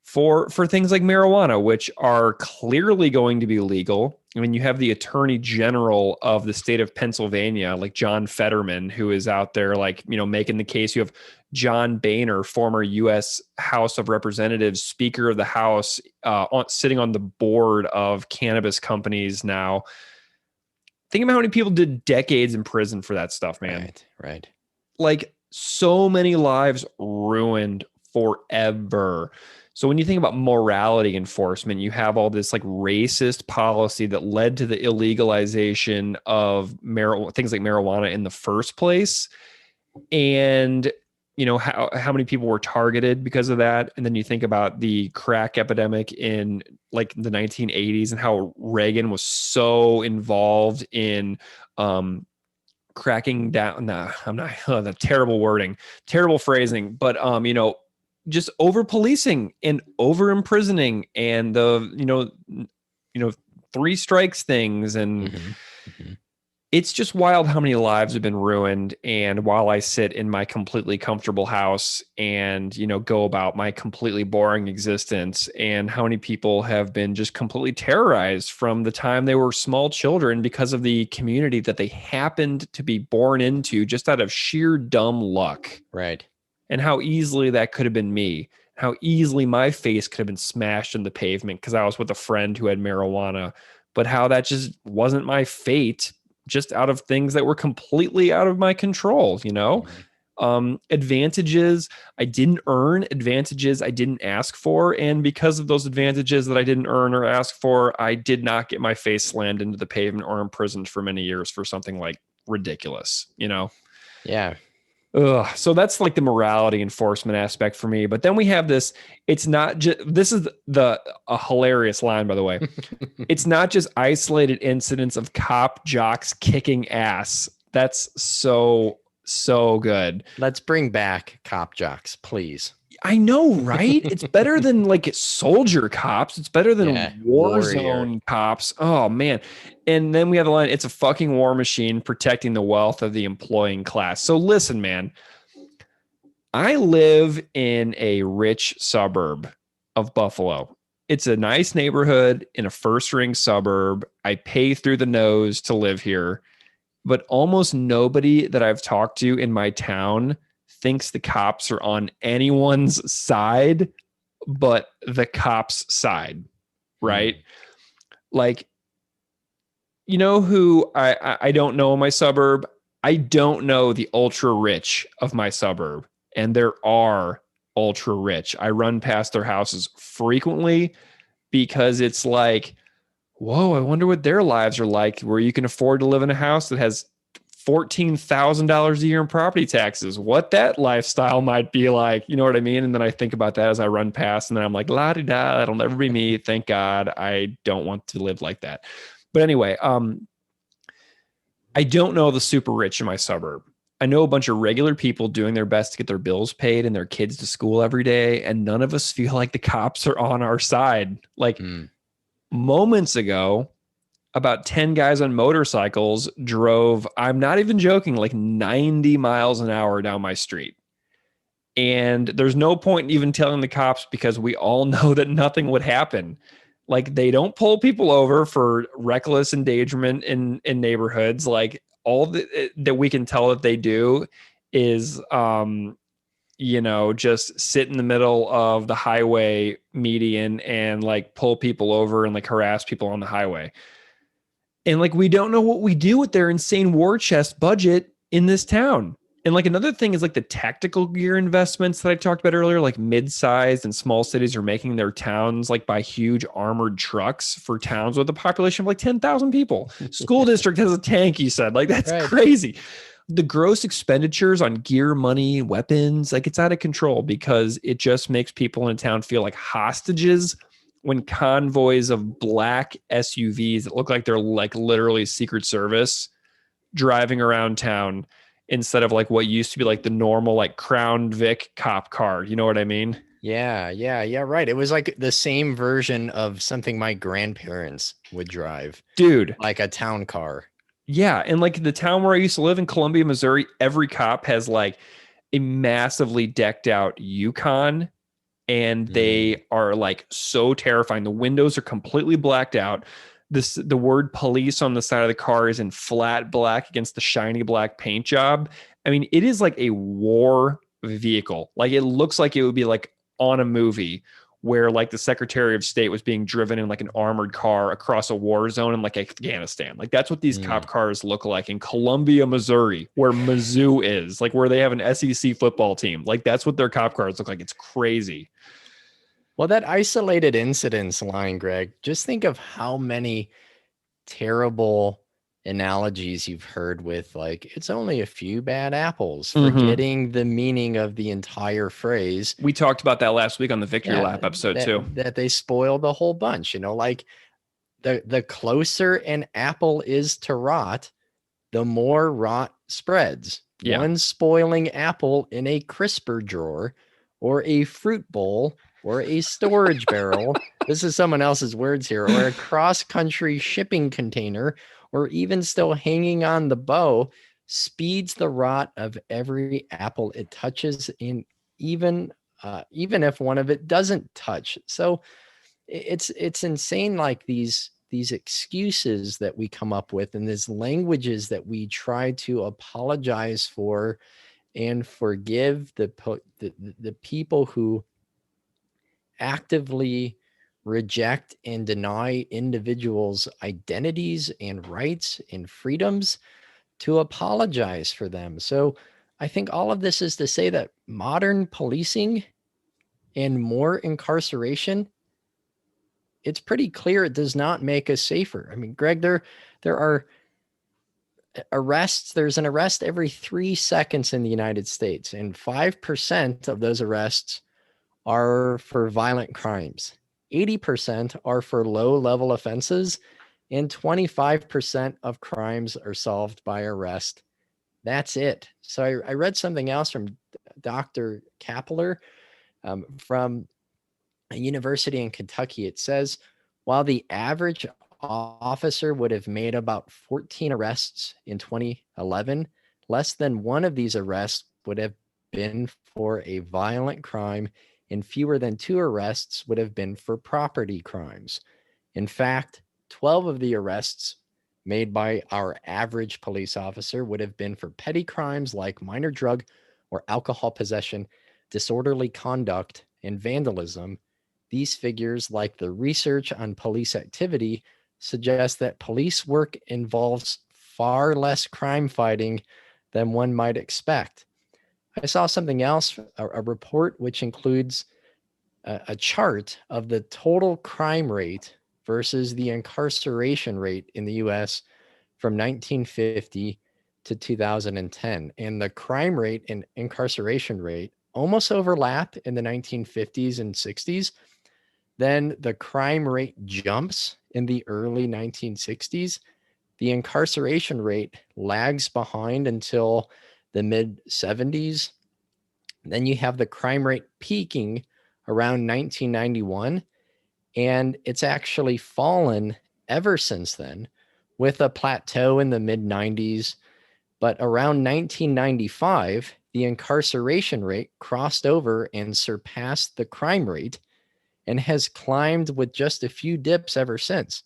for things like marijuana, which are clearly going to be legal. I mean, you have the Attorney General of the state of Pennsylvania, like John Fetterman, who is out there making the case. You have John Boehner, former U.S. House of Representatives, Speaker of the House, sitting on the board of cannabis companies now. Think about how many people did decades in prison for that stuff, man. Right. Like, so many lives ruined forever. So when you think about morality enforcement, you have all this like racist policy that led to the illegalization of things like marijuana in the first place. And how many people were targeted because of that. And then you think about the crack epidemic in like the 1980s and how Reagan was so involved in cracking down. Nah, I'm not the terrible wording, terrible phrasing, but just over policing and over imprisoning and the 3 strikes things. And it's just wild how many lives have been ruined. And while I sit in my completely comfortable house and, go about my completely boring existence, and how many people have been just completely terrorized from the time they were small children because of the community that they happened to be born into just out of sheer dumb luck. Right. And how easily that could have been me, how easily my face could have been smashed in the pavement because I was with a friend who had marijuana, but how that just wasn't my fate, just out of things that were completely out of my control, advantages I didn't earn, advantages I didn't ask for. And because of those advantages that I didn't earn or ask for, I did not get my face slammed into the pavement or imprisoned for many years for something like ridiculous, Yeah. Ugh. So that's like the morality enforcement aspect for me. But then we have this, it's not just, this is a hilarious line, by the way. It's not just isolated incidents of cop jocks kicking ass. That's so good. Let's bring back cop jocks, please. I know, right? It's better than like soldier cops. It's better than war zone cops. Oh, man. And then we have the line, it's a fucking war machine protecting the wealth of the employing class. So listen, man, I live in a rich suburb of Buffalo. It's a nice neighborhood in a first ring suburb. I pay through the nose to live here, but almost nobody that I've talked to in my town thinks the cops are on anyone's side but the cops' side, right? Like, who I don't know in my suburb? I don't know the ultra rich of my suburb. And there are ultra rich. I run past their houses frequently because it's like, whoa, I wonder what their lives are like, where you can afford to live in a house that has $14,000 a year in property taxes, what that lifestyle might be like. You know what I mean? And then I think about that as I run past, and then I'm like, la-di-da, that'll never be me. Thank God. I don't want to live like that. But anyway, I don't know the super rich in my suburb. I know a bunch of regular people doing their best to get their bills paid and their kids to school every day. And none of us feel like the cops are on our side. Like moments ago, about 10 guys on motorcycles drove, I'm not even joking, like 90 miles an hour down my street. And there's no point in even telling the cops because we all know that nothing would happen. Like they don't pull people over for reckless endangerment in neighborhoods. Like all that we can tell that they do is just sit in the middle of the highway median and like pull people over and like harass people on the highway. And like we don't know what we do with their insane war chest budget in this town. And like another thing is like the tactical gear investments that I talked about earlier, like mid-sized and small cities are making their towns like buy huge armored trucks for towns with a population of like 10,000 people. School district has a tank, you said. Like that's crazy. The gross expenditures on gear, money, weapons, like it's out of control because it just makes people in town feel like hostages when convoys of black SUVs that look like they're like literally Secret Service driving around town instead of like what used to be like the normal like Crown Vic cop car. You know what I mean? Yeah, right. It was like the same version of something my grandparents would drive. Dude. Like a town car. Yeah. And like the town where I used to live in Columbia, Missouri, every cop has like a massively decked out Yukon. And they are like so terrifying. The windows are completely blacked out. The word police on the side of the car is in flat black against the shiny black paint job. I mean, it is like a war vehicle. Like it looks like it would be like on a movie where like the Secretary of State was being driven in like an armored car across a war zone in like Afghanistan. Like that's what these cop cars look like in Columbia, Missouri, where Mizzou is, like where they have an SEC football team. Like that's what their cop cars look like. It's crazy. Well, that isolated incidents line, Greg, just think of how many terrible analogies you've heard with like, it's only a few bad apples, forgetting the meaning of the entire phrase. We talked about that last week on the Victory Lap episode too. That they spoiled the whole bunch, like the closer an apple is to rot, the more rot spreads. Yeah. One spoiling apple in a crisper drawer or a fruit bowl or a storage barrel. This is someone else's words here, or a cross-country shipping container, or even still hanging on the bow, speeds the rot of every apple it touches, in even if one of it doesn't touch. So it's insane, like these excuses that we come up with and these languages that we try to apologize for and forgive the people who actively reject and deny individuals' identities and rights and freedoms, to apologize for them. So I think all of this is to say that modern policing and more incarceration, it's pretty clear it does not make us safer. I mean, Greg, there are arrests. There's an arrest every 3 seconds in the United States, and 5% of those arrests are for violent crimes. 80% are for low-level offenses, and 25% of crimes are solved by arrest. That's it. So I read something else from Dr. Kapler from a university in Kentucky. It says, while the average officer would have made about 14 arrests in 2011, less than one of these arrests would have been for a violent crime, and fewer than 2 arrests would have been for property crimes. In fact, 12 of the arrests made by our average police officer would have been for petty crimes like minor drug or alcohol possession, disorderly conduct, and vandalism. These figures, like the research on police activity, suggest that police work involves far less crime fighting than one might expect. I saw something else, a report which includes a chart of the total crime rate versus the incarceration rate in the US from 1950 to 2010. And the crime rate and incarceration rate almost overlap in the 1950s and 60s. Then the crime rate jumps in the early 1960s. The incarceration rate lags behind until the mid 70s. Then you have the crime rate peaking around 1991, and it's actually fallen ever since then. with a plateau in the mid 90s. But around 1995, the incarceration rate crossed over and surpassed the crime rate and has climbed with just a few dips ever since.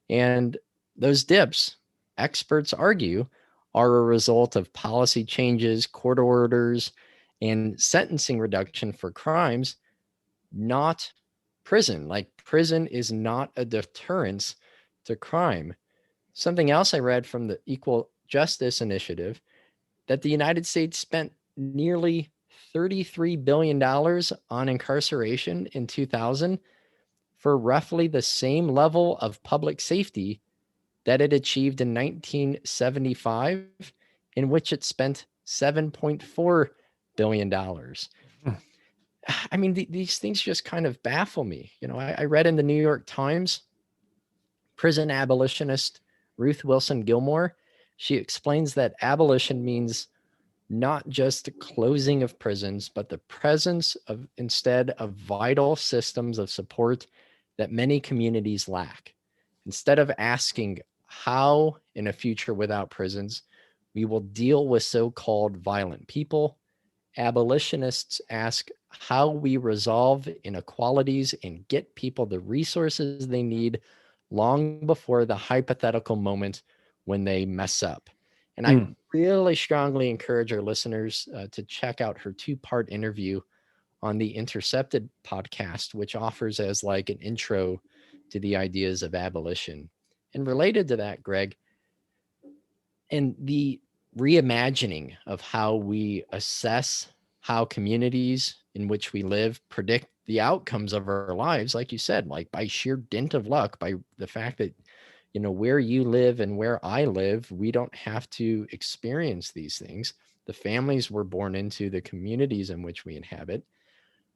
And those dips, experts argue, are a result of policy changes, court orders, and sentencing reduction for crimes, not prison. Like prison is not a deterrence to crime. Something else I read from the Equal Justice Initiative that the United States spent nearly $33 billion on incarceration in 2000 for roughly the same level of public safety that it achieved in 1975, in which it spent $7.4 billion. I mean, these things just kind of baffle me. You know, I read in the New York Times, prison abolitionist Ruth Wilson Gilmore, she explains that abolition means not just the closing of prisons, but the presence of instead of vital systems of support that many communities lack. Instead of asking how in a future without prisons we will deal with so-called violent people, abolitionists ask how we resolve inequalities and get people the resources they need long before the hypothetical moment when they mess up. And I really strongly encourage our listeners to check out her two-part interview on the Intercepted podcast, which offers as like an intro to the ideas of abolition. And related to that, Greg, and the reimagining of how we assess how communities in which we live predict the outcomes of our lives, like you said, like by sheer dint of luck, by the fact that, you know, where you live and where I live, we don't have to experience these things. The families we're born into, the communities in which we inhabit.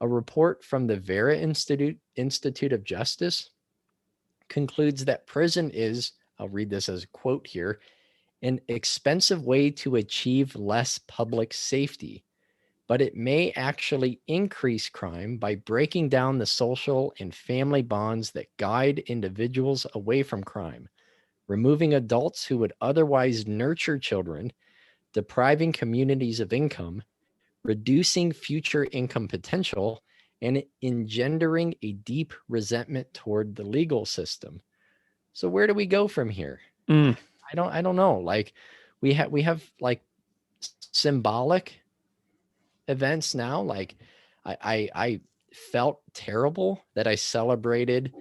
A report from the Vera Institute of Justice concludes that prison is, I'll read this as a quote here, an expensive way to achieve less public safety, but it may actually increase crime by breaking down the social and family bonds that guide individuals away from crime, removing adults who would otherwise nurture children, depriving communities of income, reducing future income potential, and engendering a deep resentment toward the legal system. So where do we go from here? I don't know. Like we have like symbolic events now. Like I felt terrible that I celebrated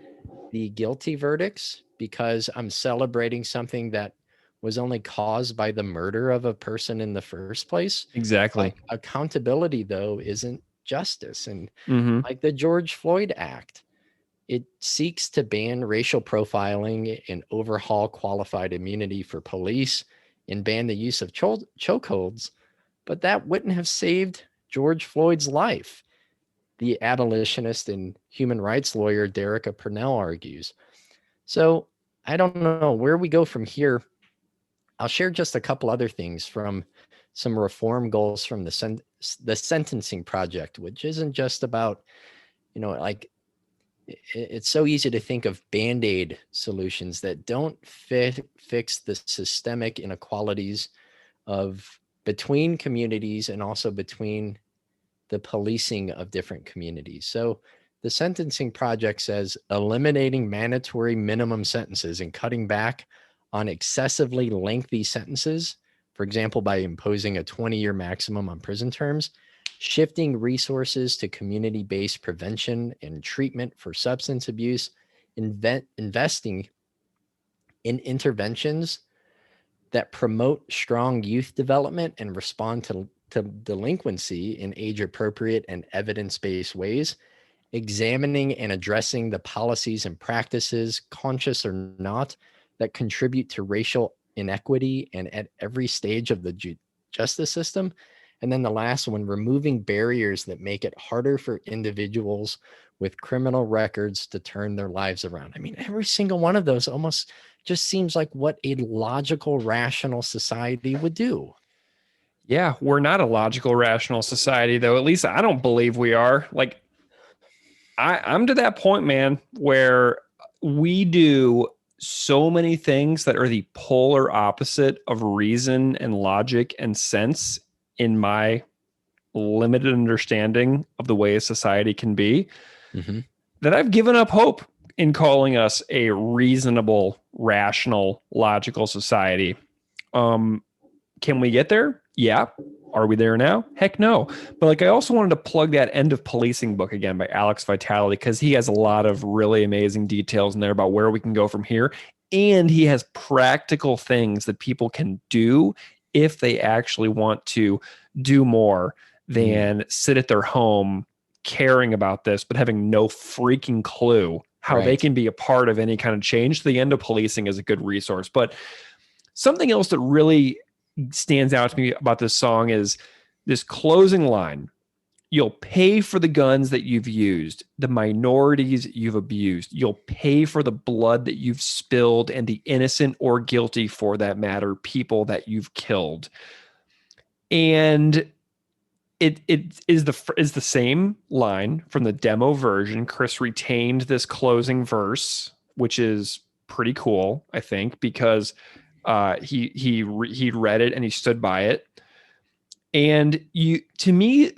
the guilty verdicts because I'm celebrating something that was only caused by the murder of a person in the first place. Exactly. Like, accountability, though, isn't justice. And like the George Floyd Act, it seeks to ban racial profiling and overhaul qualified immunity for police and ban the use of chokeholds, but that wouldn't have saved George Floyd's life. The abolitionist and human rights lawyer Derica Purnell argues. So I don't know where we go from here. I'll share just a couple other things from some reform goals from the Sentencing Project, which isn't just about, you know, like it's so easy to think of Band-Aid solutions that don't fix the systemic inequalities of between communities and also between the policing of different communities. So the Sentencing Project says eliminating mandatory minimum sentences and cutting back on excessively lengthy sentences, for example, by imposing a 20-year maximum on prison terms, shifting resources to community-based prevention and treatment for substance abuse, investing in interventions that promote strong youth development and respond to delinquency in age-appropriate and evidence-based ways, examining and addressing the policies and practices, conscious or not, that contribute to racial inequity and at every stage of the justice system. And then the last one, removing barriers that make it harder for individuals with criminal records to turn their lives around. I mean, every single one of those almost just seems like what a logical, rational society would do. Yeah, we're not a logical, rational society, though. At least I don't believe we are. Like, I'm to that point, man, where we do so many things that are the polar opposite of reason and logic and sense in my limited understanding of the way a society can be, that I've given up hope in calling us a reasonable, rational, logical society. Can we get there? Yeah. Are we there now? Heck no. But like, I also wanted to plug that End of Policing book again by Alex Vitale, because he has a lot of really amazing details in there about where we can go from here. And he has practical things that people can do if they actually want to do more than sit at their home caring about this, but having no freaking clue how they can be a part of any kind of change. The End of Policing is a good resource. But something else that really stands out to me about this song is this closing line. You'll pay for the guns that you've used, the minorities you've abused. You'll pay for the blood that you've spilled, and the innocent or guilty, for that matter, people that you've killed. And it is the same line from the demo version. Chris retained this closing verse, which is pretty cool, I think, because he read it and he stood by it. And to me,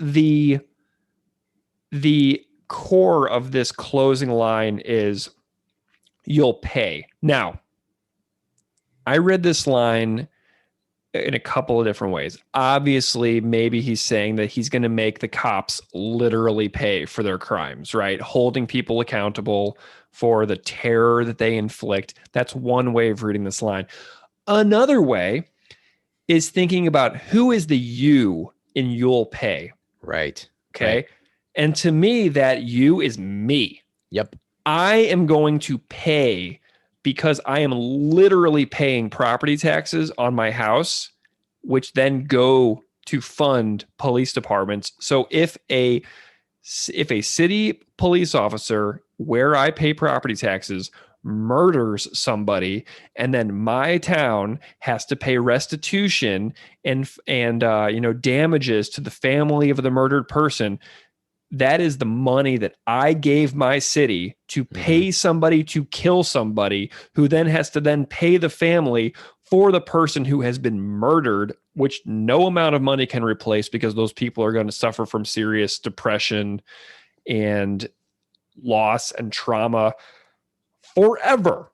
the core of this closing line is you'll pay. Now, I read this line in a couple of different ways. Obviously, maybe he's saying that he's going to make the cops literally pay for their crimes, right? Holding people accountable for the terror that they inflict. That's one way of reading this line. Another way is thinking about who is the you in you'll pay. Right. Okay. Right. And to me, that you is me. Yep. I am going to pay because I am literally paying property taxes on my house, which then go to fund police departments. So if a city police officer, where I pay property taxes, murders somebody, and then my town has to pay restitution and damages to the family of the murdered person, that is the money that I gave my city to pay somebody to kill somebody, who then has to then pay the family for the person who has been murdered, which no amount of money can replace, because those people are going to suffer from serious depression and loss and trauma forever.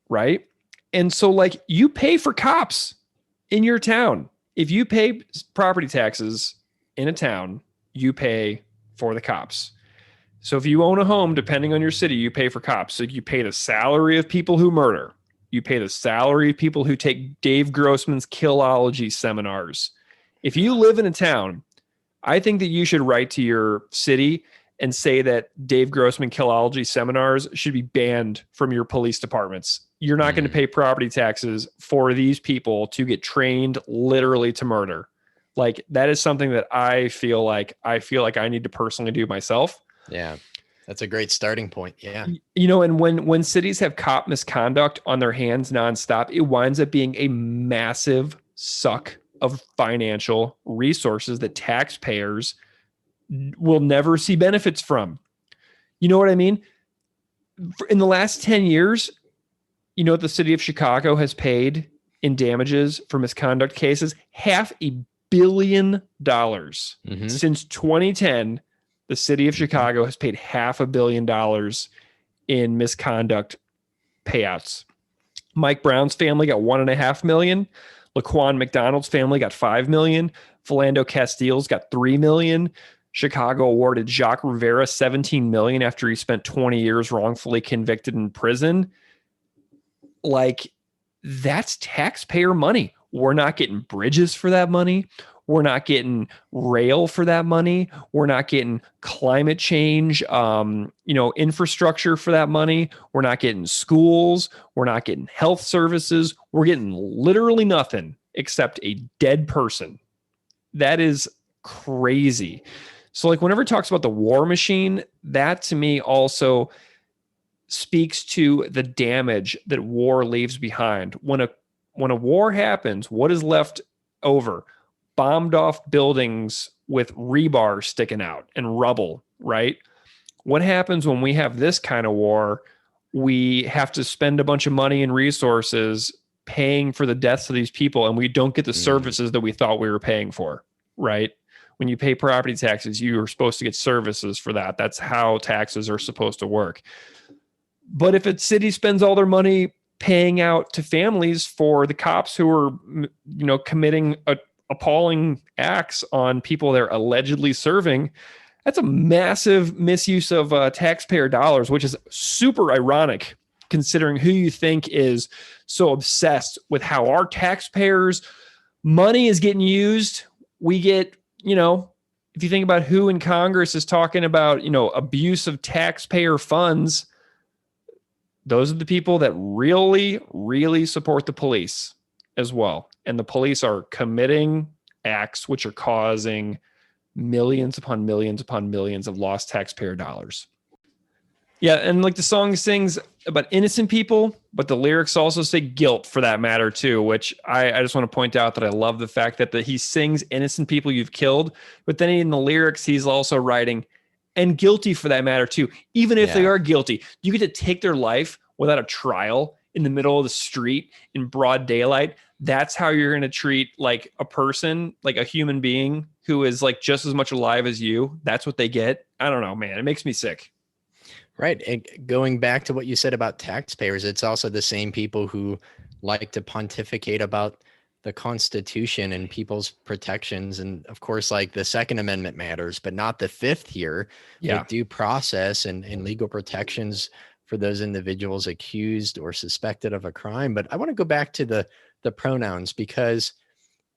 Right? And so, like, you pay for cops in your town. If you pay property taxes in a town, you pay for the cops. So if you own a home, depending on your city, you pay for cops. So you pay the salary of people who murder. You pay the salary of people who take Dave Grossman's Killology seminars. If you live in a town, I think that you should write to your city and say that Dave Grossman Killology seminars should be banned from your police departments. You're not going to pay property taxes for these people to get trained literally to murder. Like, that is something that I feel like I need to personally do myself. Yeah. That's a great starting point. Yeah. And when cities have cop misconduct on their hands nonstop, it winds up being a massive suck of financial resources that taxpayers will never see benefits from. You know what I mean? In the last 10 years, the city of Chicago has paid in damages for misconduct cases $500 million. Since 2010, the city of Chicago has paid $500 million in misconduct payouts. Mike Brown's family got $1.5 million. Laquan McDonald's family got $5 million. Philando Castile's got $3 million. Chicago awarded Jacques Rivera $17 million after he spent 20 years wrongfully convicted in prison. Like, that's taxpayer money. We're not getting bridges for that money. We're not getting rail for that money. We're not getting climate change, infrastructure for that money. We're not getting schools. We're not getting health services. We're getting literally nothing except a dead person. That is crazy. So, like, whenever it talks about the war machine, that to me also speaks to the damage that war leaves behind. When a war happens, what is left over? Bombed off buildings with rebar sticking out and rubble, right? What happens when we have this kind of war? we have to spend a bunch of money and resources paying for the deaths of these people, and we don't get the services that we thought we were paying for, right? When you pay property taxes, you are supposed to get services for that. That's how taxes are supposed to work. But if a city spends all their money paying out to families for the cops who are, committing appalling acts on people they're allegedly serving, that's a massive misuse of taxpayer dollars, which is super ironic considering who you think is so obsessed with how our taxpayers' money is getting used. We get, if you think about who in Congress is talking about, abuse of taxpayer funds, those are the people that really, really support the police as well. And the police are committing acts which are causing millions upon millions upon millions of lost taxpayer dollars. Yeah, and like the song sings about innocent people, but the lyrics also say guilt for that matter too, which I just want to point out that I love the fact that he sings innocent people you've killed, but then in the lyrics, he's also writing and guilty for that matter too. Even if they are guilty, you get to take their life without a trial in the middle of the street in broad daylight. That's how you're going to treat like a person, like a human being who is like just as much alive as you. That's what they get. I don't know, man. It makes me sick. Right. And going back to what you said about taxpayers, it's also the same people who like to pontificate about the Constitution and people's protections. And of course, like the Second Amendment matters, but not the Fifth here. With due process and legal protections for those individuals accused or suspected of a crime. But I want to go back to the pronouns, because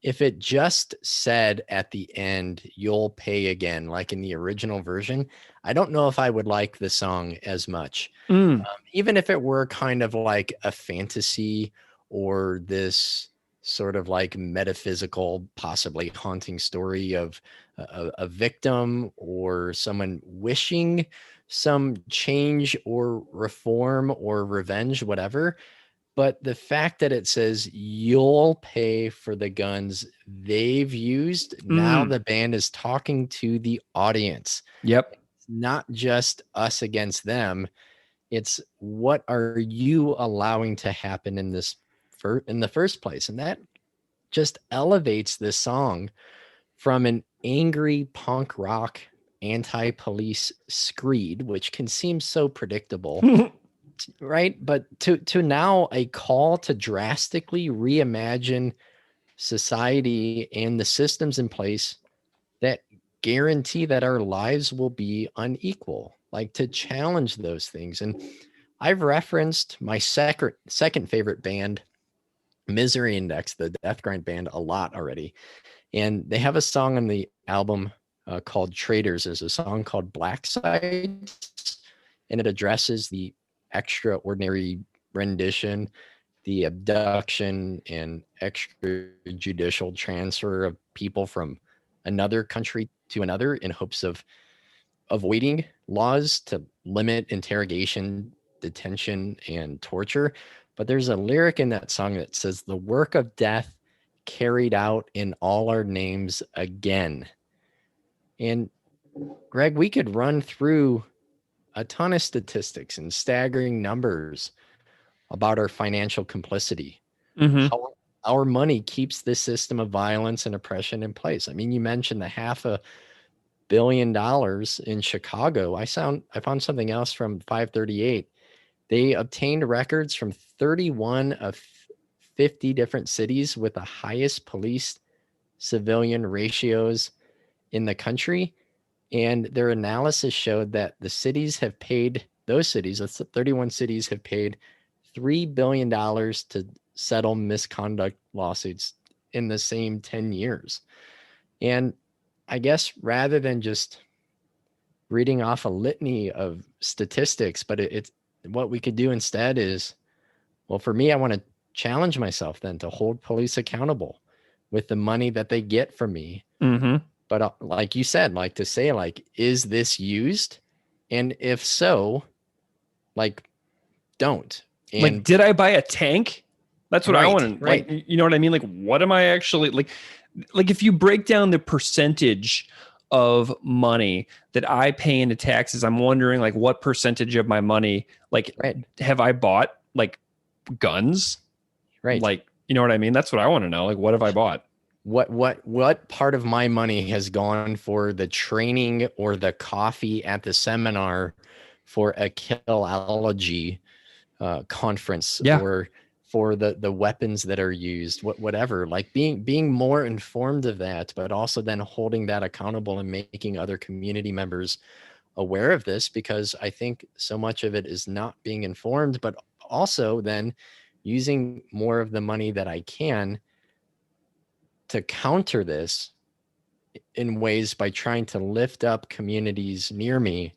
if it just said at the end, you'll pay again, like in the original version, I don't know if I would like the song as much. Even if it were kind of like a fantasy or this sort of like metaphysical, possibly haunting story of a victim or someone wishing some change or reform or revenge, whatever. But the fact that it says you'll pay for the guns they've used, now the band is talking to the audience. Yep. It's not just us against them. It's what are you allowing to happen in this in the first place? And that just elevates this song from an angry punk rock anti-police screed, which can seem so predictable. Right. But to now a call to drastically reimagine society and the systems in place that guarantee that our lives will be unequal, like to challenge those things. And I've referenced my second favorite band, Misery Index, the Death Grind band, a lot already. And they have a song on the album called Traitors. There's a song called Black Sides, and it addresses the extraordinary rendition, the abduction and extrajudicial transfer of people from another country to another in hopes of avoiding laws to limit interrogation, detention, and torture. But there's a lyric in that song that says, "The work of death carried out in all our names again." And Greg, we could run through a ton of statistics and staggering numbers about our financial complicity. How our money keeps this system of violence and oppression in place. I mean, you mentioned the $500 million in Chicago. I found something else from 538. They obtained records from 31 of 50 different cities with the highest police civilian ratios in the country. And their analysis showed that the cities have paid, those cities, that's 31 cities, have paid $3 billion to settle misconduct lawsuits in the same 10 years. And I guess rather than just reading off a litany of statistics, but it's what we could do instead is, well, for me, I want to challenge myself then to hold police accountable with the money that they get from me. But like you said, like to say, like, is this used? And if so, like, don't. And like, did I buy a tank? That's what I want to, right. like, you know what I mean? Like, what am I actually like if you break down the percentage of money that I pay into taxes, I'm wondering like what percentage of my money, like, have I bought like guns? Right. Like, you know what I mean? That's what I want to know. Like, what have I bought? What part of my money has gone for the training or the coffee at the seminar for a killology conference, Yeah. or for the weapons that are used, whatever, like being more informed of that, but also then holding that accountable and making other community members aware of this, because I think so much of it is not being informed, but also then using more of the money that I can to counter this in ways by trying to lift up communities near me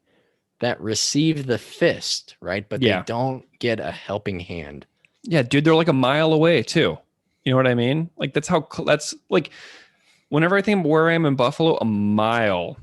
that receive the fist, right? But they don't get a helping hand. Yeah, dude, they're like a mile away too. You know what I mean? Like that's like whenever I think of where I am in Buffalo, a mile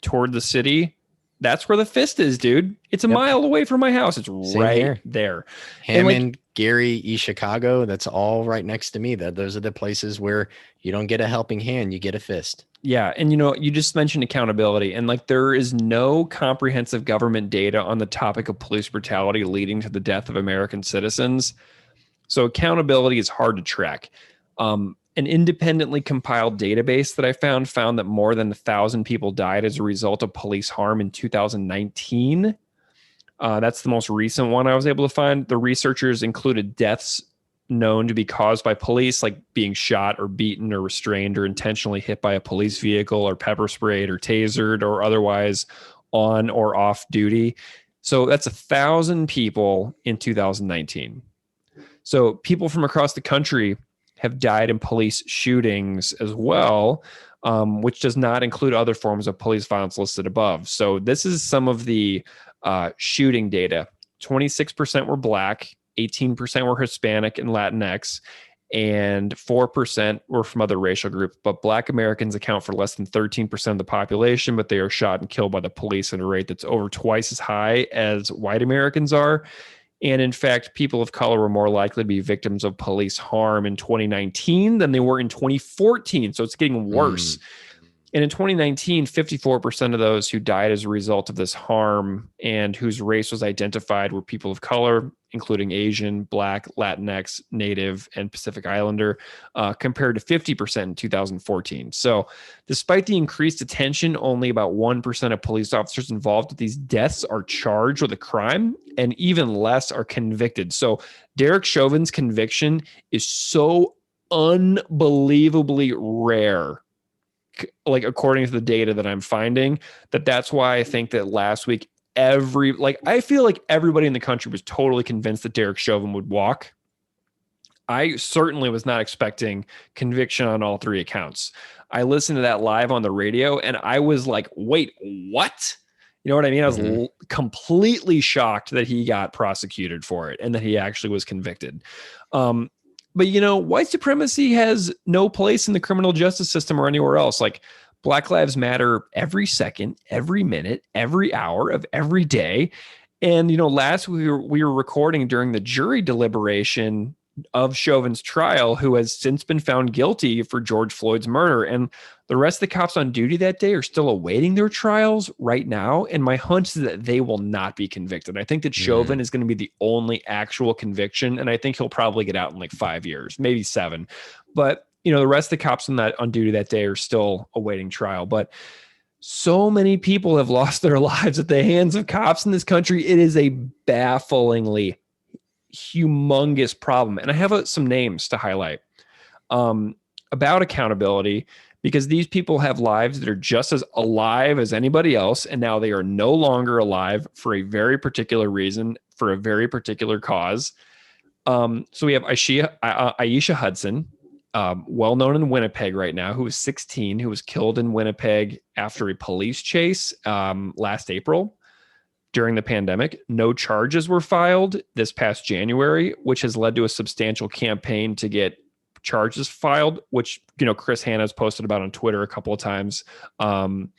toward the city, that's where the fist is, dude. It's a mile away from my house. It's right there. Hammond, Gary, East Chicago, that's all right next to me. Those are the places where you don't get a helping hand, you get a fist. Yeah. And, you know, you just mentioned accountability, and like there is no comprehensive government data on the topic of police brutality leading to the death of American citizens. So accountability is hard to track. An independently compiled database that I found that more than 1,000 people died as a result of police harm in 2019. That's the most recent one I was able to find. The researchers included deaths known to be caused by police, like being shot or beaten or restrained or intentionally hit by a police vehicle or pepper sprayed or tasered or otherwise on or off duty. So that's 1,000 people in 2019. So people from across the country have died in police shootings as well, which does not include other forms of police violence listed above. So this is some of the shooting data. 26% were Black, 18% were Hispanic and Latinx, and 4% were from other racial groups. But Black Americans account for less than 13% of the population, but they are shot and killed by the police at a rate that's over twice as high as white Americans are. And in fact, people of color were more likely to be victims of police harm in 2019 than they were in 2014. So it's getting worse. And in 2019, 54% of those who died as a result of this harm and whose race was identified were people of color, including Asian, Black, Latinx, Native, and Pacific Islander, compared to 50% in 2014. So despite the increased attention, only about 1% of police officers involved with these deaths are charged with a crime, and even less are convicted. So Derek Chauvin's conviction is so unbelievably rare, like according to the data that I'm finding, that's why I think that last week I feel like everybody in the country was totally convinced that Derek Chauvin would walk. I certainly was not expecting conviction on all three accounts. I listened to that live on the radio and I was like, wait, what? You know what I mean? I was completely shocked that he got prosecuted for it and that he actually was convicted. But, you know, white supremacy has no place in the criminal justice system or anywhere else. Like Black Lives Matter every second, every minute, every hour of every day. And, you know, last we were recording during the jury deliberation of Chauvin's trial, who has since been found guilty for George Floyd's murder. And the rest of the cops on duty that day are still awaiting their trials right now. And my hunch is that they will not be convicted. I think that Chauvin is going to be the only actual conviction. And I think he'll probably get out in like 5 years, maybe 7. But, you know, the rest of the cops on duty that day are still awaiting trial. But so many people have lost their lives at the hands of cops in this country. It is a bafflingly humongous problem. And I have some names to highlight about accountability, because these people have lives that are just as alive as anybody else. And now they are no longer alive for a very particular reason, for a very particular cause. So we have Aisha Hudson, well known in Winnipeg right now, who was 16, who was killed in Winnipeg after a police chase last April. During the pandemic, no charges were filed this past January, which has led to a substantial campaign to get charges filed, which, you know, Chris Hanna's posted about on Twitter a couple of times. Then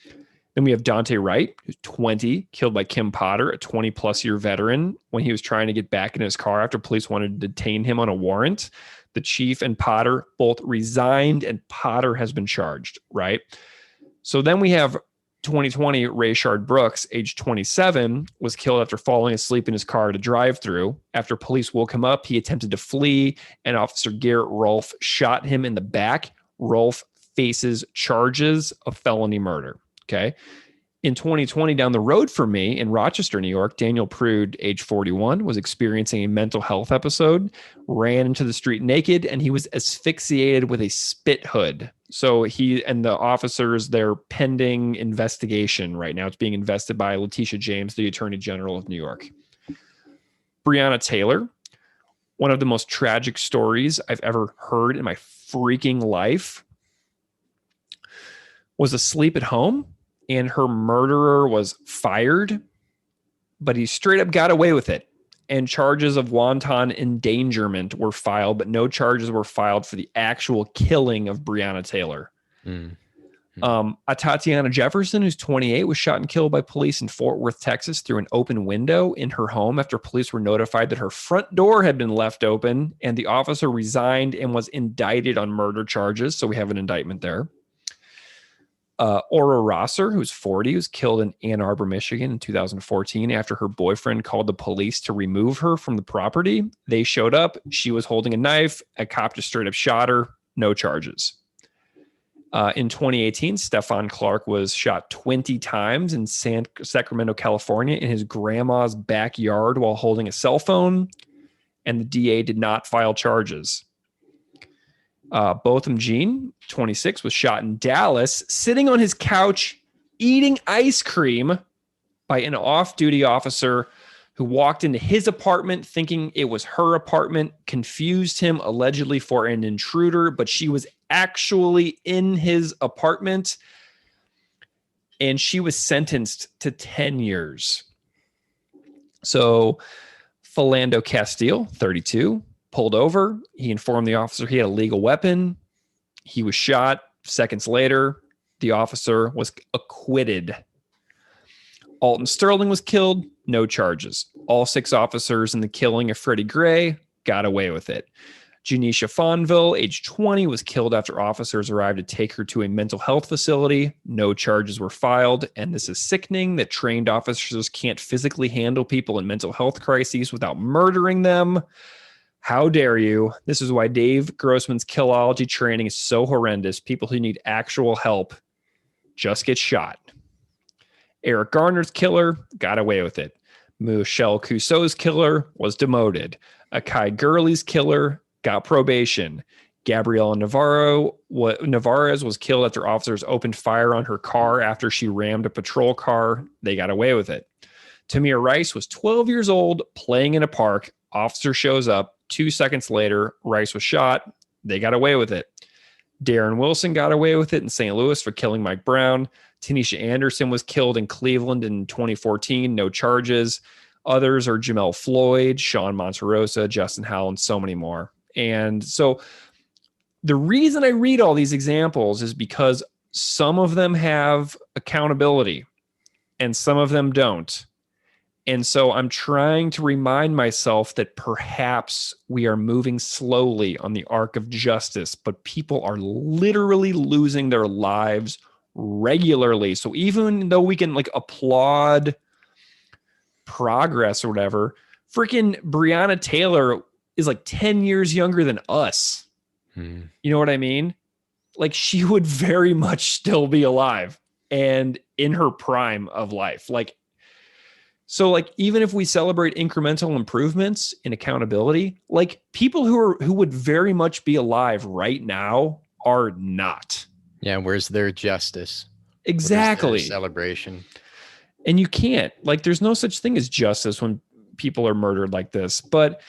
we have Dante Wright, who's 20, killed by Kim Potter, a 20-plus year veteran, when he was trying to get back in his car after police wanted to detain him on a warrant. The chief and Potter both resigned, and Potter has been charged, right? So then we have 2020, Rayshard Brooks, age 27, was killed after falling asleep in his car at a drive-through. After police woke him up, he attempted to flee, and Officer Garrett Rolfe shot him in the back. Rolfe faces charges of felony murder. Okay. In 2020, down the road from me in Rochester, New York, Daniel Prude, age 41, was experiencing a mental health episode, ran into the street naked, and he was asphyxiated with a spit hood. So he and the officers, they're pending investigation right now. It's being invested by Letitia James, the Attorney General of New York. Breonna Taylor, one of the most tragic stories I've ever heard in my freaking life, was asleep at home. And her murderer was fired, but he straight up got away with it. And charges of wanton endangerment were filed, but no charges were filed for the actual killing of Breonna Taylor. Tatiana Jefferson, who's 28, was shot and killed by police in Fort Worth, Texas, through an open window in her home after police were notified that her front door had been left open, and the officer resigned and was indicted on murder charges. So we have an indictment there. Aura Rosser, who's 40, was killed in Ann Arbor, Michigan in 2014 after her boyfriend called the police to remove her from the property. They showed up. She was holding a knife. A cop just straight up shot her. No charges. In 2018, Stephon Clark was shot 20 times in Sacramento, California, in his grandma's backyard while holding a cell phone, and the DA did not file charges. Botham Jean, 26, was shot in Dallas, sitting on his couch, eating ice cream by an off-duty officer who walked into his apartment thinking it was her apartment, confused him allegedly for an intruder, but she was actually in his apartment, and she was sentenced to 10 years. So Philando Castile, 32, pulled over. He informed the officer he had a legal weapon. He was shot. Seconds later, the officer was acquitted. Alton Sterling was killed. No charges. All 6 officers in the killing of Freddie Gray got away with it. Janisha Fonville, age 20, was killed after officers arrived to take her to a mental health facility. No charges were filed. And this is sickening that trained officers can't physically handle people in mental health crises without murdering them. How dare you? This is why Dave Grossman's killology training is so horrendous. People who need actual help just get shot. Eric Garner's killer got away with it. Michelle Cousseau's killer was demoted. Akai Gurley's killer got probation. Gabriela Navarez was killed after officers opened fire on her car after she rammed a patrol car. They got away with it. Tamir Rice was 12 years old, playing in a park. Officer shows up. 2 seconds later, Rice was shot. They got away with it. Darren Wilson got away with it in St. Louis for killing Mike Brown. Tanisha Anderson was killed in Cleveland in 2014. No charges. Others are Jamel Floyd, Sean Monterosa, Justin Howell, and so many more. And so the reason I read all these examples is because some of them have accountability and some of them don't. And so I'm trying to remind myself that perhaps we are moving slowly on the arc of justice, but people are literally losing their lives regularly. So even though we can applaud progress or whatever, freaking Breonna Taylor is 10 years younger than us. You know what I mean? She would very much still be alive and in her prime of life. So even if we celebrate incremental improvements in accountability, people who would very much be alive right now are not. Yeah. Where's their justice? Exactly. Where's their celebration. And you can't, there's no such thing as justice when people are murdered like this. But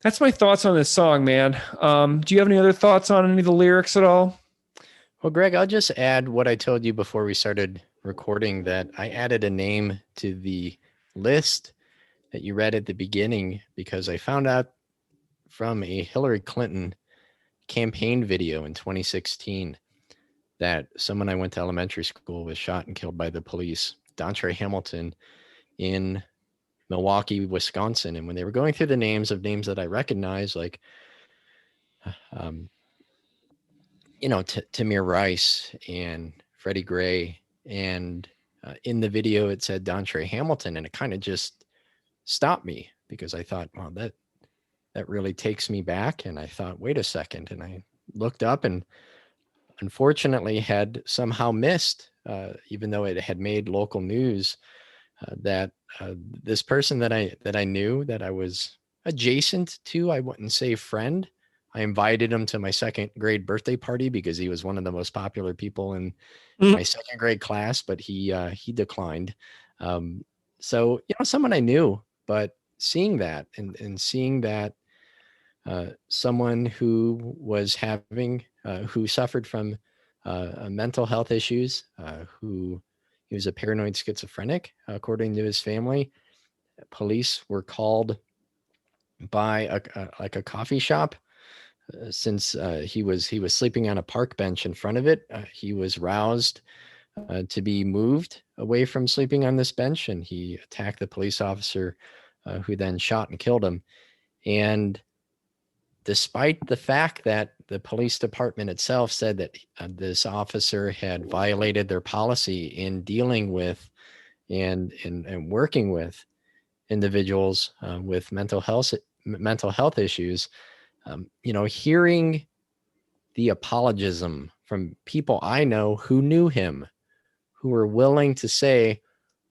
that's my thoughts on this song, man. Do you have any other thoughts on any of the lyrics at all? Well, Greg, I'll just add what I told you before we started recording, that I added a name to the list that you read at the beginning because I found out from a Hillary Clinton campaign video in 2016 that someone I went to elementary school was shot and killed by the police, Dontre Hamilton, in Milwaukee, Wisconsin. And when they were going through the names that I recognize, Tamir Rice and Freddie Gray, and in the video it said Dontre Hamilton, and it kind of just stopped me because I thought, wow, that really takes me back. And I thought, wait a second. And I looked up and unfortunately had somehow missed, even though it had made local news, that this person that I knew, that I was adjacent to, I wouldn't say friend. I invited him to my second grade birthday party because he was one of the most popular people in my second grade class, but he declined. So, someone I knew, but seeing that and seeing that someone who was having, who suffered from mental health issues, who he was a paranoid schizophrenic, according to his family. Police were called by a coffee shop since he was sleeping on a park bench in front of it. He was roused to be moved away from sleeping on this bench, and he attacked the police officer, who then shot and killed him. And despite the fact that the police department itself said that this officer had violated their policy in dealing with and working with individuals with mental health issues, hearing the apologism from people I know who knew him, who were willing to say,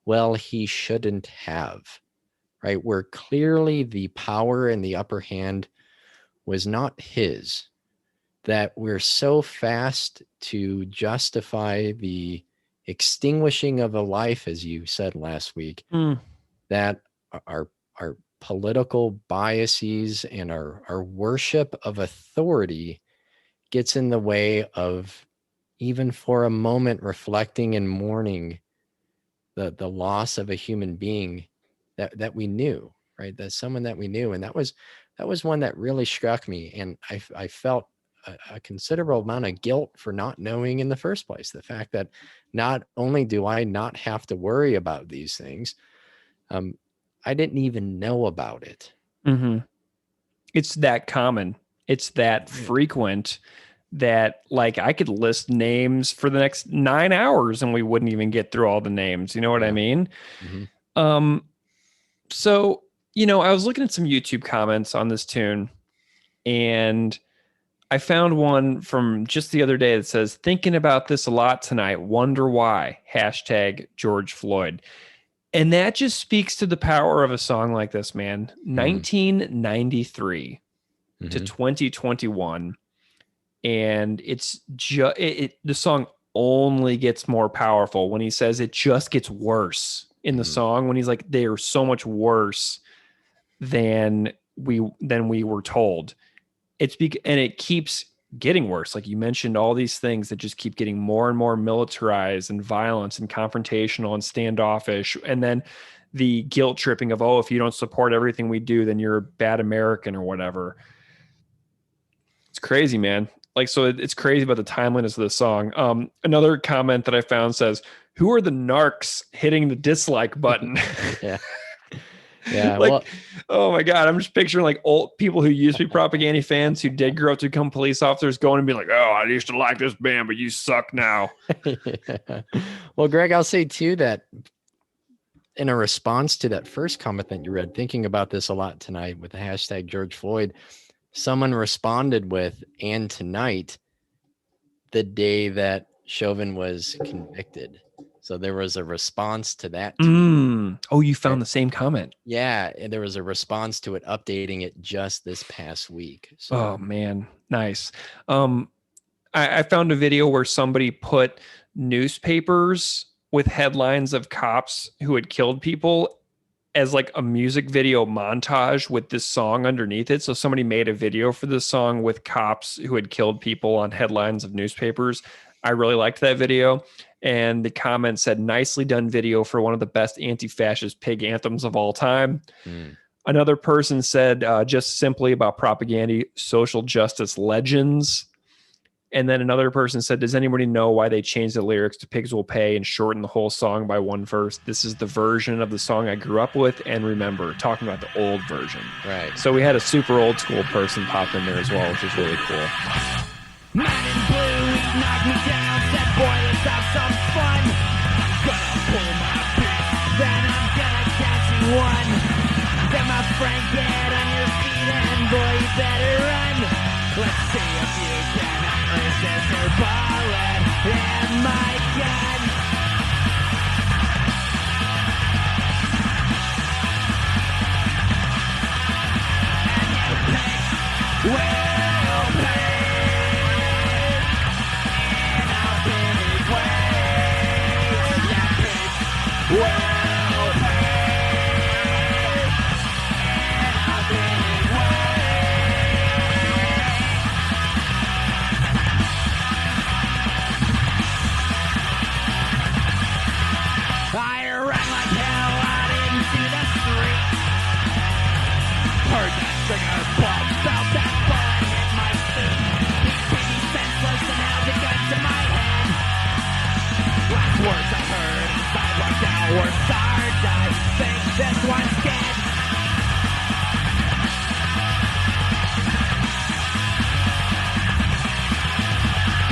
well, he shouldn't have, right? Where clearly the power and the upper hand was not his, that we're so fast to justify the extinguishing of a life, as you said last week, that our political biases and our worship of authority gets in the way of even for a moment reflecting and mourning the loss of a human being that we knew, right? That's someone that we knew. And that was one that really struck me. And I felt a considerable amount of guilt for not knowing in the first place. The fact that not only do I not have to worry about these things, I didn't even know about it. Mm-hmm. It's that common. It's that frequent that, like, I could list names for the next 9 hours and we wouldn't even get through all the names. You know what I mean? Mm-hmm. So, I was looking at some YouTube comments on this tune, and I found one from just the other day that says, thinking about this a lot tonight, wonder why, #George Floyd. And that just speaks to the power of a song like this, man. 1993 to 2021. And it's just, the song only gets more powerful when he says it just gets worse in the song, when he's like, they are so much worse than we were told. And it keeps getting worse. Like you mentioned, all these things that just keep getting more and more militarized and violent and confrontational and standoffish. And then the guilt tripping of, if you don't support everything we do, then you're a bad American or whatever. It's crazy, man. Like, so it's crazy about the timeliness of the song. Another comment that I found says, who are the narcs hitting the dislike button? Yeah. Like, oh my God, I'm just picturing like old people who used to be propaganda fans who did grow up to become police officers going and be like, I used to like this band, but you suck now. Yeah. Well, Greg, I'll say too that in a response to that first comment that you read, thinking about this a lot tonight with the #George Floyd, someone responded with, and tonight, the day that Chauvin was convicted. So there was a response to that. Oh, you found the same comment. Yeah. And there was a response to it, updating it just this past week. So. Oh man. Nice. I found a video where somebody put newspapers with headlines of cops who had killed people as like a music video montage with this song underneath it. So somebody made a video for this song with cops who had killed people on headlines of newspapers. I really liked that video. And the comment said, nicely done video for one of the best anti-fascist pig anthems of all time. Another person said, just simply about propaganda, social justice legends. And then another person said, does anybody know why they changed the lyrics to Pigs Will Pay and shortened the whole song by one verse? This is the version of the song I grew up with and remember, talking about the old version. Right. So we had a super old school person pop in there as well, which is really cool. Man in blue, knock me down, set boilers out some fun. Gonna pull my beat, then I'm gonna catch you one. Then my friend, get on your feet and boy, you better run. Let's see if you can resist her bullet and my gun. And you pick will pay in a big way. Yeah, pick will pay in a big way. I ran like hell out into the street. Heard that trigger pull, felt that bullet hit my feet. Beat me senseless and held the gun to my head. Last words I heard inside like now were stars. I think this one's dead.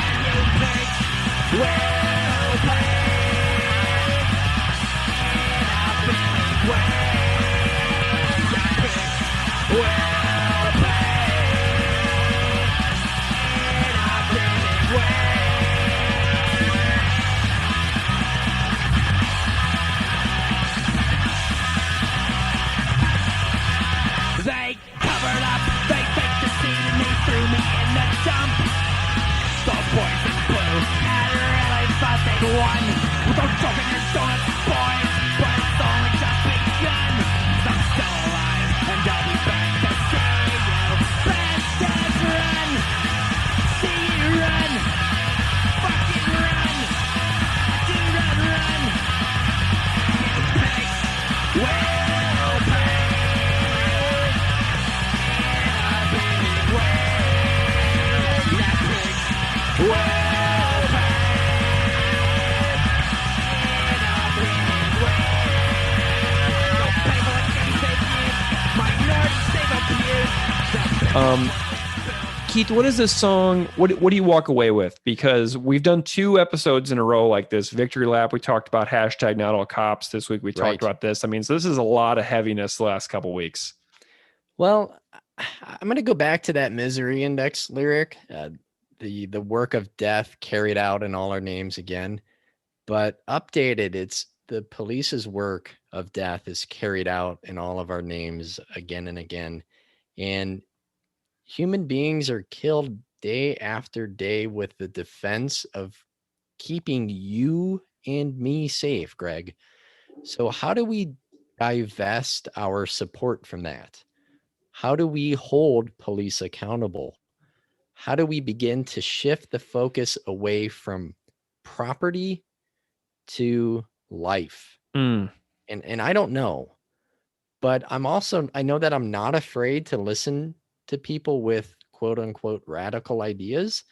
And you think will pay in a big way. You pick will pay in a big way. They covered up, they faked the scene and they threw me in the dump. The boys in blue had really thought they'd won. Don't choke on your donuts, boys, but it's only just begun. 'Cause I'm still alive and I'll be back to see you. Bastards, run! See you run! Fucking run! Do run, run! You pick will pay in a big way. Yeah, pick will pay in a big way. Don't pay for the games they've used, minorities they've abused. Keith, what is this song? What do you walk away with? Because we've done 2 episodes in a row like this. Victory Lap, we talked about hashtag not all cops. This week we Right. talked about this. I mean, so this is a lot of heaviness the last couple weeks. Well, I'm going to go back to that Misery Index lyric, the work of death carried out in all our names again, but updated. It's the police's work of death is carried out in all of our names again and again. And human beings are killed day after day with the defense of keeping you and me safe, Greg. So how do we divest our support from that? How do we hold police accountable? How do we begin to shift the focus away from property to life? Mm. And I don't know, but I know that I'm not afraid to listen to people with quote unquote radical ideas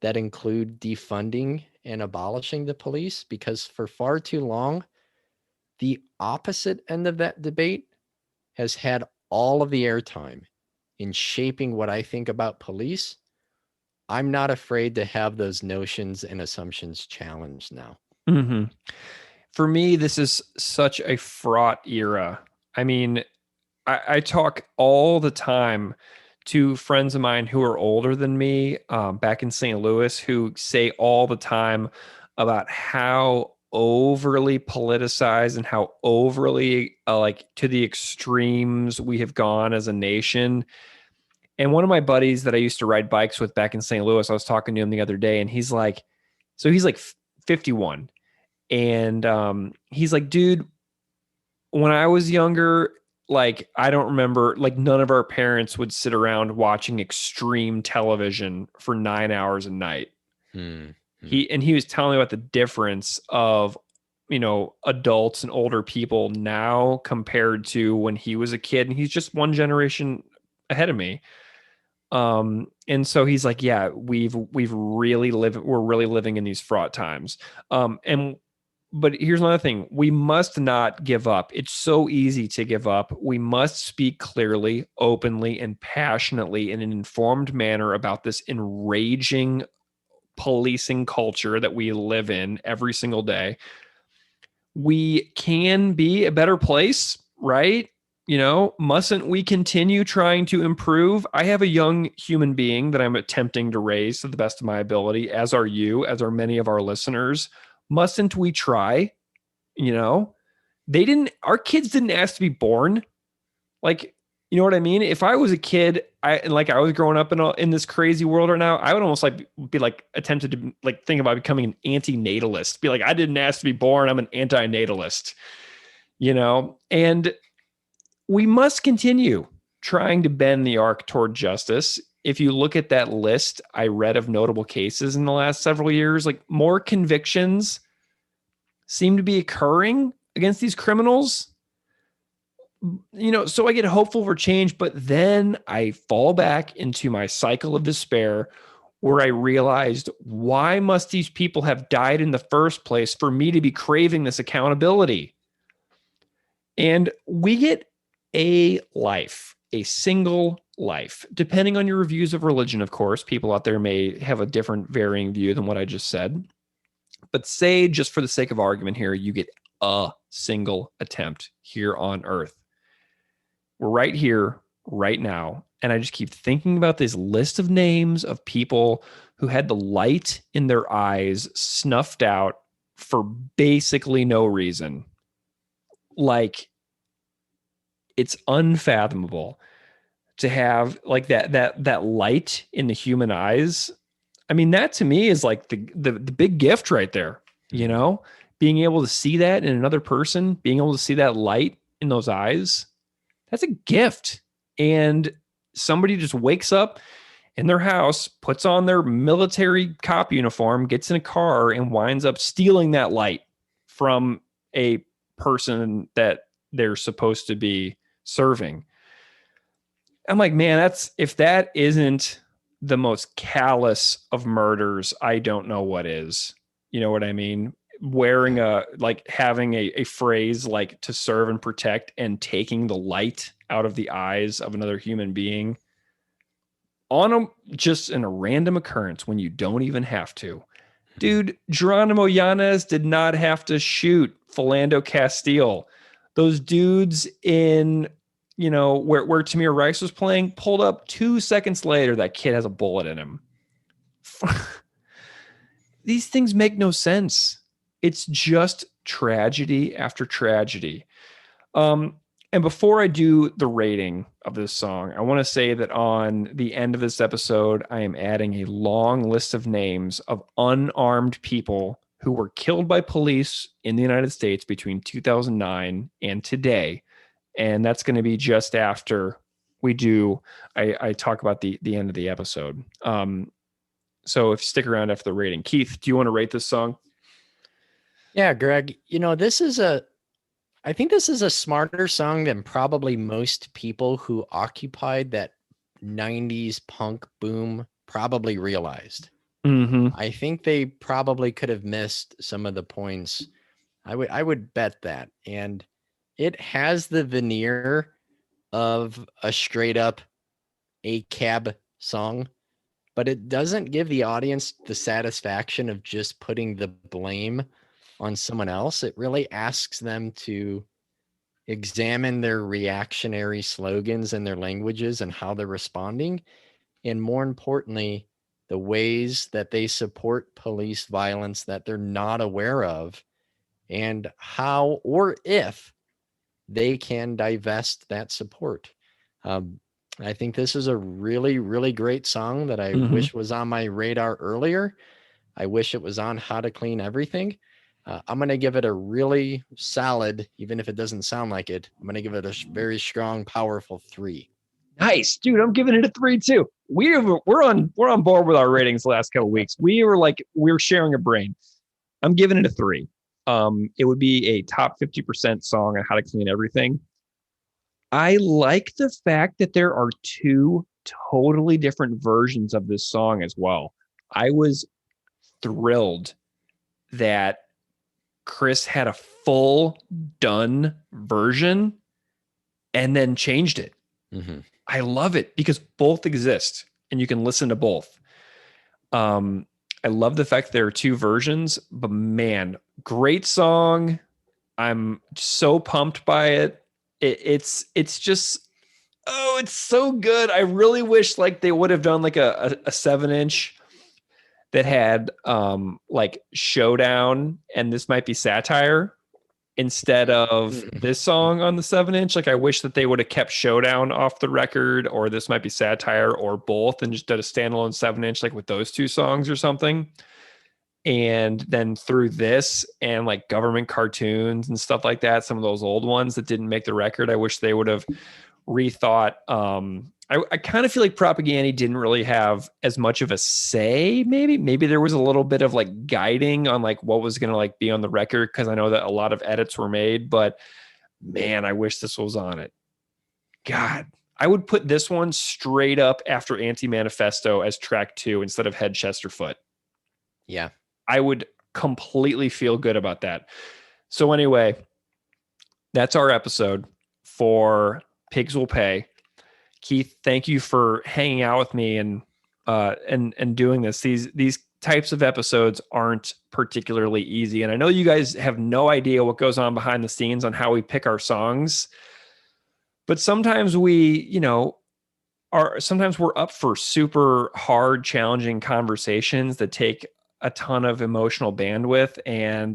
that include defunding and abolishing the police, because for far too long, the opposite end of that debate has had all of the airtime in shaping what I think about police. I'm not afraid to have those notions and assumptions challenged now. Mm-hmm. For me, this is such a fraught era. I mean, I talk all the time to friends of mine who are older than me back in St. Louis, who say all the time about how overly politicized and how overly like to the extremes we have gone as a nation. And one of my buddies that I used to ride bikes with back in St. Louis, I was talking to him the other day, and he's like 51. And he's like, dude, when I was younger, like, I don't remember, like, none of our parents would sit around watching extreme television for 9 hours a night. He was telling me about the difference of, you know, adults and older people now compared to when he was a kid, and he's just one generation ahead of me. And so he's like, yeah, we're really living in these fraught times. But here's another thing. We must not give up. It's so easy to give up. We must speak clearly, openly, and passionately in an informed manner about this enraging policing culture that we live in every single day, we can be a better place, right? You know, mustn't we continue trying to improve? I have a young human being that I'm attempting to raise to the best of my ability, as are you, as are many of our listeners. Mustn't we try? You know, our kids didn't ask to be born. Like, you know what I mean? If I was a kid, I was growing up in this crazy world right now, I would almost be attempted to think about becoming an anti-natalist. Be like, I didn't ask to be born. I'm an anti-natalist, you know? And we must continue trying to bend the arc toward justice. If you look at that list I read of notable cases in the last several years, like more convictions seem to be occurring against these criminals. You know, so I get hopeful for change, but then I fall back into my cycle of despair where I realized, why must these people have died in the first place for me to be craving this accountability? And we get a life, a single life, depending on your reviews of religion, of course. People out there may have a different varying view than what I just said. But say, just for the sake of argument here, you get a single attempt here on earth. We're right here, right now. And I just keep thinking about this list of names of people who had the light in their eyes snuffed out for basically no reason. Like, it's unfathomable to have like that light in the human eyes. I mean, that to me is like the big gift right there, you know, being able to see that in another person, being able to see that light in those eyes. That's a gift. And somebody just wakes up in their house, puts on their military cop uniform, gets in a car, and winds up stealing that light from a person that they're supposed to be serving. I'm like, man, if that isn't the most callous of murders, I don't know what is. You know what I mean? Wearing having a phrase like to serve and protect and taking the light out of the eyes of another human being just in a random occurrence when you don't even have to. Dude, Geronimo Yanez did not have to shoot Philando Castile. Those dudes in, you know, where Tamir Rice was playing, pulled up 2 seconds later, that kid has a bullet in him. These things make no sense. It's just tragedy after tragedy. And before I do the rating of this song, I want to say that on the end of this episode, I am adding a long list of names of unarmed people who were killed by police in the United States between 2009 and today. And that's going to be just after I talk about the end of the episode. So if you stick around after the rating, Keith, do you want to rate this song? Yeah, Greg, you know, I think this is a smarter song than probably most people who occupied that 90s punk boom probably realized. Mm-hmm. I think they probably could have missed some of the points. I would bet that. And it has the veneer of a straight up ACAB song, but it doesn't give the audience the satisfaction of just putting the blame on someone else. It really asks them to examine their reactionary slogans and their languages and how they're responding. And more importantly, the ways that they support police violence that they're not aware of, and how or if they can divest that support. I think this is a really, really great song that I wish was on my radar earlier. I wish it was on How to Clean Everything. I'm going to give it a really solid, even if it doesn't sound like it, I'm going to give it a very strong, powerful 3. Nice, dude. I'm giving it a 3 too. We're on board with our ratings the last couple of weeks. We're sharing a brain. I'm giving it a 3. It would be a top 50% song on How to Clean Everything. I like the fact that there are 2 totally different versions of this song as well. I was thrilled that Chris had a full done version and then changed it. Mm-hmm. I love it because both exist and you can listen to both. I love the fact there are 2 versions, but man, great song. I'm so pumped by it. It's just, oh, it's so good. I really wish like they would have done like a 7-inch that had like Showdown and This Might Be Satire instead of this song on the 7-inch. Like I wish that they would have kept Showdown off the record, or This Might Be Satire, or both, and just did a standalone 7-inch like with those 2 songs or something. And then through this and like Government Cartoons and stuff like that, some of those old ones that didn't make the record, I wish they would have rethought. I kind of feel like Propaganda didn't really have as much of a say. Maybe there was a little bit of like guiding on like what was going to like be on the record, because I know that a lot of edits were made, but man, I wish this was on it. God, I would put this one straight up after Anti-Manifesto as track 2 instead of Head, Chest, or Foot. Yeah. I would completely feel good about that. So anyway, that's our episode for Pigs Will Pay. Keith, thank you for hanging out with me and doing this. These types of episodes aren't particularly easy, and I know you guys have no idea what goes on behind the scenes on how we pick our songs. But sometimes sometimes we're up for super hard, challenging conversations that take a ton of emotional bandwidth. And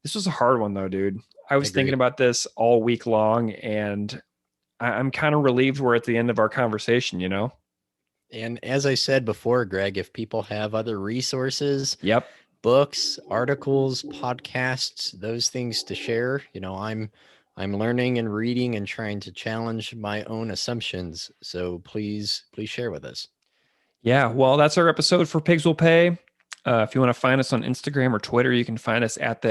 this was a hard one though, dude. I was thinking about this all week long, and I'm kind of relieved we're at the end of our conversation, And as I said before, Greg, if people have other resources, Yep. books, articles, podcasts, those things to share, I'm learning and reading and trying to challenge my own assumptions. So please share with us. Yeah, well, that's our episode for Pigs Will Pay. If you want to find us on Instagram or Twitter, you can find us at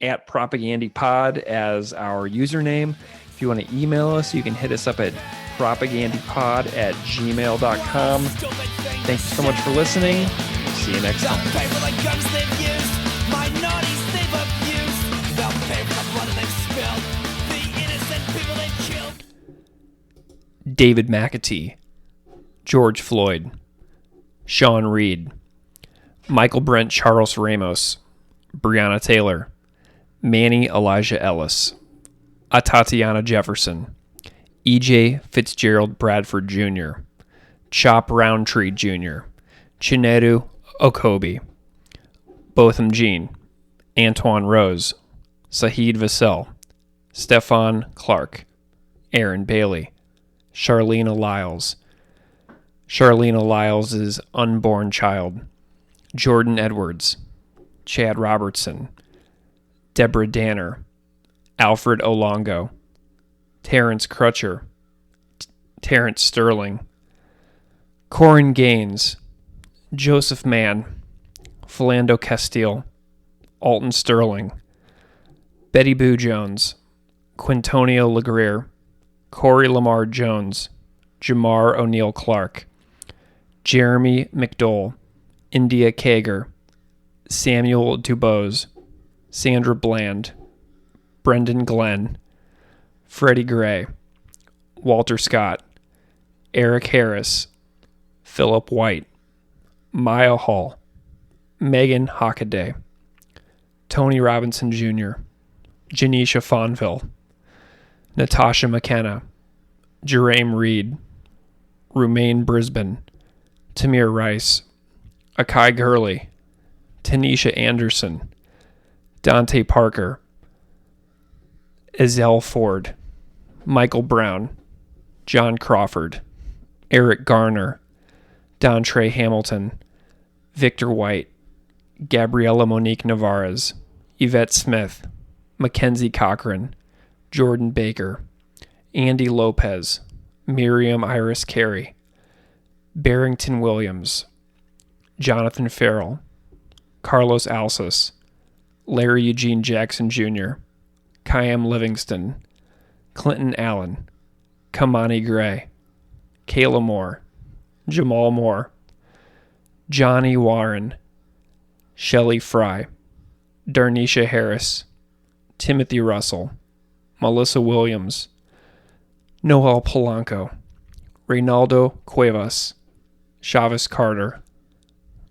PropagandyPod as our username. If you want to email us, you can hit us up at propagandypod@gmail.com. Thank you so much for listening. See you next time. David McAtee, George Floyd, Sean Reed, Michael Brent Charles Ramos, Breonna Taylor, Manny Elijah Ellis, Atatiana Jefferson, E.J. Fitzgerald Bradford Jr., Chop Roundtree Jr., Chinedu Okobi, Botham Jean, Antoine Rose, Sahid Vassell, Stefan Clark, Aaron Bailey, Charlena Lyles, Charlena Lyles' unborn child, Jordan Edwards, Chad Robertson, Deborah Danner, Alfred Olongo, Terrence Crutcher, Terrence Sterling, Corin Gaines, Joseph Mann, Philando Castile, Alton Sterling, Betty Boo Jones, Quintonio LeGrier, Corey Lamar Jones, Jamar O'Neill Clark, Jeremy McDowell, India Kager, Samuel Dubose, Sandra Bland, Brendan Glenn, Freddie Gray, Walter Scott, Eric Harris, Philip White, Maya Hall, Megan Hockaday, Tony Robinson Jr., Janisha Fonville, Natasha McKenna, Jerame Reed, Rumaine Brisbane, Tamir Rice, Akai Gurley, Tanisha Anderson, Dante Parker, Ezell Ford, Michael Brown, John Crawford, Eric Garner, Dontre Hamilton, Victor White, Gabriela Monique Navarez, Yvette Smith, Mackenzie Cochran, Jordan Baker, Andy Lopez, Miriam Iris Carey, Barrington Williams, Jonathan Farrell, Carlos Alsas, Larry Eugene Jackson Jr., Kayam Livingston, Clinton Allen, Kamani Gray, Kayla Moore, Jamal Moore, Johnny Warren, Shelley Fry, Darnisha Harris, Timothy Russell, Melissa Williams, Noel Polanco, Reynaldo Cuevas, Chavez Carter,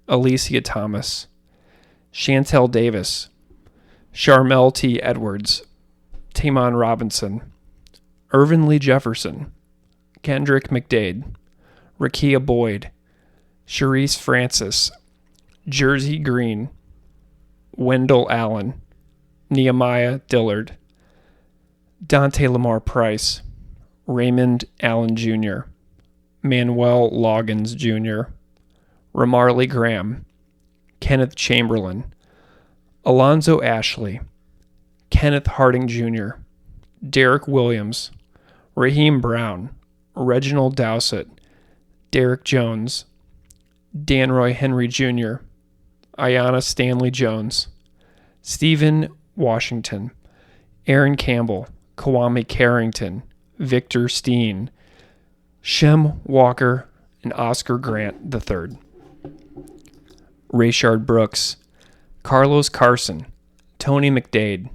Alicia Thomas, Chantel Davis, Charmel T. Edwards, Tamon Robinson, Irvin Lee Jefferson, Kendrick McDade, Rakia Boyd, Charisse Francis, Jersey Green, Wendell Allen, Nehemiah Dillard, Dante Lamar Price, Raymond Allen Jr., Manuel Loggins Jr., Ramarley Graham, Kenneth Chamberlain, Alonzo Ashley, Kenneth Harding Jr., Derek Williams, Raheem Brown, Reginald Dowsett, Derek Jones, Danroy Henry Jr., Ayanna Stanley Jones, Stephen Washington, Aaron Campbell, Kwame Carrington, Victor Steen, Shem Walker, and Oscar Grant III. Rayshard Brooks, Carlos Carson, Tony McDade,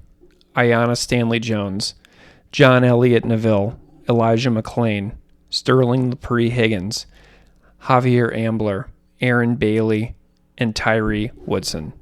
Ayanna Stanley Jones, John Elliott Neville, Elijah McLean, Sterling Lepre Higgins, Javier Ambler, Aaron Bailey, and Tyree Woodson.